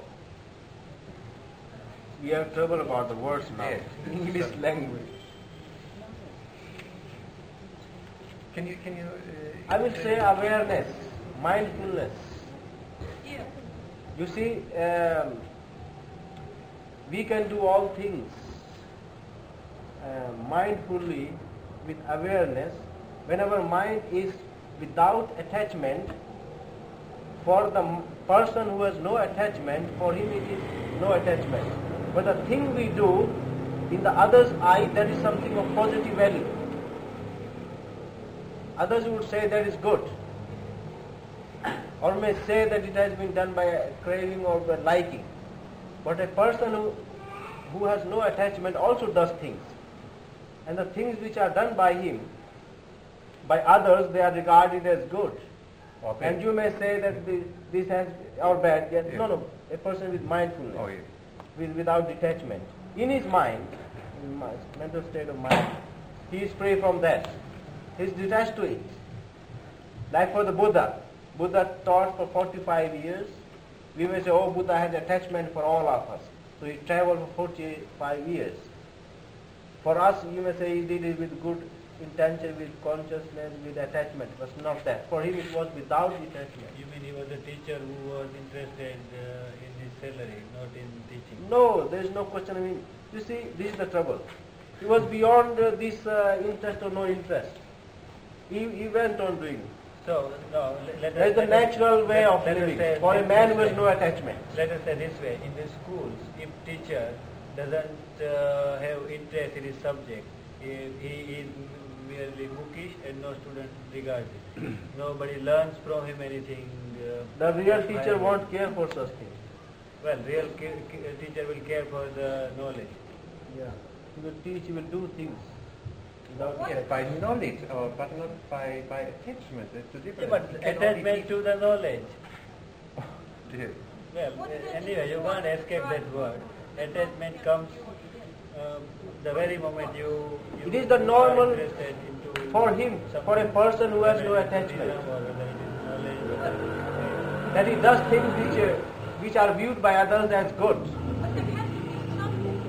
Speaker 2: We have trouble about the words now.
Speaker 9: Yes.
Speaker 2: English language.
Speaker 9: Can you?
Speaker 2: I will say awareness, mindfulness.
Speaker 6: Yeah.
Speaker 2: You see, we can do all things mindfully with awareness. When our mind is without attachment, for the person who has no attachment, for him it is no attachment. But the thing we do, in the other's eye, that is something of positive value. Others would say that is good, or may say that it has been done by craving or by liking. But a person who has no attachment also does things. And the things which are done by him, by others, they are regarded as good.
Speaker 9: Okay.
Speaker 2: And you may say that this has, or bad. Yes. Yeah. No, a person with mindfulness, without detachment. In his mind, in mental state of mind, he is free from that. He is detached to it. Like for the Buddha taught for 45 years. We may say, oh, Buddha had attachment for all of us. So he traveled for 45 years. For us, you may say he did it with good intention, with consciousness, with attachment. It was not that. For him it was without detachment.
Speaker 10: You mean he was a teacher who was interested in his salary, not in teaching?
Speaker 2: No, there is no question. I mean, you see, this is the trouble. He was beyond this interest or no interest. He went on doing.
Speaker 10: So, no,
Speaker 2: there is a natural way of living for a man who has no attachment.
Speaker 10: Let us say this way, in the schools, if teacher doesn't have interest in his subject, he is merely bookish and no student regards it. Nobody learns from him anything.
Speaker 2: The real teacher won't care for such things.
Speaker 10: Well, real teacher will care for the knowledge.
Speaker 2: Yeah, he will teach, he will do things.
Speaker 9: Yes, by knowledge, but not by attachment. It's a difference.
Speaker 10: Yeah, but attachment to the knowledge.
Speaker 9: Yes.
Speaker 10: Well, anyway, you can't escape that word. Attachment comes the very moment you
Speaker 2: it is the normal
Speaker 10: into
Speaker 2: for him, for a person who has no attachment. That he does things which are viewed by others as good.
Speaker 6: But there has to be something.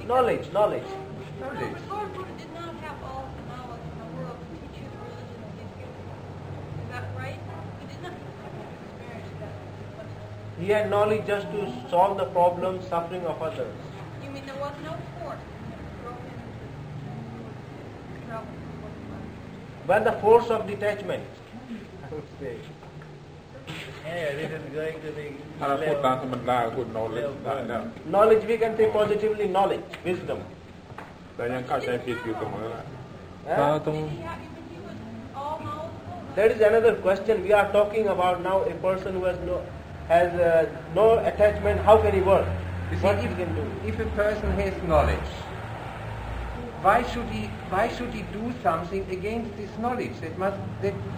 Speaker 2: Knowledge.
Speaker 6: Lord Buddha did not have all the knowledge in the world to teach you the religion of his gift. Is that right? He did not experience that.
Speaker 2: He had knowledge just to solve the problem, suffering of others.
Speaker 6: You mean there was no force that drove him to travel?
Speaker 2: When the force of detachment, I would say.
Speaker 10: Anyway, this is going to be
Speaker 2: knowledge, we can say positively knowledge, wisdom. That is another question. We are talking about now a person who has no attachment. How can he work? What he can do?
Speaker 9: If a person has knowledge, why should he do something against this knowledge?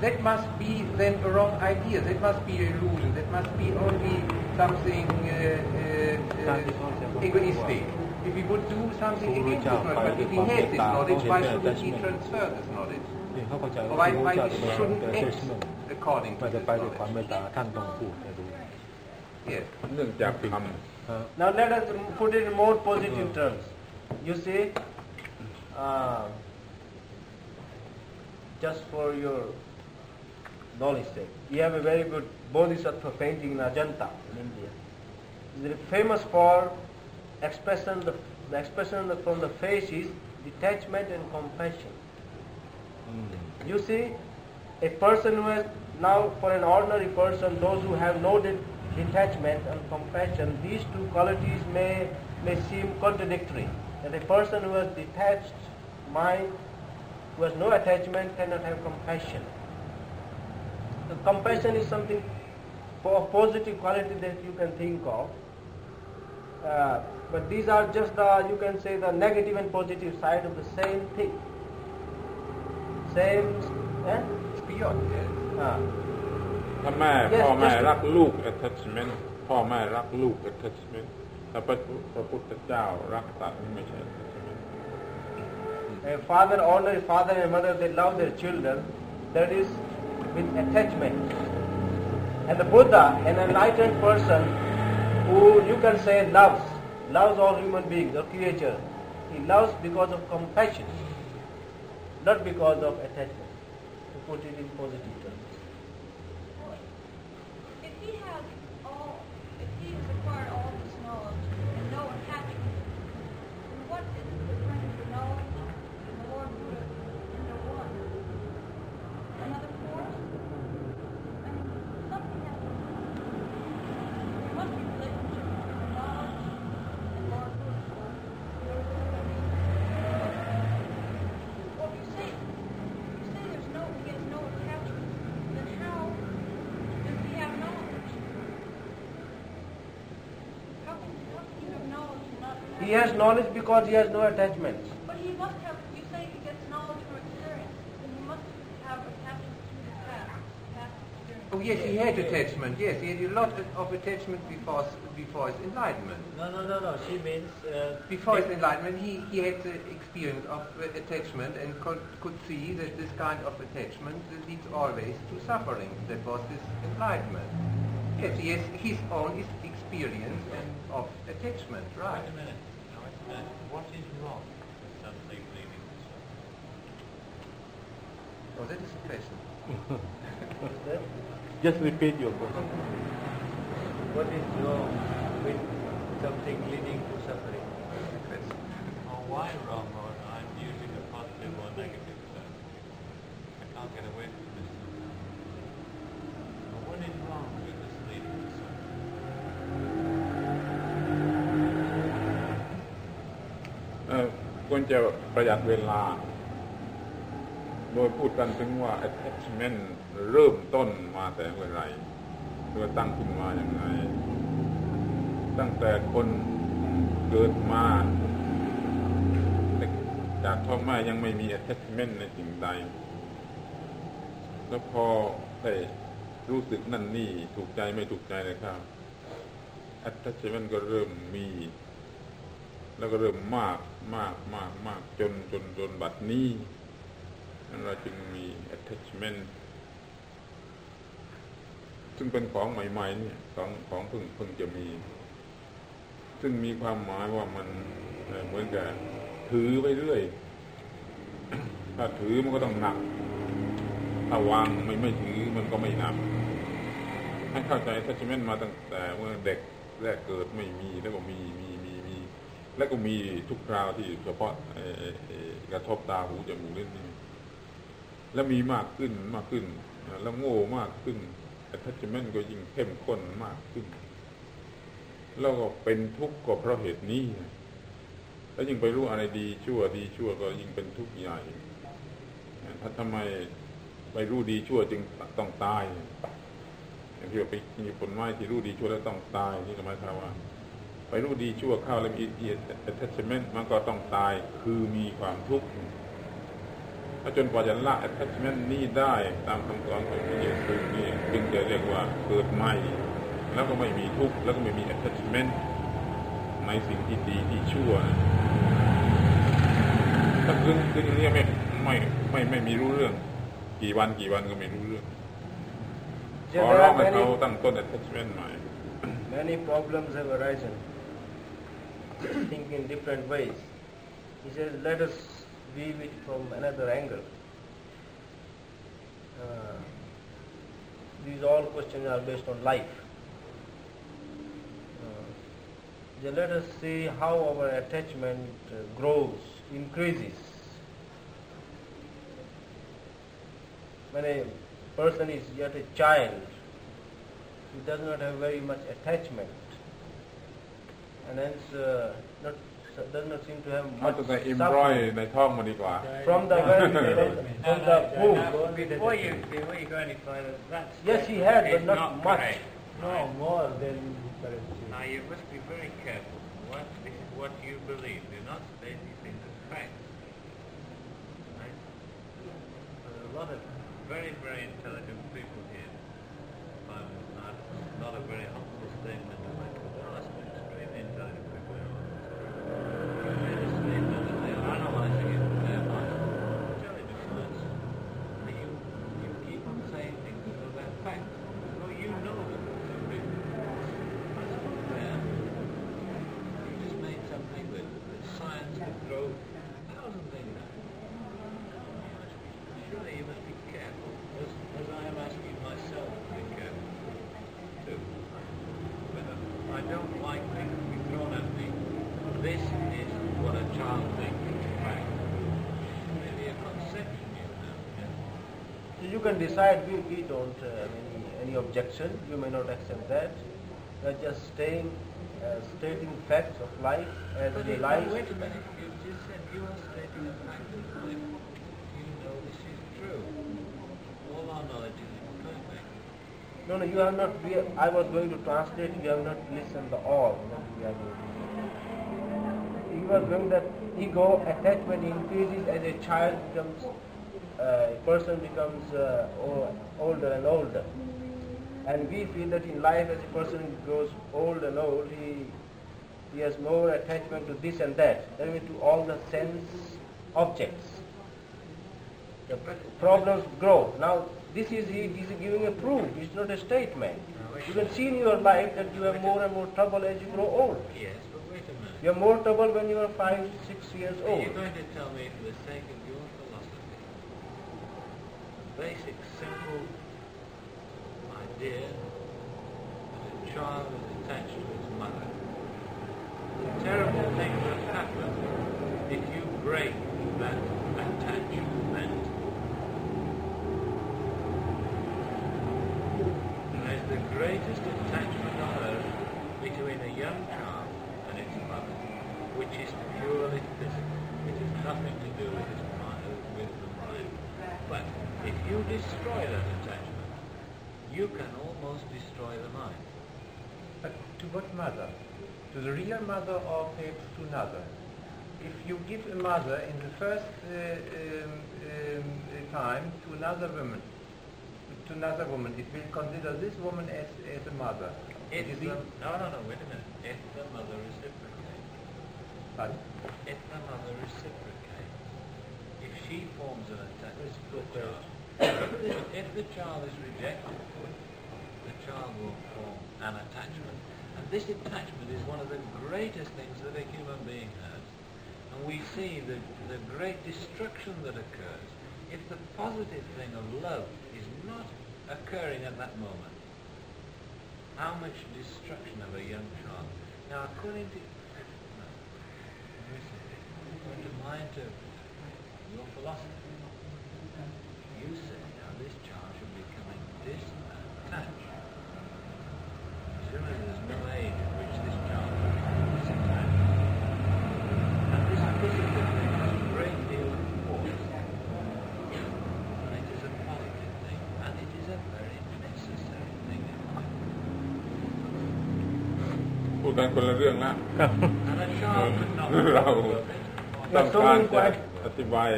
Speaker 9: That must be then a wrong idea. That must be an illusion. That must be only something egoistic. If he would do something against this knowledge, but if he has this knowledge, why shouldn't he transfer this knowledge? Or why shouldn't he act according to this knowledge? Yes.
Speaker 2: Now let us put it in more positive terms. You see, just for your knowledge sake, we have a very good Bodhisattva painting in Ajanta in India. It is famous for expression. The expression from the face is detachment and compassion. You see, a person who has now, for an ordinary person, those who have no detachment and compassion, these two qualities may seem contradictory. That a person who has detached mind, who has no attachment, cannot have compassion. The compassion is something for a positive quality that you can think of. But these are just you can say the negative and positive side of the same thing. It's beyond.
Speaker 3: ถ้าพ่อแม่รักลูก attachment พ่อแม่รักลูก attachment แต่พระพุทธเจ้ารักสัตว์ไม่ใช่ attachment.
Speaker 2: A father, ordinary father and mother, they love their children. That is with attachment. And the Buddha, an enlightened person, who you can say loves all human beings or creatures. He loves because of compassion. not because of attachment, to put it in positive terms.
Speaker 6: If he has acquired all this knowledge and no attachment, then what is the difference the knowledge and the Lord Buddha into one? Another force? I mean, something has to happen. There must be a relationship between knowledge and Lord Buddha. Well, if you say he has no attachment, then how does he have knowledge? How can he have knowledge and not attachment?
Speaker 2: He has knowledge because he has no attachments.
Speaker 6: But he must have, you say he gets knowledge from experience, then he must have attachment to the past experience.
Speaker 9: Oh yes, he had attachment. Yes, he had a lot of attachment before his enlightenment.
Speaker 10: No. She means
Speaker 9: Before his enlightenment, he had the experience of attachment and could see that this kind of attachment leads always to suffering. That was his enlightenment. Yes, he has his own experience of attachment, right?
Speaker 1: Wait a minute. What is wrong with something leading to suffering?
Speaker 9: Oh, that is a question.
Speaker 4: Just repeat your question.
Speaker 10: what is wrong with something leading to suffering?
Speaker 1: Or why wrong, or I'm using a positive or negative term. I can't get away from this. But what is wrong with this leading to suffering?
Speaker 3: ควรจะประหยัดเวลาโดยพูดกันถึงว่า attachment เริ่มต้นมาแต่เมื่อไรเมื่อตั้งขึ้นมาอย่างไรตั้งแต่คนเกิดมาจากท้องแม่ยังไม่มี attachment ในสิ่งใดแล้วพอได้รู้สึกนั่นนี่ถูกใจไม่ถูกใจเลยครับ attachment ก็เริ่มมีแล้วก็เริ่มมากจนบัดนี้เราจึงมี attachment ซึ่งเป็นของใหม่ๆเนี่ยของเพิ่งจะมีซึ่งมีความหมายว่ามันเหมือนกับถือไปเรื่อยถ้าถือมันก็ต้องหนักถ้าวางไม่ถือมันก็ไม่หนักให้เข้าใจ attachment มาตั้งแต่เมื่อเด็กแรกเกิดไม่มีแล้วก็มีแล้วก็มีทุกคราวที่เฉพาะกระทบตาหูจมูกลิ้นนี่แล้วมีมากขึ้นแล้วโง่มากขึ้น attachment ก็ยิ่งเข้มข้นมากขึ้นแล้วก็เป็นทุกข์ก็เพราะเหตุนี้แล้วยิ่งไปรู้อะไรดีชั่วก็ยิ่งเป็นทุกข์ใหญ่ถ้าทำไมไปรู้ดีชั่วจึงต้องตายอย่างที่ว่าไปมีผลไม้ที่รู้ดีชั่วแล้วต้องตายนี่หมายความว่าไปรู้ดีชั่วเข้าแล้วมี attachment มันก็ต้องตายคือมีความทุกข์ถ้าจนกว่าจะละ attachment นี้ได้ตามคำสอนของพระเยซูนี่จึงจะเรียกว่าเกิดใหม่แล้วก็ไม่มีทุกข์แล้วก็ไม่มี attachment ในสิ่งที่ดีที่ชั่วถ้าคืออย่างนี้ไม่มีรู้เรื่องกี่วันก็ไม่รู้เรื่องขอร้องให้เขาตั้งต้น attachment ใหม่
Speaker 2: Many problems have arisen. Think in different ways. He says, let us view it from another angle. These all questions are based on life. Let us see how our attachment grows, increases. When a person is yet a child, he does not have very much attachment, and hence does not seem to have much suffering.
Speaker 3: ในท้องมันดีกว่า
Speaker 2: From the womb.
Speaker 1: Before you go any further, that's
Speaker 2: Yes, he had, but not much.
Speaker 1: correct.
Speaker 10: No more than currency.
Speaker 1: Now you must be very careful. This is what you believe. Do not state these things as facts. Right? There are a lot of very, very intelligent people here. Not a very humble statement of my there are some extremely intelligent people here. You made a statement that they are analyzing it in their mind. Intelligence. And you keep on saying things as though they're facts. Well, you know that they're real. That's not fair. You just made something that science could throw 1,000 things at. child thinking, right? Maybe a conception you have. Yeah?
Speaker 2: So you can decide. We don't have any objection. You may not accept that. We are just stating facts of life as
Speaker 1: But
Speaker 2: realized.
Speaker 1: wait a minute. You just said you are stating a fact of life. You know this is true. All our knowledge is imperfect.
Speaker 2: No, you have not. I was going to translate. You have not listened to all. He was going that ego attachment increases as a child becomes, a person becomes older and older. And we feel that in life, as a person grows old and old, he has more attachment to this and that, than to all the sense objects. The problems grow. Now, this is giving a proof. It's not a statement. You can see in your life that you have more and more trouble as you grow old.
Speaker 1: Yes, but wait a minute.
Speaker 2: You have more trouble when you are 5, 6 years
Speaker 1: Are
Speaker 2: old.
Speaker 1: you going to tell me, for the sake of your philosophy, basic, simple idea that a child is attached to his mother? The terrible thing that happens if you break that attachment. There's the greatest attachment on earth between a young child and its mother, which is purely physical. It has nothing to do with the mind. But if you destroy that attachment, you can almost destroy the mind.
Speaker 9: But to what mother? To the real mother or perhaps to another? If you give a mother in the first time to another woman, it will consider this woman as a mother.
Speaker 1: No, wait a minute. If the mother reciprocates.
Speaker 9: Pardon?
Speaker 1: If the mother reciprocates. If she forms an attachment to the child. If the child is rejected, the child will form an attachment. And this attachment is one of the greatest things that a human being has. And we see the great destruction that occurs if the positive thing of love is not occurring at that moment. How much destruction of a young child. Now, according to my interpretation, your philosophy, you say now this child should be becoming disattached. As soon as there's no age at which this child becomes disattached. And this physical thing has a great deal of force. And it is a positive thing, and it is a very necessary thing in life.
Speaker 3: พูดกันคนละเรื่องนะ
Speaker 1: And a child could not
Speaker 3: เรา
Speaker 1: grow up.
Speaker 3: ต้องการจะอธิบาย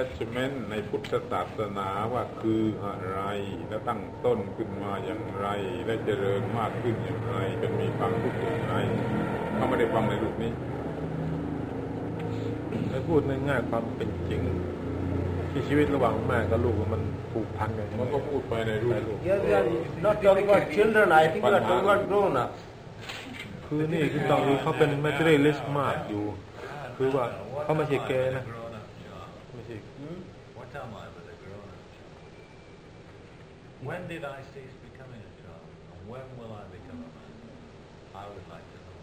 Speaker 3: attachment ในพุทธศาสนาว่าคืออะไรและตั้งต้นขึ้นมาอย่างไรและเจริญมากขึ้นอย่างไรเป็นมีความรู้สึกอย่างไรเขาไม่ได้ฟังในรูปนี้
Speaker 4: ให้พูดง่ายๆความเป็นจริงที่ชีวิตระหว่างแม่กับลูกมันผูกพันกัน
Speaker 3: มันก็พูดไปในรูป
Speaker 2: Here we are not talking about children. I think we are talking about grown-ups.
Speaker 4: คือนี่คือตอนนี้เขาเป็น materialist มากอยู่ คือว่าเขาไม่ใช่แกนะ ไม่ใช่
Speaker 1: What am I with a grown-up child? When did I cease becoming a child? And when will I become a man? I would like to know.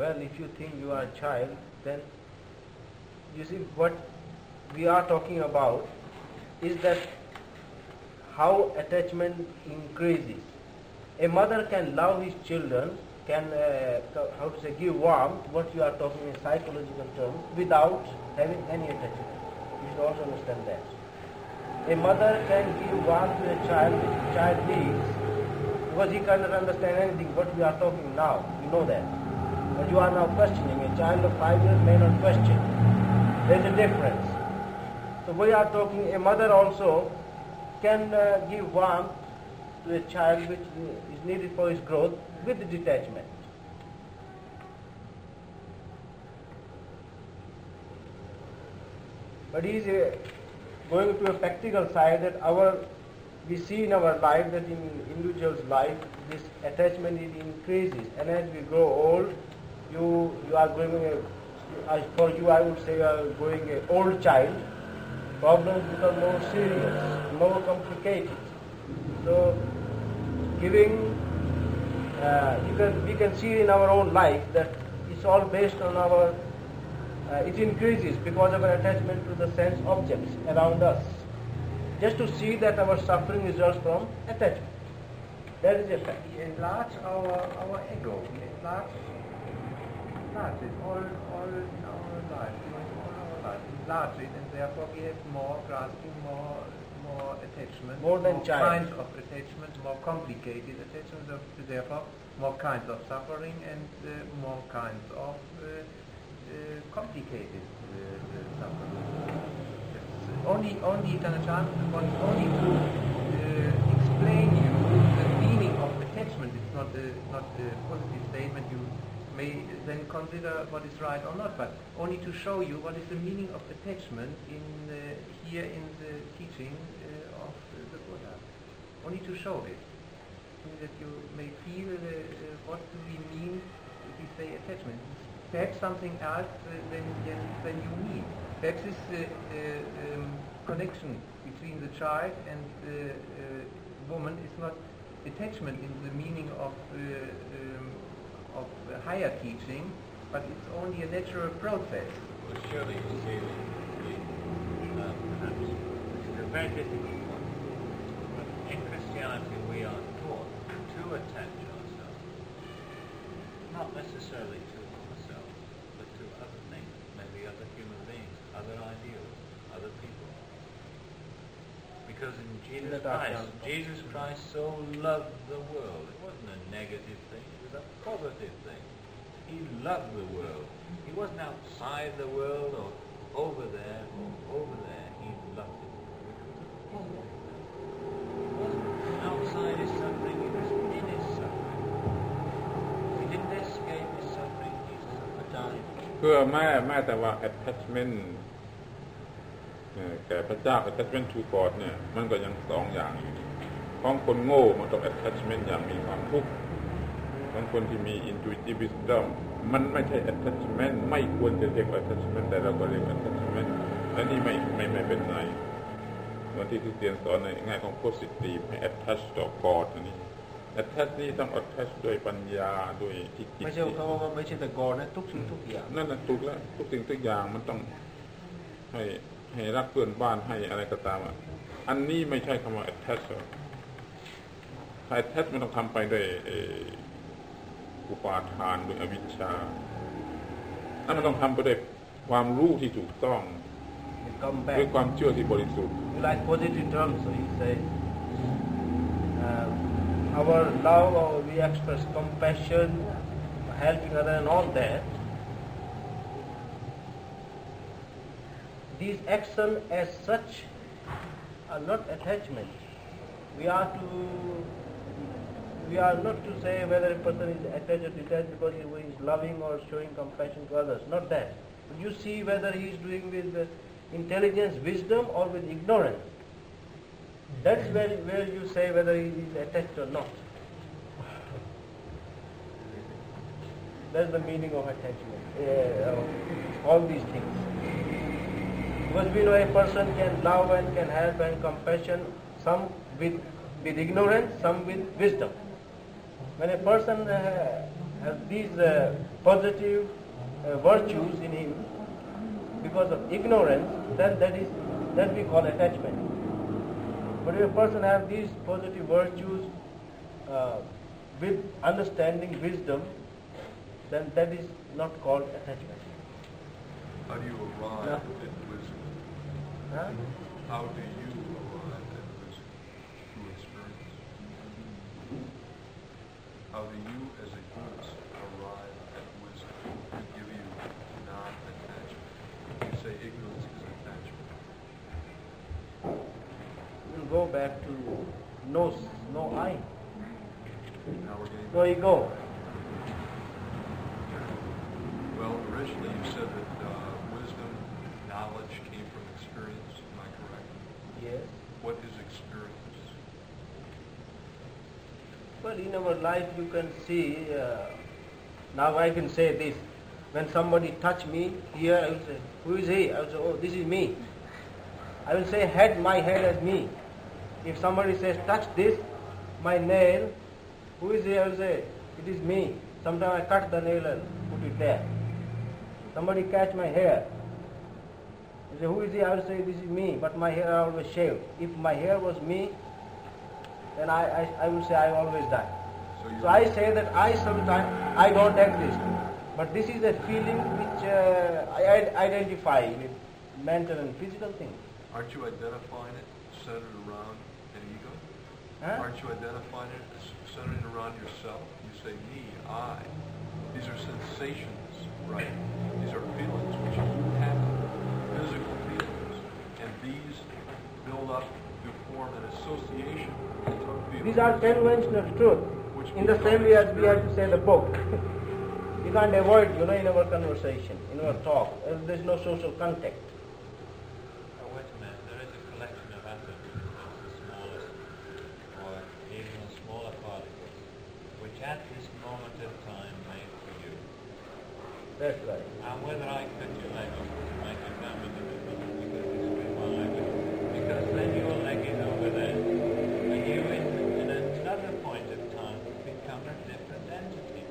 Speaker 2: Well, if you think you are a child, then you see what we are talking about is that how attachment increases. A mother can love his children, can give warmth, what you are talking in psychological terms, without having any attachment. You should also understand that. A mother can give warmth to a child which the child needs, because he cannot understand anything what we are talking now. You know that. But you are now questioning. A child of 5 years may not question. There is a difference. So we are talking, a mother also can give warmth to a child which is needed for his growth with detachment. But he is going to a practical side that we see in our life that in individual's life this attachment increases, and as we grow old, you are going for you I would say you are going an old child. Problems become more serious, more complicated. So we can see in our own life that it's all based on our it increases because of our attachment to the sense objects around us. Just to see that our suffering results from attachment. That is a fact.
Speaker 9: We enlarge our ego. We enlarge it all in our life. Enlarge it, and therefore we have more grasping, more attachment,
Speaker 2: more
Speaker 9: kinds of attachment, more complicated attachment, therefore more kinds of suffering and more kinds of complicated suffering. Only Tanachan wants only to explain you the meaning of attachment. It's not a positive statement. You may then consider what is right or not, but only to show you what is the meaning of attachment here in the teaching of the Buddha. Only to show it, so that you may feel what do we mean if we say attachment. Perhaps something else than you need. Perhaps this connection between the child and the woman is not attachment in the meaning of higher teaching, but it's only a natural process.
Speaker 1: Well, surely you see perhaps it's a very difficult one. But in Christianity we are taught to attach ourselves, not necessarily to ourselves, but to other things, maybe other human beings, other ideals, other people. Because in Jesus Christ so loved the world. It wasn't a negative thing, it was a positive thing. He loved the world. He wasn't outside the world or over there or over there. He loved it. It was a positive thing. He wasn't outside his suffering, he was in his suffering. He didn't escape his suffering, he died.
Speaker 3: เพื่อแม่แต่ว่า attachment แก่พระเจ้า attachment to God เนี่ยมันก็ยังสองอย่างของคนโง่มันต้อง attachment อย่างมีความทุกข์ของคนที่มี intuitive wisdom มันไม่ใช่ attachment ไม่ควรจะเรียกว่า attachment แต่เราก็เรียก attachment และนี่ไม่เป็นไรวันที่คริสเตียนสอนในแง่ของ positive ให้ attach ต่อ God อันนี้ attach นี่ต้อง attach ด้วยปัญญาด้วยจิตไม่ใช่เขาว่าไม่ใช่แต่ God นะทุกสิ่งทุกอย่างนั่นน่ะถูกแล้วทุกสิ่งทุกอย่างมันต้องให้รักเพื่อนบ้านให้อะไรก็ตามอันนี้ไม่ใช่คำว่า attach ถ้า attach มันต้องทำไปด้วยอุปาทานด้วยอวิชชานั่นมันต้องทำไปด้วยความรู้ที่ถูกต้องด้วยความเชื่อที่บริสุทธิ์
Speaker 2: Like positive terms, so he says our love, we express compassion, helping others and all that. These actions as such are not attachment. We are not to say whether a person is attached or detached because he is loving or showing compassion to others. Not that. But you see whether he is doing with intelligence, wisdom, or with ignorance. That is where you say whether he is attached or not. That's the meaning of attachment. All these things. Because we know a person can love and can help and compassion, some with ignorance, some with wisdom. When a person has these positive virtues in him because of ignorance, then that we call attachment. But if a person has these positive virtues with understanding, wisdom, then that is not called attachment.
Speaker 8: How do you arrive at wisdom?
Speaker 2: Huh?
Speaker 8: How do you arrive at wisdom? Through experience. How do you as a Buddhist arrive at wisdom to give you non-attachment? You say ignorance is attachment.
Speaker 2: We'll go back to no I.
Speaker 8: Now we're getting
Speaker 2: No ego.
Speaker 8: Well, originally you said that wisdom, knowledge came from experience. Am I correct?
Speaker 2: Yes.
Speaker 8: What is experience?
Speaker 2: Well, in our life you can see, now I can say this, when somebody touch me, here I will say, who is he? I will say, oh, this is me. I will say my head as me. If somebody says, touch this, my nail, who is he? I will say, it is me. Sometimes I cut the nail and put it there. Somebody catch my hair. You say, who is he? I will say, this is me, but my hair are always shaved. If my hair was me, then I will say I always die. So I say that I don't exist. But this is a feeling which I identify with mental and physical things.
Speaker 8: Aren't you identifying it centered around an ego?
Speaker 2: Huh?
Speaker 8: Aren't you identifying it as centered around yourself? You say me, I. These are sensations, right? These are feelings which you have, physical feelings. And these build up to form an association with feelings.
Speaker 2: These are conventional truth. In the same way as we have to say the book. We can't avoid, in our conversation, in our talk. There's no social contact.
Speaker 1: Oh, wait a minute. There is a collection of atoms, the smallest, or even smaller particles, which at this moment of time make for you.
Speaker 2: That's right.
Speaker 1: And whether I could make examine them because then your leg is over there, and you in another point of time become a different entity.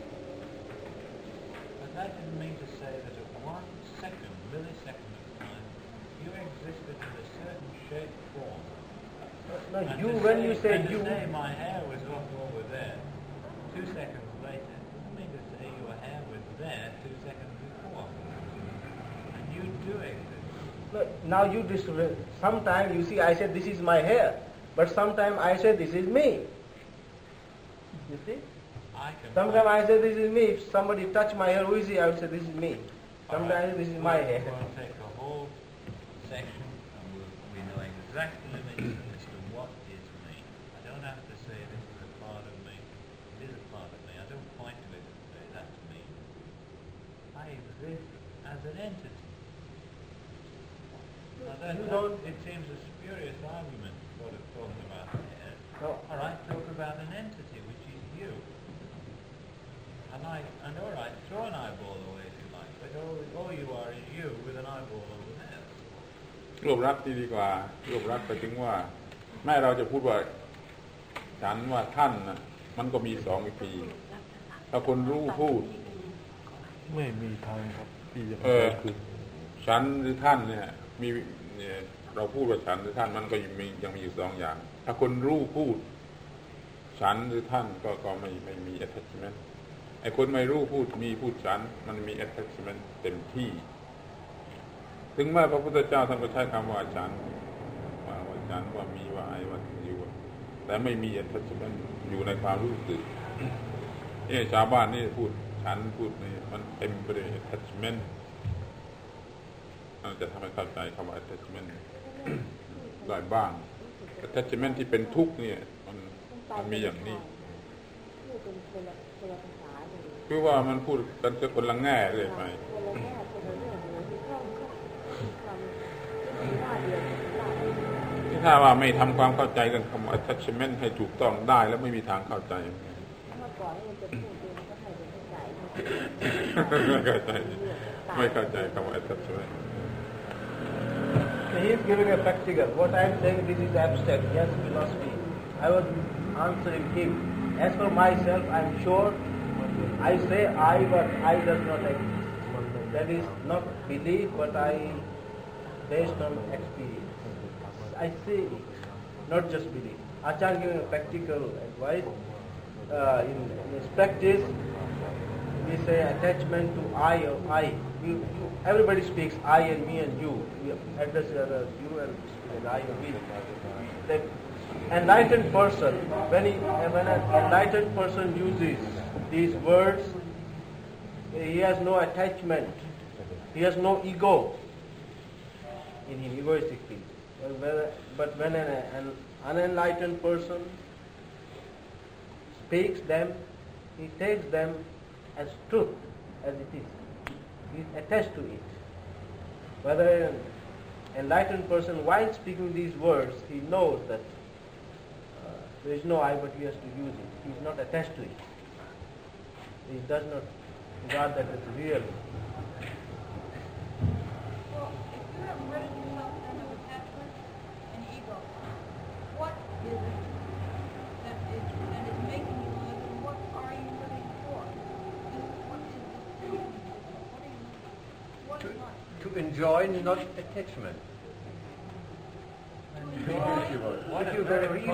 Speaker 1: But that didn't mean to say that at 1 second, millisecond of time, you existed in a certain shape, form.
Speaker 2: No,
Speaker 1: And
Speaker 2: you,
Speaker 1: to
Speaker 2: when
Speaker 1: say,
Speaker 2: you say
Speaker 1: and
Speaker 2: you...
Speaker 1: to say my hair was off over there, 2 seconds later, doesn't mean to say your hair was there 2 seconds before. And you do exist.
Speaker 2: No, now you sometimes you see I said this is my hair, but sometimes I say this is me. You see? Sometimes I say this is me. If somebody touch my hair, who is he? I would say this is me. Sometimes this is my hair.
Speaker 1: We'll take a whole section and we know exactly as to what is me. I don't have to say this is a part of me. It is a part of me. I don't point to it and say that's me. I exist as an entity. Now it seems a spurious argument sort of talking about here.
Speaker 2: No.
Speaker 1: All right, talk about an entity which is you. And all right, throw an eyeball away if you like, but all you are is you with an eyeball over there.
Speaker 3: รวบรัดดีกว่ารวบรัดไปถึงว่าแม่เราจะพูดว่าฉันว่าท่านนะมันก็มี2 วิธีถ้าคนรู้พูด
Speaker 4: ไม่มีทางครับที่จะคือ
Speaker 3: ฉันหรือท่านเนี่ยมีเราพูดว่าฉันหรือท่านมันก็ยังมีอยู่2 อย่างถ้าคนรู้พูดฉันหรือท่านก็ไม่มี attachment ไอ้คนไม่รู้พูดฉันมันมี attachment เต็มที่ถึงแม้พระพุทธเจ้าท่านก็ใช้คำว่าฉันว่าฉันว่ามีว่าไอ้ว่าอยู่แต่ไม่มี attachment อยู่ในความรู้สึกชาวบ้านนี่พูดฉันพูดนี่มันเต็มไปด้วย attachment จะทำให้เข้าใจคำว่า attachment ได้บ้าง attachment ที่เป็นทุกข์เนี่ยมันมีอย่างนี้คือว่ามันพูดกันจะคนละแง่เลยไปถ้าว่าไม่ทำความเข้าใจกันคำว่า attachment ให้ถูกต้องได้แล้วไม่มีทางเข้าใจไม่เข้าใจคำว่า attachment
Speaker 2: He is giving a practical. What I am saying, this is abstract. Yes, philosophy. I was answering him. As for myself, I am sure I say I, but I does not exist. That is not belief, but I based on experience. I say it, not just belief. Acharya giving a practical advice. In his practice, we say attachment to I or I. Everybody speaks I and me and you. We address you and I and we. The enlightened person, when an enlightened person uses these words, he has no attachment. He has no ego in him, egoistic feeling. But when an unenlightened person speaks them, he takes them as truth, as it is. He is attached to it. Whether an enlightened person, while speaking these words, he knows that there is no I, but he has to use it. He is not attached to it. He does not regard that as real.
Speaker 6: Well, if you have wedded yourself under attachment and ego, what is it that is making you live, and what are you living for? What is this? What are you living for?
Speaker 9: enjoy, not attachment. What you really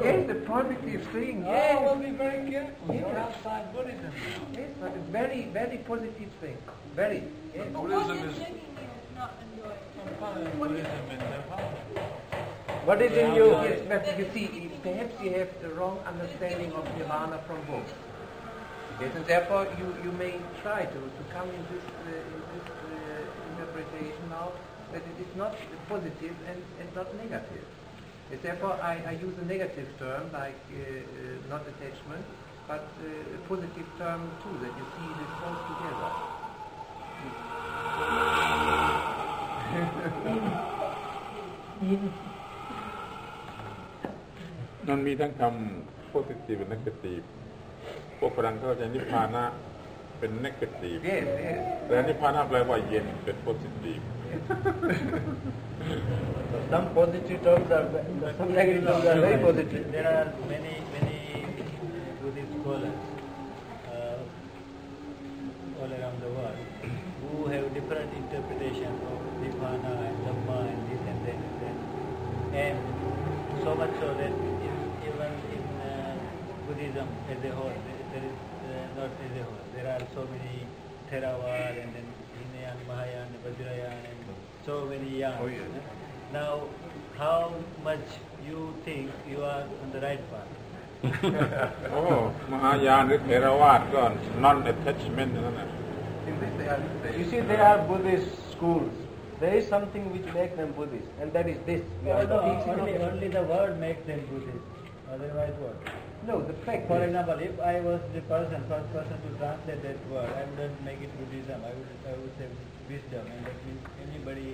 Speaker 9: yes, the positive thing. Yes.
Speaker 1: We'll be very careful. You're outside Buddhism now.
Speaker 9: Yes, but a very, very positive thing. Very. Yes.
Speaker 8: Buddhism is
Speaker 6: not enjoying.
Speaker 1: Buddhism in Nepal.
Speaker 9: What is in you? Yes, but you see, perhaps you have the wrong understanding of nirvana from books. Yes, and therefore you may try to come in this interpretation now that it is not positive and not negative. Yes, therefore I use a negative term like not attachment, but a positive term too, that you see this both together.
Speaker 3: มันมีทั้งคำ positive และ negative พวกฝรั่งเขาจะนิพพานะเป็น negative แต่นิพพานะแปลว่าเย็นเป็น positive.
Speaker 2: Some positive terms are, some negative terms are very positive.
Speaker 10: There are many Buddhist scholars all around the world who have different interpretations of Nibbana and Dhamma and this and that and that. And so much so that even in Buddhism as a whole, there is not as a whole. There are so many Theravada and then Hinayana, Mahayana, Vajrayana and so many yans.
Speaker 9: Oh, yes.
Speaker 10: Now, how much you think you are on the right path?
Speaker 3: โอ้มหายานหรือเถรวาทก็ non attachment นั่นแหละ
Speaker 2: You see, there are Buddhist schools. There is something which makes them Buddhist, and that is this.
Speaker 10: Only the word makes them Buddhist. Otherwise what?
Speaker 2: No, the fact.
Speaker 10: For example, if I was the first person to translate that word, I wouldn't make it Buddhism. I would say wisdom, and that means anybody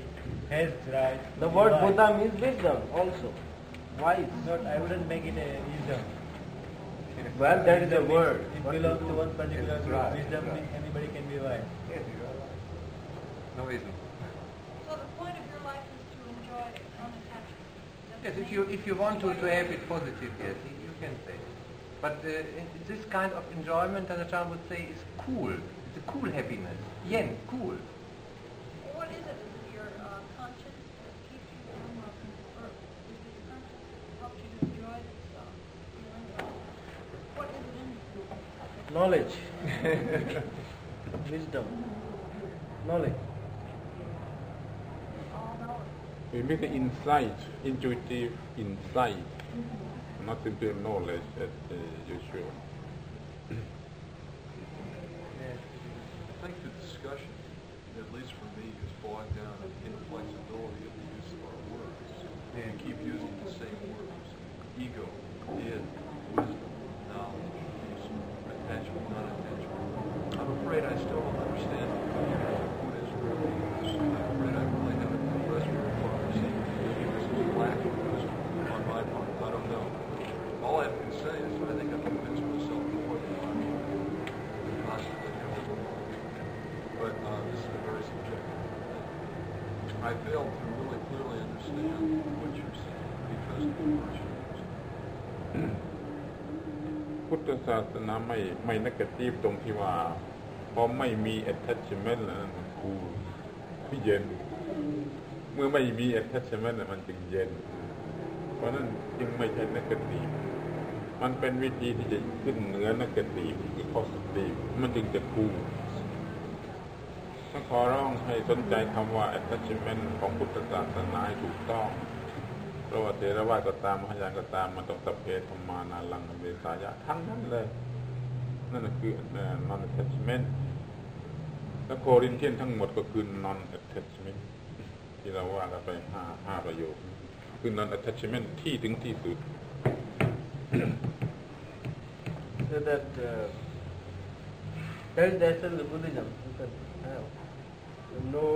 Speaker 10: has right.
Speaker 2: The word Buddha means wisdom also. Wise.
Speaker 10: Not, I wouldn't make it a wisdom.
Speaker 2: Well, that is a word.
Speaker 10: It belongs to one particular group. Wisdom means anybody can be wise.
Speaker 9: Yes, you are right. No reason.
Speaker 6: So the point of your life is to enjoy unattachment.
Speaker 9: Yes, if you want to have it positive, yes, you can say. But this kind of enjoyment, as Ajahn would say, is cool. It's a cool happiness. Yen, cool.
Speaker 6: What is it? Is it your conscience that keeps you from, or is it your conscience that helps you to enjoy this stuff? What is it in you?
Speaker 2: Knowledge. Wisdom. Knowledge.
Speaker 6: All knowledge.
Speaker 3: We make an insight, intuitive insight, not simply knowledge as usual.
Speaker 8: I think the discussion, at least for me, is bogged down in inflexibility of the use of our words. And keep using the same words. Ego, id, wisdom, knowledge, attachment, non-attachment. I'm afraid I still don't understand the meaning of Buddhist words. I'm afraid I really haven't progressed very far. Maybe this is a lack of wisdom on my part. I don't know. All I can say is I think I've convinced myself more than possibly ever before. But this is a very subjective thing. I fail to really clearly understand what you're saying because of the words you use.
Speaker 3: พุทธศาสนาไม่นักตีฟตรงที่ว่าพอไม่มี attachment แล้วมันคูลเย็นเมื่อไม่มี attachment มันจึงเย็นเพราะนั้นจึงไม่ใช่นักตีฟมันเป็นวิธีที่จะขึ้นเหนือนักตีฟคือ positive มันจึงจะคูลต้องขอร้องให้สนใจคำว่า attachment ของพุทธศาสนาให้ถูกต้องเพราะว่าเถรวาทก็ตามมหายานก็ตามมันต้องสัพเพธัมมานาลังเมสายะทั้งนั้นเลยนั่นคือ non attachment และโครินเทียนทั้งหมดก็คือ non attachment ที่เราว่ากันไป5ประโยคคือ non attachment ที่ถึงที่สุด
Speaker 2: So that that is the essence of Buddhism. You can have no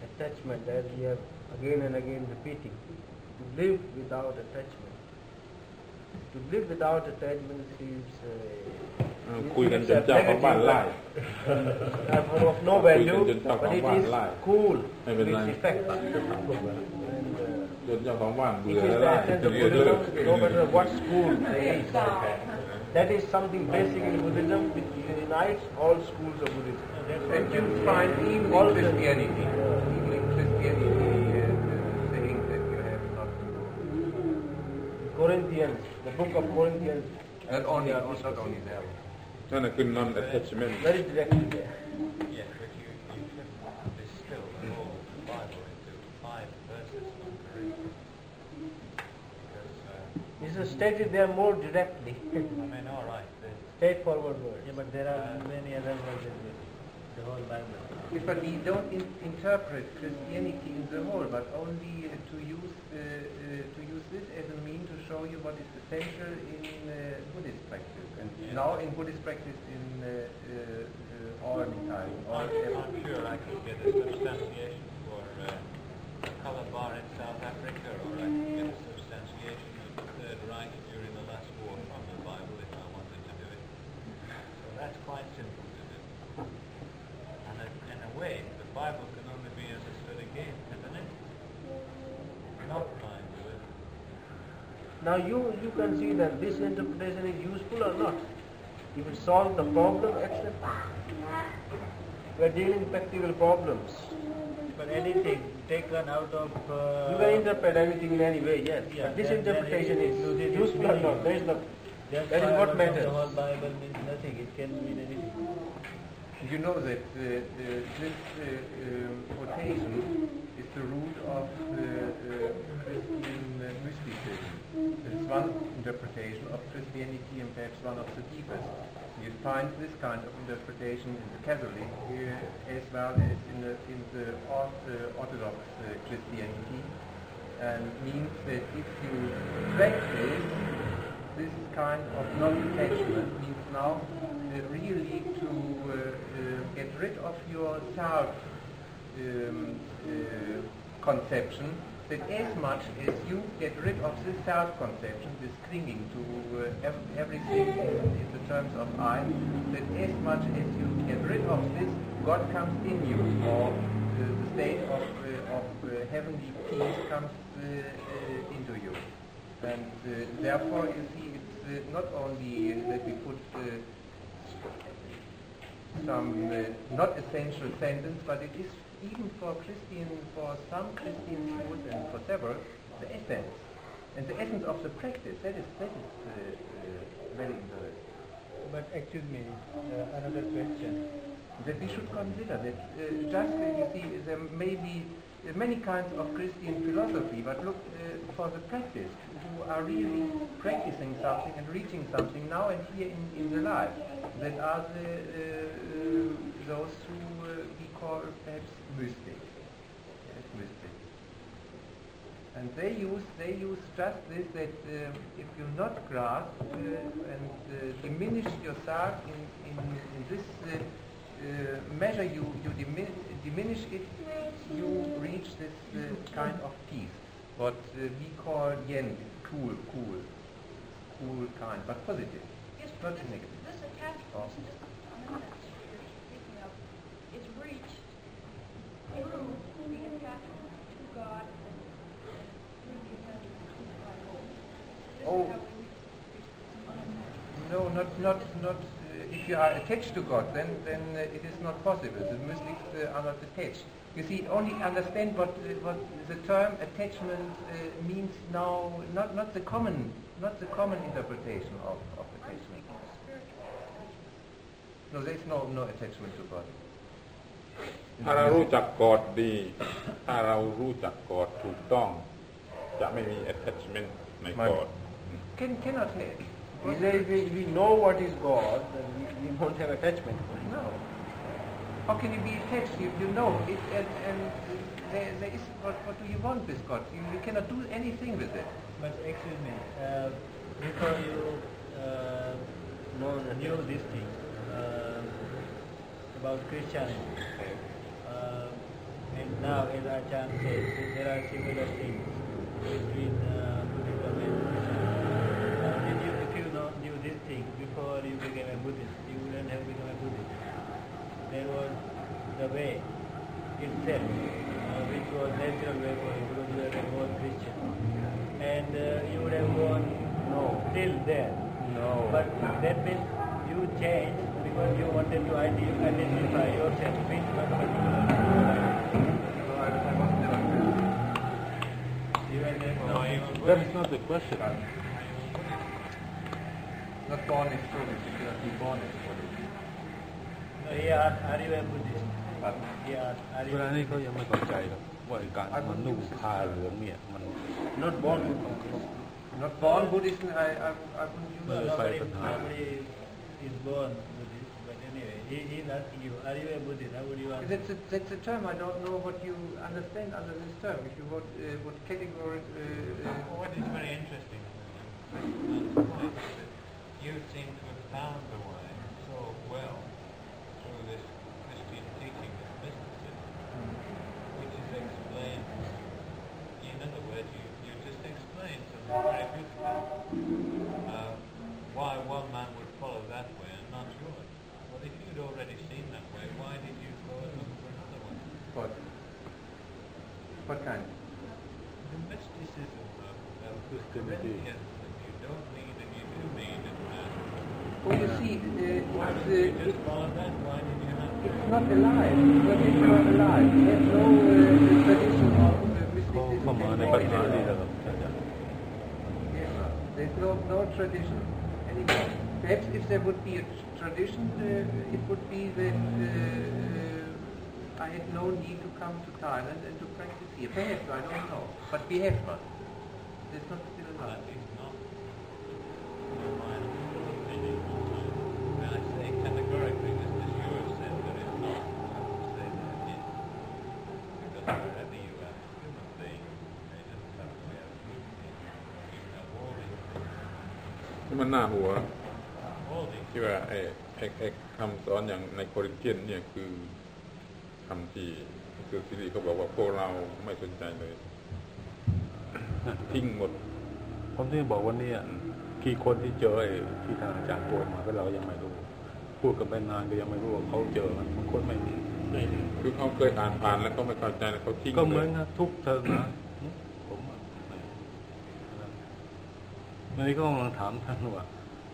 Speaker 2: attachment, as we have again and again repeating. To live without attachment. To live without attachment is
Speaker 3: คุยกันจนเจ้าของบ้านไล่
Speaker 2: of no value, but it is cool.
Speaker 3: ไม่เป็นไร
Speaker 2: Its effect.
Speaker 3: จนเจ้าของบ้าน
Speaker 2: It
Speaker 3: เบื่อ
Speaker 2: is the
Speaker 3: ไล่
Speaker 2: essence of Buddhism, no matter what school they is. That is something basic in Buddhism which unites all schools of Buddhism.
Speaker 9: And you find even in Christianity, saying that you have not to go.
Speaker 2: Corinthians, the book of Corinthians.
Speaker 9: Not only there.
Speaker 3: นั่นน่ะคือ non-attachment.
Speaker 2: Very directly there.
Speaker 1: Yes, but you shouldn't distill the whole Bible into 5 verses on Corinthians. Because,
Speaker 2: It's stated there more directly.
Speaker 1: I mean, all right,
Speaker 2: Straightforward words.
Speaker 10: Yeah, but there are many other verses with the whole Bible.
Speaker 9: Yes, but we don't interpret Christianity in the whole, but only to use this as a mean to show you what is essential in Buddhist practice. And now in Buddhist practice in all the time.
Speaker 1: I'm sure I could get a substantiation for color bar in South Africa, or I could get a substantiation of the Third Reich during the last war from the Bible if I wanted to do it. So that's quite simple to do. And in a way, the Bible can only be understood again, isn't it? Not mine, do it.
Speaker 2: Now you can see that this interpretation is useful or not. If it solves the problem, accept it. We are dealing with practical problems.
Speaker 10: But anything taken out of...
Speaker 2: You can interpret anything in any way, yes.
Speaker 10: Yeah,
Speaker 2: but this
Speaker 10: then
Speaker 2: interpretation
Speaker 10: it
Speaker 2: is
Speaker 10: loses its
Speaker 2: useful or
Speaker 10: meaning.
Speaker 2: not. That is
Speaker 10: Just
Speaker 2: that is what
Speaker 10: Bible
Speaker 2: matters.
Speaker 10: The whole Bible means nothing. It can mean anything.
Speaker 9: You know that this quotation is the root of Christian mysticism. It's one interpretation of Christianity and perhaps one of the deepest. You find this kind of interpretation in the Catholic as well as in the Orthodox Christianity, and means that if you practice this kind of non-attachment, means now really to get rid of your self conception, that as much as you get rid of this self-conception, this clinging to everything in the terms of I, that as much as you get rid of this, God comes in you, or the state of heavenly peace comes into you. And therefore, you see, it's not only that we put some not essential sentence, but it is even for some Christian schools and for several, the essence. And the essence of the practice, that is very interesting.
Speaker 10: But excuse me, another question.
Speaker 9: That we should consider that just, you see, there may be many kinds of Christian philosophy, but look for the practice, who are really practicing something and reaching something now and here in the life, that are those who we call perhaps mystics. Yes, mystics. And they use just this, that if you not grasp and diminish yourself in this measure, you diminish it, you reach this kind of peace. What we call yen, cool kind, but positive,
Speaker 6: Yes,
Speaker 9: not
Speaker 6: this,
Speaker 9: negative.
Speaker 6: this attachment, is reached through the attachment to God and through the attachment to the Bible. This
Speaker 9: Oh.
Speaker 6: is how we reach unattachment.
Speaker 9: No, not. If you are attached to God, then it is not possible. The mystics are not attached. You see, only understand what the term attachment means now. Not the common interpretation of attachment. No, there is no attachment to God.
Speaker 3: ถ้าเรารู้จักกอดดีถ้าเรารู้จักกอดถูกต้องจะไม่มี attachment ในกอด
Speaker 9: Cannot have.
Speaker 2: If we know what is God, then we won't have attachment.
Speaker 9: No. How can you be attached? You know it, and there is what do you want with God? You cannot do anything with it.
Speaker 10: But excuse me, before you knew this thing about Christianity, and now as Achan says, there are similar things between Buddhism and Christianity. If you knew this thing before you became a Buddhist, you wouldn't have become a Buddhist. There was the way itself, which was natural way for you, because you were a born Christian. And you would have gone till there.
Speaker 9: No.
Speaker 4: Oh.
Speaker 10: But that means you change because you wanted to identify yourself with one particular
Speaker 4: That is not the question.
Speaker 9: Not born is Buddhist, you cannot be born as Buddhist.
Speaker 10: No, he asked, are you a Buddhist? He asked, are
Speaker 4: เว
Speaker 10: you
Speaker 4: ลา
Speaker 10: a
Speaker 4: นี้
Speaker 10: Buddhist?
Speaker 4: เขายังไม่เข้าใจหรอกว่าไอ้การมันนุ่งผ้าเหลืองเนี่ยมัน
Speaker 10: Not born Buddhist.
Speaker 9: Not born Buddhist, I wouldn't use
Speaker 4: No,
Speaker 9: that.
Speaker 10: Nobody,
Speaker 4: but-
Speaker 10: nobody is born Buddhist, but anyway, he's asking you, are you a Buddhist? How would you answer?
Speaker 9: That's a term, I don't know what you understand under this term. If you would categorize...
Speaker 1: What is very interesting you seem to have found the way so well through this Christian teaching of mysticism, which is explained, in other words, you just explained something very beautiful. Why one man would follow that way and not yours. Well, if you'd already seen that way, why did you go and look for another one?
Speaker 9: What kind?
Speaker 1: The mysticism of
Speaker 4: Christianity.
Speaker 1: Corinthians that you don't mean and you do mean and
Speaker 9: Oh, you see,
Speaker 1: why did you just follow that? Why did you have to?
Speaker 9: it's not alive. It's not alive. There's no tradition of mysticism.
Speaker 4: เข้ามาในปัญหานี้แล้วครับ
Speaker 9: There's no tradition anymore. Perhaps if there would be a tradition, it would be that I had no need to come to Thailand and to practice here. Perhaps, I don't know. But we have not. It's not still alive.
Speaker 1: That is not my opinion. When I say categorically, this is yours, said there is not. I would say there is. Because wherever you have a human being, they just have a way of thinking. You have all these things.
Speaker 3: ที่มันน่าหัว
Speaker 1: All these
Speaker 3: ที่ว่าไอ้คำสอนอย่างในโครินเธียนเนี่ยคือคำที่คือซีรีเขาบอกว่าพวกเราไม่สนใจเลย ทิ้งหมด
Speaker 4: ผมที่บอกวันนี้กี่คนที่เจอไอ้ที่ทางอาจารย์โปรยมาก็เรายังไม่รู้พูดกันไปนานก็ยังไม่รู้ว่าเขาเจอมันบางคนไม่มี
Speaker 3: คือเขาเคยผ่านแล้วก็ไม่เข้าใจแล้วเขาทิ้ง
Speaker 4: ก็เหมือน
Speaker 3: ลย
Speaker 4: นะทุกเทอมนะผมวันนี้ก็กำลังถามท่านว่า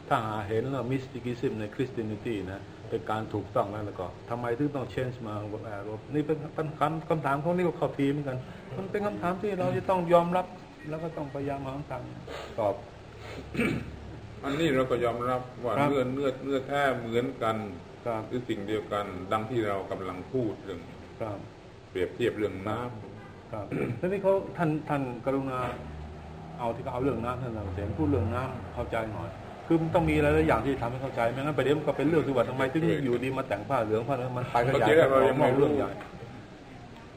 Speaker 4: ถ้าหาเห็นว่ามิสติกิซึมในคริสเตียนิตี้นะเป็นการถูกต้องแล้วก็ทำไมถึงต้องเชนจ์มานี่เป็นคำถามเขานี่ก็เข้าทีเหมือนกันมันเป็นคำถามที่เราจะต้องยอมรับแล้วก็ต้องพยายามหาทางตอบ
Speaker 3: อันนี้เราก็ยอมรับว่า
Speaker 4: ครับ
Speaker 3: เนื้อแท้เหมือนกัน
Speaker 4: ครับ
Speaker 3: คือสิ่งเดียวกันดังที่เรากำลังพูดเรื่อง
Speaker 4: ครับ
Speaker 3: เปรียบเทียบเรื่องน้ำ
Speaker 4: ครับแล้วนี่เขาท่านกรุณาเอาที่เขาเอาเรื่องน้ำท่านเสียงพูดเรื่องน้ำเข้าใจหน่อยคือมันต้องมีอะไรหลายอย่างที่ทำให้เข้าใจไม่งั้นประเดี๋ยวมันก็เป็นเรื่องที่ว่าทำไมถึงอยู่ดีมาแต่งผ้าเหลืองผ้านั้นมันไปขยาย
Speaker 3: เรายังไม่รู้
Speaker 4: เรื่องใหญ่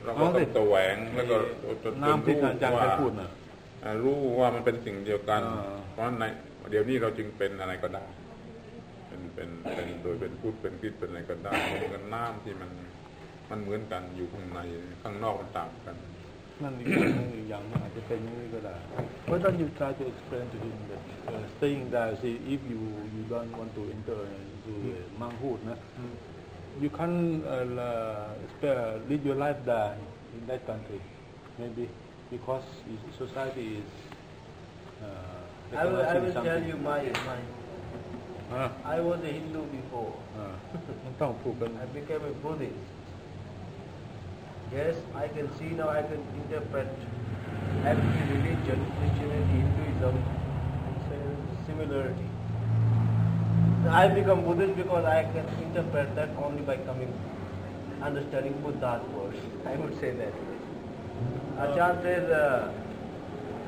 Speaker 3: เราก็ต้องแสวงแล้วก็จน
Speaker 4: น้ำที่อาจารย์เคยพูดน่ะ
Speaker 3: รู้ว่ามันเป็นสิ่งเดียวกัน
Speaker 4: อ่า
Speaker 3: เพราะในเดี๋ยวนี้เราจึงเป็นอะไรก็ได้เป็นโดยเป็นพูดเป็นคิดเป็นอะไรก็ได้เหมือนกันน้ำที่มันเหมือนกันอยู่ข้างในข้างนอกมันต่างกัน
Speaker 4: นั่นอีกอย่างนึงอาจจะเป็นอย่างนี้ก็ได้ Why don't you try to explain to him that staying there see if you don't want to enter into monkhood นะ you can't live your life there in that country maybe because society is
Speaker 2: I will tell you my
Speaker 4: Ah.
Speaker 2: I was a Hindu before.
Speaker 4: มันต้องพูดกัน
Speaker 2: I became a Buddhist. Yes, I can see now, I can interpret every religion, Christianity, Hinduism, similarity. I become Buddhist because I can interpret that only by understanding Buddha's words. I would say that. Acharya says,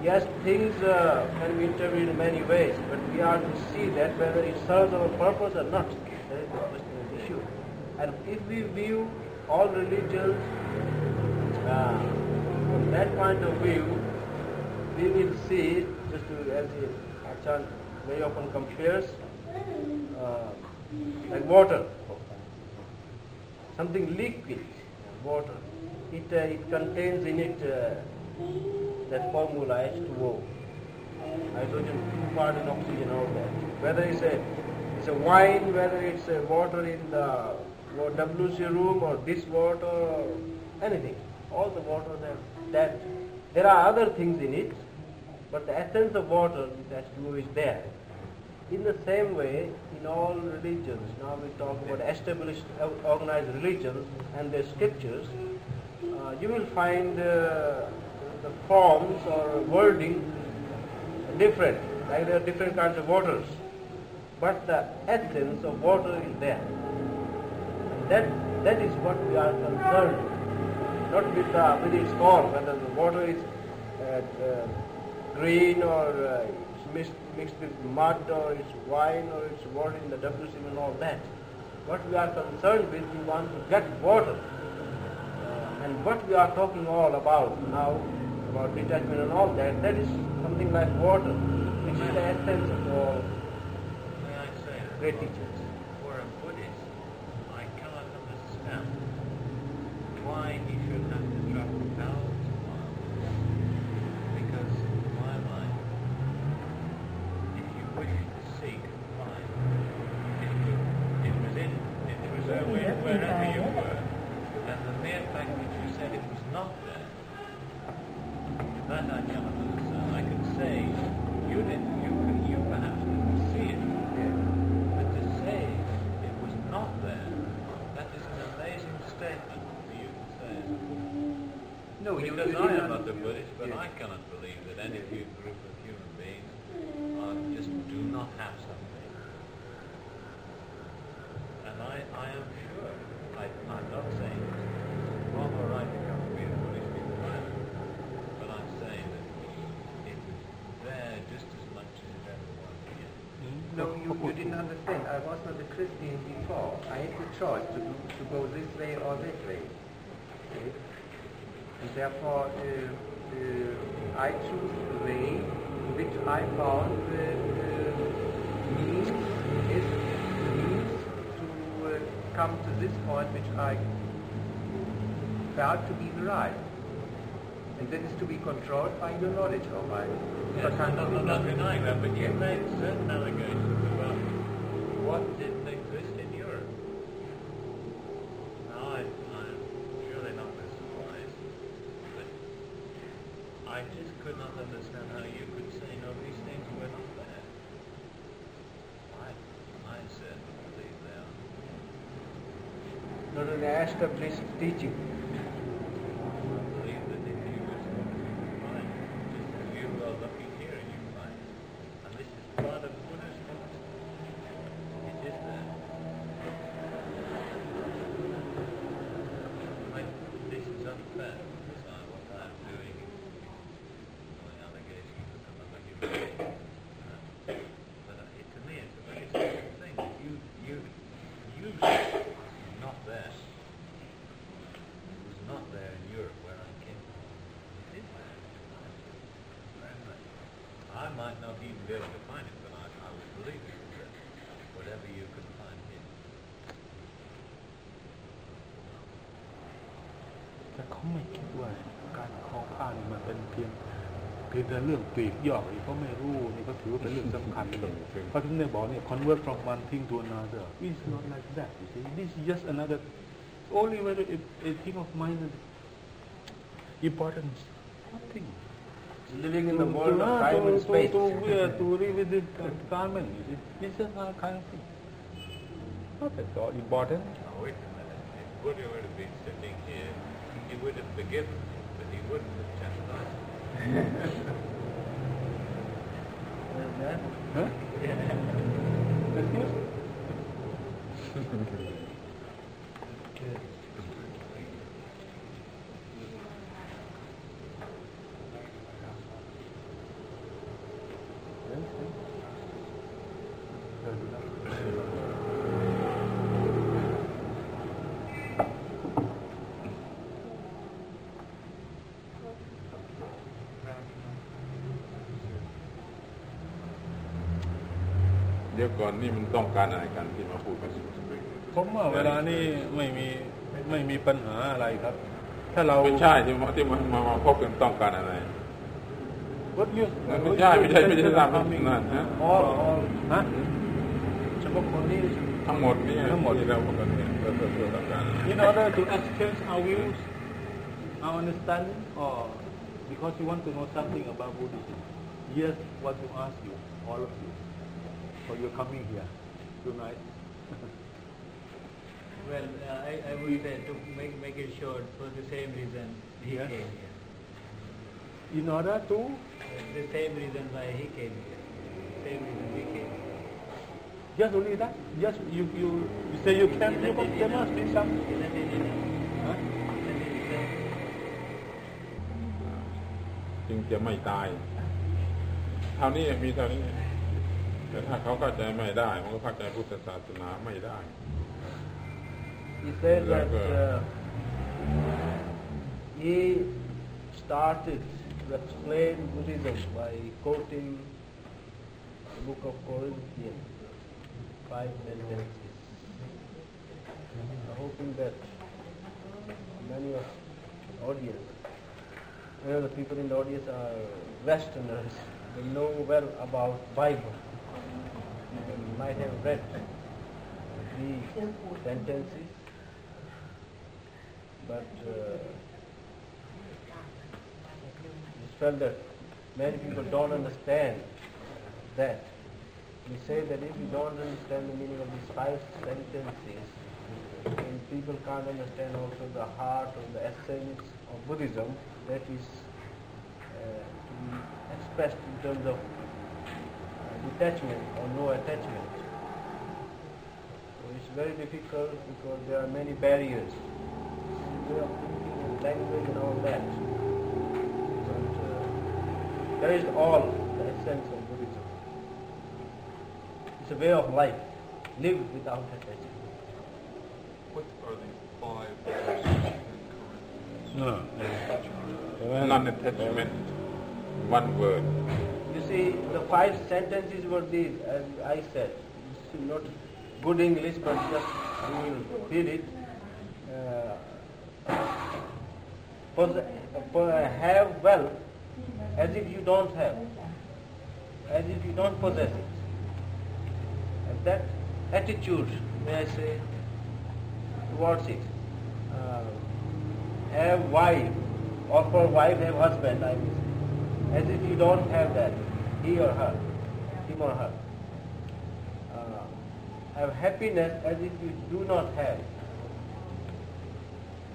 Speaker 2: yes, things can be interpreted in many ways, but we are to see that whether it serves our purpose or not. That is the question of the issue. And if we view all religions from that point of view, we will see, just to, as Acharya very often compares, like water, something liquid, water. It contains in it that formula H2O, hydrogen, 2 parts in oxygen, all that. Whether it's a wine, whether it's a water in the WC room or this water or anything, all the water that there are other things in it, but the essence of water, which H2O, is there. In the same way, in all religions, now we talk about established, organized religions and their scriptures, you will find the forms or wording different, like there are different kinds of waters, but the essence of water is there. That is what we are concerned with, not with its form, whether the water is green or it's mixed with mud or it's wine or it's water in the WC and all that. What we are concerned with, we want to get water. And what we are talking all about now, about detachment and all that, that is something like water, which is the essence of all great teachers.
Speaker 1: For a Buddhist, I cannot understand why he should have to travel thousands of miles. Because in my mind, if you wish to seek and find, it was wherever you were. And the mere fact that you said it was not there, that I cannot understand. I could say you perhaps didn't see it, but to say it was not there, that is an amazing statement for you to say.
Speaker 9: No,
Speaker 1: because I am not a Buddhist, but I cannot believe that any group of human beings just do not have something. And I am sure, I'm not saying it's wrong or right to come to be a Buddhist people either, but I'm saying that it was there just as much as it ever was here.
Speaker 9: No, you didn't understand. I was not a Christian before. I had the choice to go this way or that way. Okay? And therefore, I choose the way which I found means to come to this point which I felt to be the right. And that is to be controlled by your knowledge of mine.
Speaker 1: Yes, I'm not denying that, but you made certain allegations about what didn't exist in Europe. Now, I'm surely not surprised, but I just could not understand how you could say, no, these things were not there. I certainly believe they are.
Speaker 2: Not an established teaching.
Speaker 1: I might not even be able to find it, but I would believe it, that whatever you could find here.
Speaker 4: แต่เขาไม่คิดว่าการคล้องผ้านี่มันเป็นเพียงแต่เรื่องปลีกย่อยเขาไม่รู้นี่ก็ถือว่าเป็นเรื่องสำคัญเลยเพราะที่เนี่ยบอกเนี่ย convert from one thing to another it's not like that you see this is just another only whether a thing of minor importance nothing
Speaker 2: living in the world of time and space.
Speaker 4: To live with the garment, it's just that kind of thing. Not at all important.
Speaker 1: Oh, wait a minute. If Buddha would have been sitting here, he would have forgiven me, but he wouldn't have chastised me.
Speaker 4: Huh?
Speaker 3: เดี๋ยวก่อนนี่มันต้องการอะไรกันที่มาพูดกัน
Speaker 4: ผมว่าเวลานี้ไม่มีปัญหาอะไรครับถ้าเรา
Speaker 3: ไม่ใช่ที่มาพบกันต้องการอะไรไม่ใช่ตามนั่นนะ
Speaker 4: ฮะ
Speaker 2: เฉพาะคนนี้
Speaker 3: ทั้งหมดนี่ที่เราพูดกันเนี่ยเราต้องการ
Speaker 4: In order to exchange our views, our understanding, or because you want to know something about Buddhism, here's what to ask you, all of you. for your coming here tonight?
Speaker 10: Well, I would say to make it short, for the same reason he
Speaker 4: Yes.
Speaker 10: came here.
Speaker 4: In order to
Speaker 10: The same reason why he came here. Same reason we came here.
Speaker 4: just only that. Just you say you can.
Speaker 10: Isn't it
Speaker 4: There must be some.
Speaker 10: Isn't it enough?
Speaker 4: Huh?
Speaker 10: Isn't it enough?
Speaker 3: จึงจะไม่ตายเท่านี้มีเท่านี้แต่ถ้าเขาเข้าใจไม่ได้มันก็เข้าใจพุทธศาสนาไม่ได้
Speaker 2: He said that he started to explain Buddhism by quoting the book of Corinthians, 5 sentences. I'm hoping that many of the audience, many of the people in the audience are Westerners. They know well about Bible. They might have read these sentences, but just felt that many people don't understand that. We say that if you don't understand the meaning of these 5 sentences, then people can't understand also the heart or the essence of Buddhism that is to be expressed in terms of detachment or no attachment. So it's very difficult because there are many barriers, way of thinking and language and all that. But that is all the essence of Buddhism. It's a way of life. Live without attachment.
Speaker 8: What are the 5 verses in Corinthians?
Speaker 3: non-attachment one word
Speaker 2: You see, the 5 sentences were these, as I said. It's not good English, but just you will read it. Have wealth as if you don't have, as if you don't possess it. And that attitude, may I say, towards it. Have wife, or for wife have husband, I will say. As if you don't have that, he or her, him or her. Have happiness as if you do not have.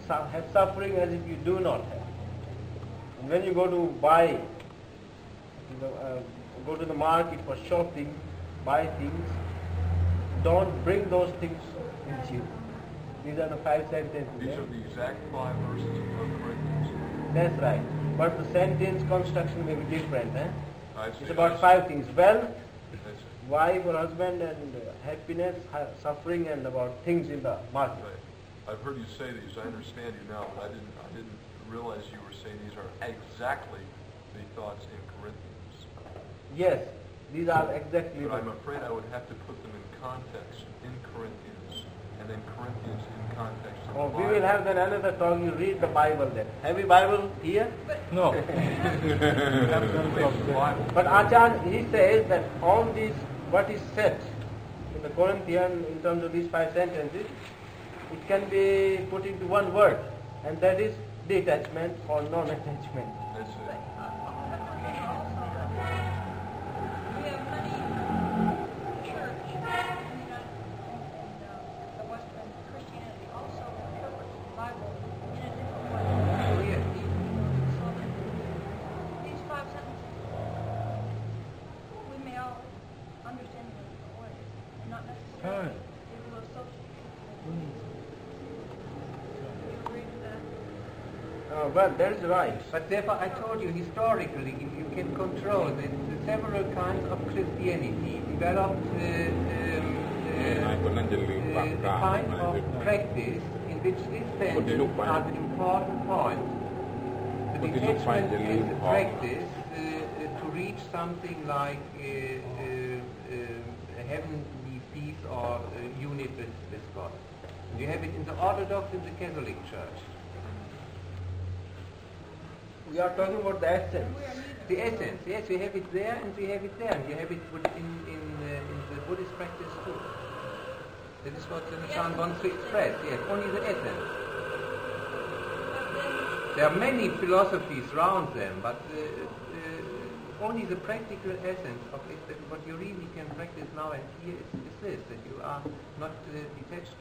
Speaker 2: Have suffering as if you do not have. And when you go to buy, go to the market for shopping, buy things, don't bring those things with you. These are the 5 sentences.
Speaker 8: These are the exact 5 verses of Corinthians.
Speaker 2: That's right. But the sentence construction may be different.
Speaker 8: I see,
Speaker 2: It's about
Speaker 8: I see.
Speaker 2: 5 things. Wealth,
Speaker 8: That's it.
Speaker 2: wife or husband, and happiness, suffering, and about things in the market.
Speaker 8: Right. I've heard you say these. I understand you now, but I didn't realize you were saying these are exactly the thoughts in Corinthians.
Speaker 2: Yes, these are exactly
Speaker 8: But I'm
Speaker 2: the...
Speaker 8: afraid I would have to put them in context in Corinthians, and then Corinthians in context in
Speaker 2: Oh,
Speaker 8: the
Speaker 2: we
Speaker 8: Bible.
Speaker 2: will have then another talk. You read the Bible then. Have you Bible here?
Speaker 4: no.
Speaker 8: Bible.
Speaker 2: But Acharya, he says that all these, what is said in the Corinthian in terms of these 5 sentences, it can be put into one word, and that is detachment or non-attachment.
Speaker 8: That's it.
Speaker 6: We have many church in the Western Christianity also interprets the Bible in a different way. So that these 5 sentences, we may all understand them in a different way, and not necessarily they will associate with it. You agree with that?
Speaker 2: Well, that is right.
Speaker 9: But therefore, I told you, historically, if you can control the several kinds of Christianity, developed
Speaker 3: นายคนนั้นจะลืมปาก
Speaker 9: the
Speaker 3: กา
Speaker 9: kind of practice in which these sentences are the important point. The detachment is the practice to reach something like heavenly peace or unity with God. You have it in the Orthodox and the Catholic Church.
Speaker 2: We are talking about the essence.
Speaker 9: The essence, yes, we have it there and we have it there. And you have it in the Buddhist practice too. That is what Chan wants to express, yes, only the essence. There are many philosophies around them, but only the practical essence of it, that what you really can practice now and here is this, that you are not attached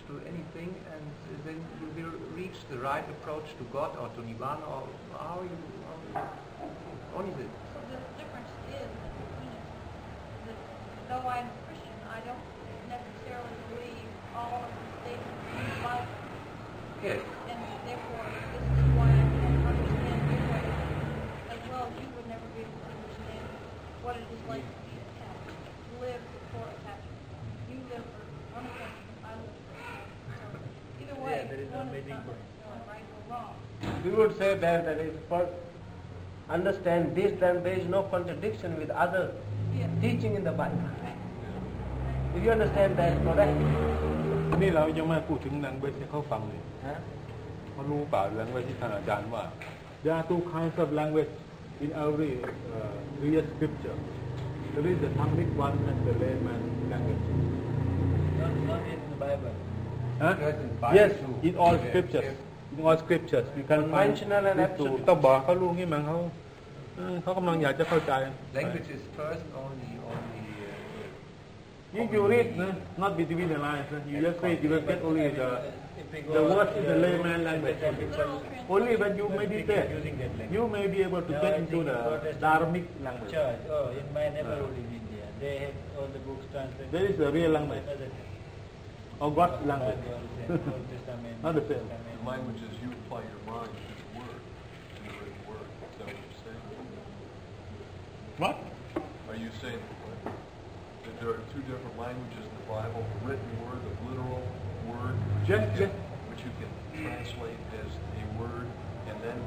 Speaker 9: to anything, and then you will reach the right approach to God or to Nibbana, or how you only this.
Speaker 6: So the difference is that though I'm a Christian, I don't necessarily believe all of the statements in the Bible.
Speaker 9: Yes.
Speaker 6: And therefore, this is why I can't understand your way, as well as you would never be able to understand what it is like to be attached, live for attachment. You live for unattachment, I live for attachment. So either way,
Speaker 10: there is no
Speaker 6: one is
Speaker 10: meeting
Speaker 6: not
Speaker 10: point.
Speaker 6: right or wrong.
Speaker 2: We would say that is for understand this, then there is no contradiction with other
Speaker 6: Yeah.
Speaker 2: teaching in the Bible. If you understand that correctly,
Speaker 4: นี่เรายังไม่พูดถึง language ให้เขาฟังเลย
Speaker 2: huh?
Speaker 4: เขารู้เปล่า language ที่ท่านอาจารย์ว่า there are two kinds of language in every real scripture. There is the Tamil one and the layman language.
Speaker 10: Not in the Bible.
Speaker 4: Huh? Yes, in all scriptures. In all scriptures, you can find
Speaker 2: Conventional and
Speaker 4: these two.
Speaker 2: absolute.
Speaker 4: ต้องบอกเขารู้งี้มั้งเขากำลังอยากจะเข้าใจ
Speaker 9: Language is first only.
Speaker 4: You read, not between the lines. You just read, you will get only the words in the layman language. Only when you meditate, you may be able to get into the Dharmic language.
Speaker 10: Church. Oh, in my neighborhood in India, they have all the books translated.
Speaker 4: There is a real language, or God's language.
Speaker 10: Old Testament,
Speaker 4: Not the same.
Speaker 8: The language is you apply your mind to the word, to the written word. Is that what you're saying?
Speaker 4: What?
Speaker 8: Are you saying that there are two different languages in the Bible, the written word, the literal word, which you can translate as a word, and then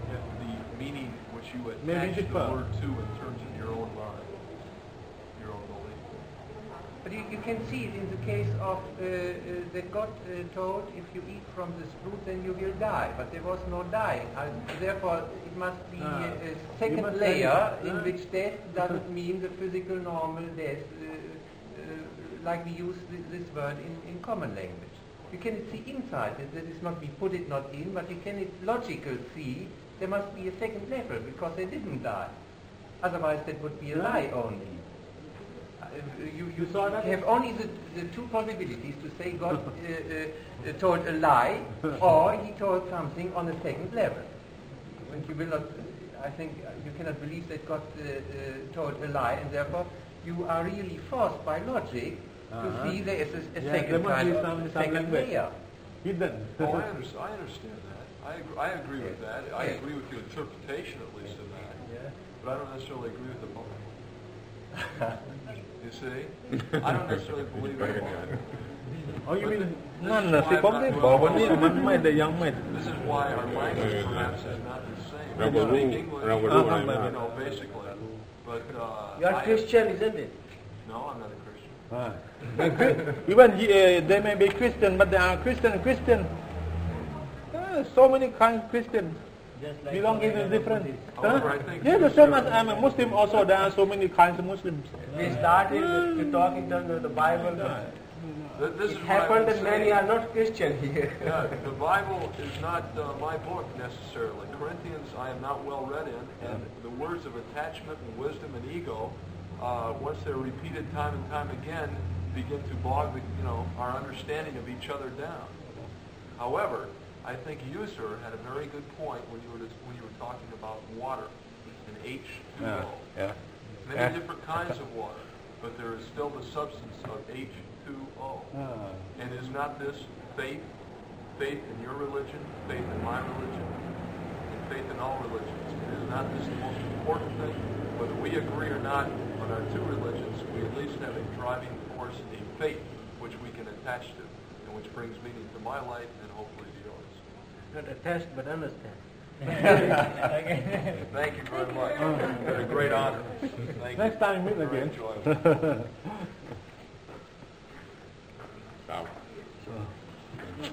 Speaker 8: the meaning which you attach the word to in terms of your own mind, your own belief?
Speaker 9: But you can see it in the case of that God told, if you eat from this fruit, then you will die. But there was no dying. Therefore, it must be a second layer in which death doesn't mean the physical normal death, like we use this word in common language. You can see inside it, that is not, we put it not in, but you can logical see there must be a second level, because they didn't die. Otherwise that would be a lie only. You have only the two possibilities to say God told a lie, or he told something on a second level. And you will not, I think you cannot believe that God told a lie, and therefore you are really forced by logic to see there is a second kind of second layer.
Speaker 4: Hidden.
Speaker 8: Oh, I understand that. I agree with that. I agree with your interpretation, at least, of that.
Speaker 10: Yeah.
Speaker 8: But I don't necessarily agree with the Bible. You see? I don't necessarily believe in the Bible.
Speaker 4: Oh, you mean นั่นน่ะสิผมได้บอกวันนี้มันไม่ได้ยังไม่
Speaker 8: This is why our language perhaps is not the same. We speak English, basically. But
Speaker 2: You are Christian, isn't it?
Speaker 8: no, I'm not a Christian.
Speaker 4: Even they may be Christian, but they are Christian. So many kinds of Christians.
Speaker 10: Just like
Speaker 4: Belonging in different.
Speaker 8: However, I think
Speaker 4: Yeah, the same as I'm a Muslim. Also, there are so many kinds of Muslims.
Speaker 2: We started to talk in terms of the Bible.
Speaker 8: This
Speaker 2: It
Speaker 8: is what I
Speaker 2: happened
Speaker 8: would
Speaker 2: that
Speaker 8: say.
Speaker 2: many are not Christian here.
Speaker 8: Yeah, the Bible is not my book necessarily. Corinthians I am not well read in, and the words of attachment and wisdom and ego, once they're repeated time and time again, begin to bog our understanding of each other down. However, I think User had a very good point when you were talking about water and H2O. Many different kinds of water, but there is still the substance of H2O. And is not this faith in your religion, faith in my religion, and faith in all religions? And is not this the most important thing? Whether we agree or not on our two religions, we at least have a driving force, a faith, which we can attach to, and which brings meaning to my life and hopefully to yours.
Speaker 2: Not attached, but understand.
Speaker 8: Thank you very much. It's been a great honor. Thank
Speaker 4: Next time meet
Speaker 8: Very
Speaker 4: again.
Speaker 8: enjoyable.
Speaker 3: Wow.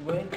Speaker 2: Wait.